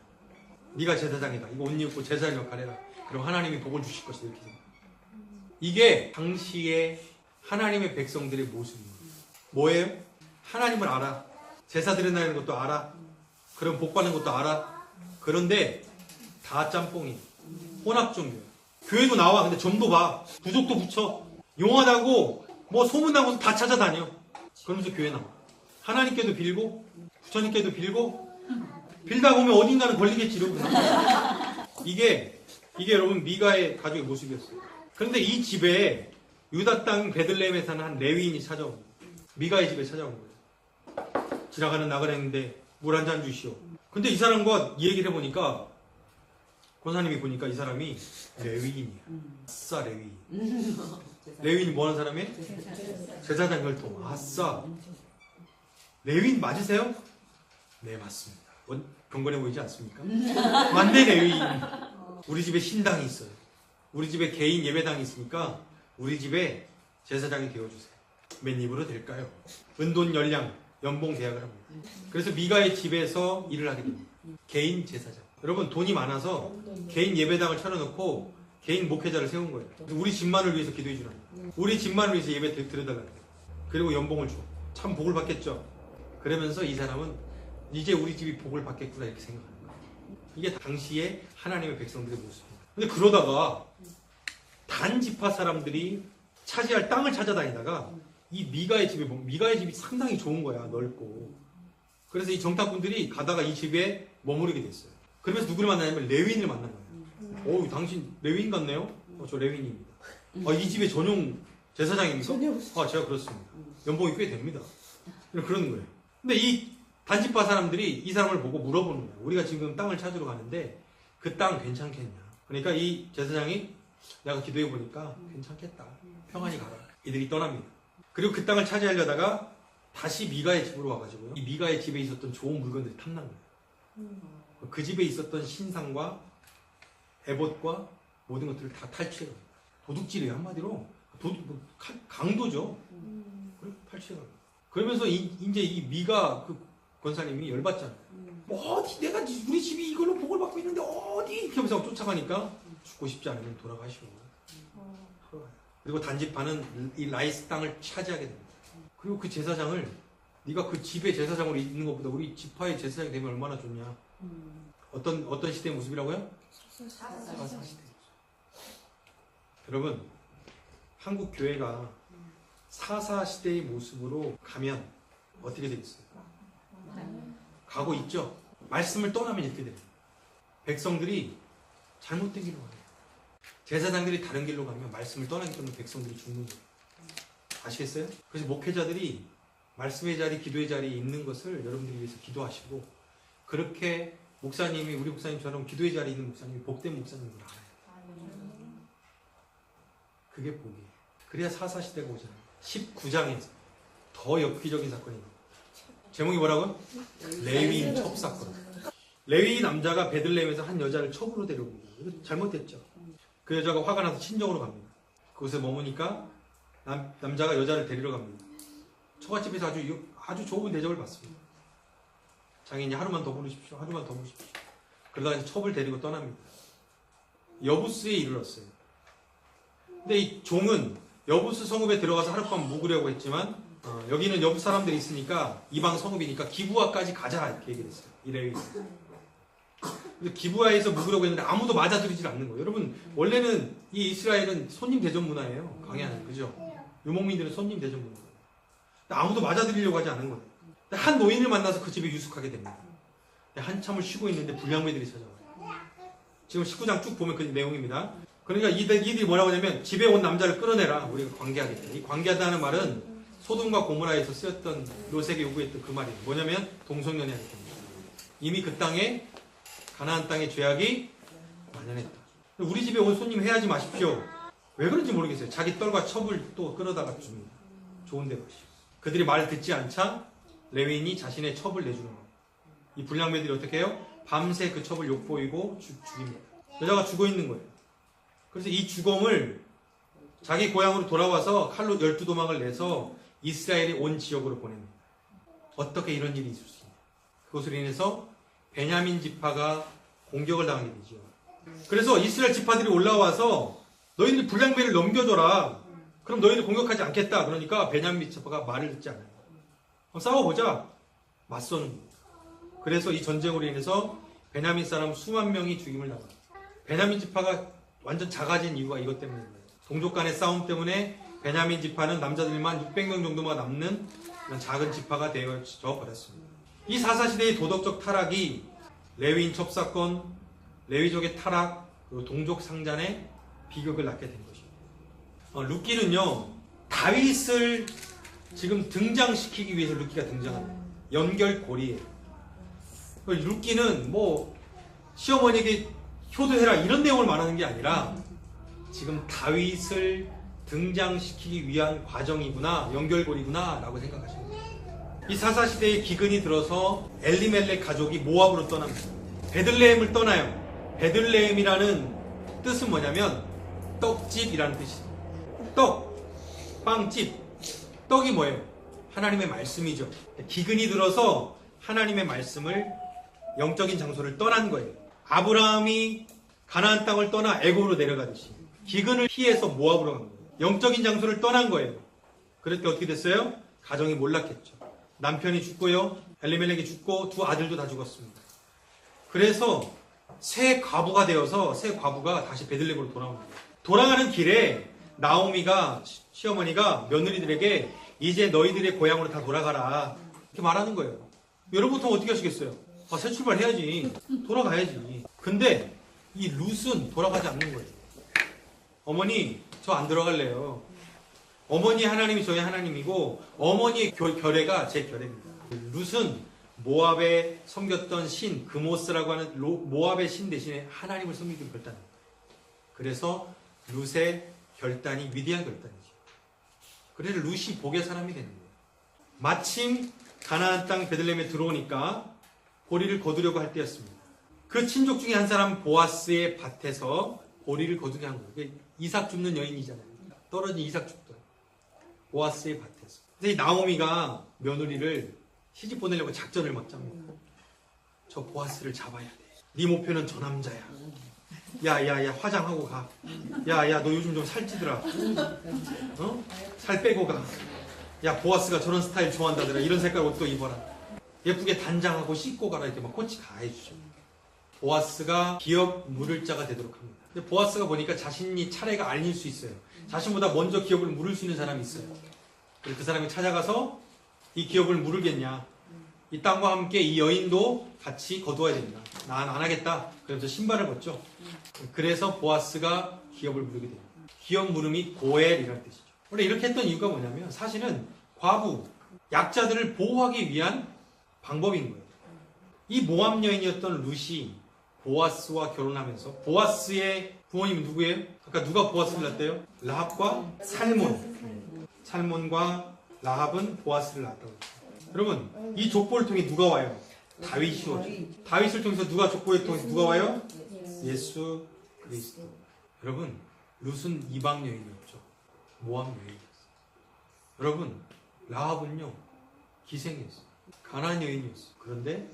네가 제사장이다. 이거 옷 입고 제사장 역할해라. 그럼 하나님이 복을 주실 것이다. 이렇게 생각해요. 이게 당시에 하나님의 백성들의 모습입니다. 뭐예요? 하나님을 알아. 제사 드린다는 것도 알아. 그럼 복 받는 것도 알아. 그런데 다 짬뽕이. 혼합종교야. 교회도 나와. 근데 점도 봐. 부족도 붙여. 용하다고 뭐 소문나고서 다 찾아다녀. 그러면서 교회 나와. 하나님께도 빌고 부처님께도 빌고 빌다 보면 어딘가는 걸리겠지. 이러고 이게 여러분 미가의 가족의 모습이었어요. 그런데 이 집에 유다 땅 베들레헴에 사는 한 레위인이 찾아온 거예요. 미가의 집에 찾아온 거예요. 지나가는 나그네인데 물 한 잔 주시오. 근데 이 사람과 이 얘기를 해보니까 권사님이 보니까 이 사람이 레위인이야. 아싸 레위인. 레위인이 뭐 하는 사람이에요? 제사장 혈통. 아싸. 레위인 맞으세요? 네 맞습니다. 경건해 보이지 않습니까? 맞네 레위인. 우리 집에 신당이 있어요. 우리 집에 개인 예배당이 있으니까 우리 집에 제사장이 되어주세요. 몇 입으로 될까요? 은돈 열량 연봉 계약을 합니다. 그래서 미가의 집에서 일을 하게 됩니다. 개인 제사장. 여러분 돈이 많아서 개인 예배당을 차려놓고 개인 목회자를 세운 거예요. 우리 집만을 위해서 기도해 주라는 거예요. 우리 집만을 위해서 예배 드려달라는 거예요. 그리고 연봉을 줘. 참 복을 받겠죠. 그러면서 이 사람은 이제 우리 집이 복을 받겠구나 이렇게 생각하는 거예요. 이게 당시에 하나님의 백성들의 모습입니다. 근데 그러다가 단지파 사람들이 차지할 땅을 찾아다니다가 이 미가의 집이 상당히 좋은 거야. 넓고. 그래서 이 정탐꾼들이 가다가 이 집에 머무르게 됐어요. 그러면서 누구를 만나냐면 레위인을 만난 거예요. 오, 당신 레위인 같네요? 저 레위인입니다. 이 집의 전용 제사장입니까? 제가 그렇습니다. 연봉이 꽤 됩니다. 그러는 거예요. 근데 이 단지파 사람들이 이 사람을 보고 물어보는 거예요. 우리가 지금 땅을 찾으러 가는데 그 땅 괜찮겠냐? 그러니까 이 제사장이 내가 기도해 보니까 괜찮겠다. 평안히 가라. 이들이 떠납니다. 그리고 그 땅을 차지하려다가 다시 미가의 집으로 와가지고요. 이 미가의 집에 있었던 좋은 물건들이 탐난 거예요. 그 집에 있었던 신상과 에봇과 모든 것들을 다 탈취해갑니다. 도둑질이에요. 한마디로 강도죠. 그리고 탈취해갑니다. 그러면서 이제 이 미가 그 권사님이 열받잖아요. 어디 내가 우리 집이 이걸로 복을 받고 있는데 어디 이렇게 하면서 쫓아가니까 죽고 싶지 않으면 돌아가시오. 그리고 단지파는 이 라이스 땅을 차지하게 됩니다. 그리고 그 제사장을 네가 그 집의 제사장으로 있는 것보다 우리 지파의 제사장이 되면 얼마나 좋냐. 어떤 시대의 모습이라고요? 사사 시대. 여러분 한국 교회가 사사 시대의 모습으로 가면 어떻게 되겠어요? 가고 있죠. 말씀을 떠나면 이렇게 돼요. 백성들이 잘못된 길로 가요. 제사장들이 다른 길로 가면 말씀을 떠나기 때문에 백성들이 죽는 거예요. 아시겠어요? 그래서 목회자들이 말씀의 자리, 기도의 자리에 있는 것을 여러분들이 위해서 기도하시고 그렇게 목사님이 우리 목사님처럼 기도의 자리에 있는 목사님이 복된 목사님을 알아요. 그게 복이에요. 그래야 사사시대가 오잖아요. 19장에서 더 엽기적인 사건이 나와요. 제목이 뭐라고요? 레위인 첩사건. 레위 남자가 베들레헴에서 한 여자를 첩으로 데려옵니다. 이거 잘못됐죠. 그 여자가 화가 나서 친정으로 갑니다. 그곳에 머무니까 남자가 여자를 데리러 갑니다. 처갓집에서 아주 좋은 대접을 받습니다. 장인이 하루만 더 부르십시오. 하루만 더 부르십시오. 그러다가 이제 첩을 데리고 떠납니다. 여부스에 이르렀어요. 근데 이 종은 여부스 성읍에 들어가서 하룻밤 묵으려고 했지만 여기는 여부 사람들이 있으니까 이방 성읍이니까 기부하까지 가자 이렇게 얘기를 했어요. 이 레위인. 기부하에서 묵으려고 했는데 아무도 맞아들이질 않는 거예요. 여러분 원래는 이 이스라엘은 손님 대접 문화예요. 강해하는 그죠? 유목민들은 손님 대접 문화. 아무도 맞아들이려고 하지 않은 거예요. 한 노인을 만나서 그 집에 유숙하게 됩니다. 한참을 쉬고 있는데 불량배들이 찾아와요. 지금 19장 쭉 보면 그 내용입니다. 그러니까 이들이 뭐라고 하냐면 집에 온 남자를 끌어내라. 우리가 관계하겠다. 이 관계하다는 말은 소돔과 고모라에서 쓰였던 롯에게 요구했던 그 말이에요. 뭐냐면 동성연애하기 때문에. 이미 그 땅에 가나안 땅의 죄악이 만연했다. 우리 집에 온 손님 해하지 마십시오. 왜 그런지 모르겠어요. 자기 떨과 첩을 또 끌어다가 줍니다. 좋은 데 가시오. 그들이 말을 듣지 않자 레위인이 자신의 첩을 내주는 거예요. 이 불량배들이 어떻게 해요? 밤새 그 첩을 욕보이고 죽입니다. 여자가 죽어 있는 거예요. 그래서 이 죽음을 자기 고향으로 돌아와서 칼로 12도망을 내서 이스라엘이 온 지역으로 보냅니다. 어떻게 이런 일이 있을 수 있냐? 그것으로 인해서 베냐민 지파가 공격을 당하게 되죠. 그래서 이스라엘 지파들이 올라와서 너희들 불량배를 넘겨줘라. 그럼 너희들 공격하지 않겠다. 그러니까 베냐민 지파가 말을 듣지 않아요. 싸워보자. 맞서는 거예요. 그래서 이 전쟁으로 인해서 베냐민 사람 수만 명이 죽임을 당합니다. 베냐민 지파가 완전 작아진 이유가 이것 때문입니다. 동족 간의 싸움 때문에 베냐민 지파는 남자들만 600명 정도만 남는 그런 작은 지파가 되어져 버렸습니다. 이 사사시대의 도덕적 타락이 레위인 첩사건, 레위족의 타락, 그리고 동족 상잔의 비극을 낳게 된 것입니다. 룻기는요, 다윗을 지금 등장시키기 위해서 룻기가 등장합니다. 연결고리예요. 룻기는 뭐 시어머니에게 효도해라 이런 내용을 말하는 게 아니라 지금 다윗을 등장시키기 위한 과정이구나, 연결고리구나 라고 생각하시면 돼요. 이 사사시대의 기근이 들어서 엘리멜렉 가족이 모압으로 떠납니다. 베들레헴을 떠나요. 베들레헴이라는 뜻은 뭐냐면 떡집이라는 뜻이에요. 떡, 빵집. 떡이 뭐예요? 하나님의 말씀이죠. 기근이 들어서 하나님의 말씀을, 영적인 장소를 떠난 거예요. 아브라함이 가나안 땅을 떠나 애굽으로 내려가듯이 기근을 피해서 모압으로 간 거예요. 영적인 장소를 떠난 거예요. 그럴 때 어떻게 됐어요? 가정이 몰락했죠. 남편이 죽고요, 엘리멜렉이 죽고 두 아들도 다 죽었습니다. 그래서 새 과부가 되어서 새 과부가 다시 베들레헴으로 돌아옵니다. 돌아가는 길에 나오미가, 시어머니가 며느리들에게 이제 너희들의 고향으로 다 돌아가라 이렇게 말하는 거예요. 여러분 보통 어떻게 하시겠어요? 새 출발해야지, 돌아가야지. 근데 이 룻은 돌아가지 않는 거예요. 어머니 저 안 들어갈래요. 어머니 하나님이 저의 하나님이고 어머니의 결례가 제 결례입니다. 룻은 모압에 섬겼던 신 그모스라고 하는 모압의 신 대신에 하나님을 섬기기로 결단합니다. 그래서 룻의 결단이 위대한 결단이죠. 그래서 룻이 복의 사람이 되는 거예요. 마침 가나안 땅 베들레헴에 들어오니까 보리를 거두려고 할 때였습니다. 그 친족 중에 한 사람 보아스의 밭에서 보리를 거두게 한 거예요. 이삭 줍는 여인이잖아요. 떨어진 이삭 줍던 보아스의 밭에서. 근데 이 나오미가 며느리를 시집 보내려고 작전을 막 짭니다. 저 보아스를 잡아야 돼. 네 목표는 저 남자야. 야야야 화장하고 가. 야야 너 요즘 좀 살찌더라. 어? 살 빼고 가. 야 보아스가 저런 스타일 좋아한다더라. 이런 색깔 옷도 입어라. 예쁘게 단장하고 씻고 가라. 이렇게 막 코치 다 해주죠. 보아스가 기업 물을 자가 되도록 합니다. 근데 보아스가 보니까 자신이 차례가 아닐 수 있어요. 자신보다 먼저 기업을 물을 수 있는 사람이 있어요. 그래서 그 사람이 찾아가서 이 기업을 물으겠냐. 이 땅과 함께 이 여인도 같이 거두어야 된다. 난 안 하겠다. 그래서 신발을 벗죠. 그래서 보아스가 기업을 물게 됩니다. 기업 물음이 고엘이라는 뜻이죠. 원래 이렇게 했던 이유가 뭐냐면 사실은 과부, 약자들을 보호하기 위한 방법인 거예요. 이 모압 여인이었던 룻이 보아스와 결혼하면서, 보아스의 부모님은 누구예요? 아까 누가 보아스를 낳았대요? 라합과 살몬. 살몬과 라합은 보아스를 낳았다고 했어요. 여러분, 이 족보를 통해 누가 와요? 다윗이 오죠. 다윗을 통해서 누가 족보를 통해서 누가 와요? 예수 그리스도. 여러분, 룻은 이방 여인이었죠. 모압 여인이었어요. 여러분, 라합은요 기생이었어요. 가나안 여인이었어요. 그런데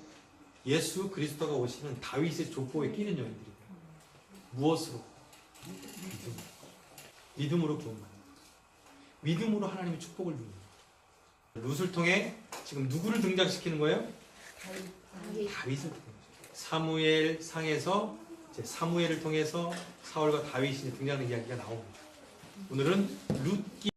예수 그리스도가 오시는 다윗의 족보에 끼는 여인들이에요. 무엇으로? 믿음으로 구원받는 거예요. 믿음으로 하나님의 축복을 누리는 거예요. 룻을 통해 지금 누구를 등장시키는 거예요? 다윗을 통해서. 사무엘 상에서 이제 사무엘을 통해서 사울과 다윗이 등장하는 이야기가 나옵니다. 오늘은 룻기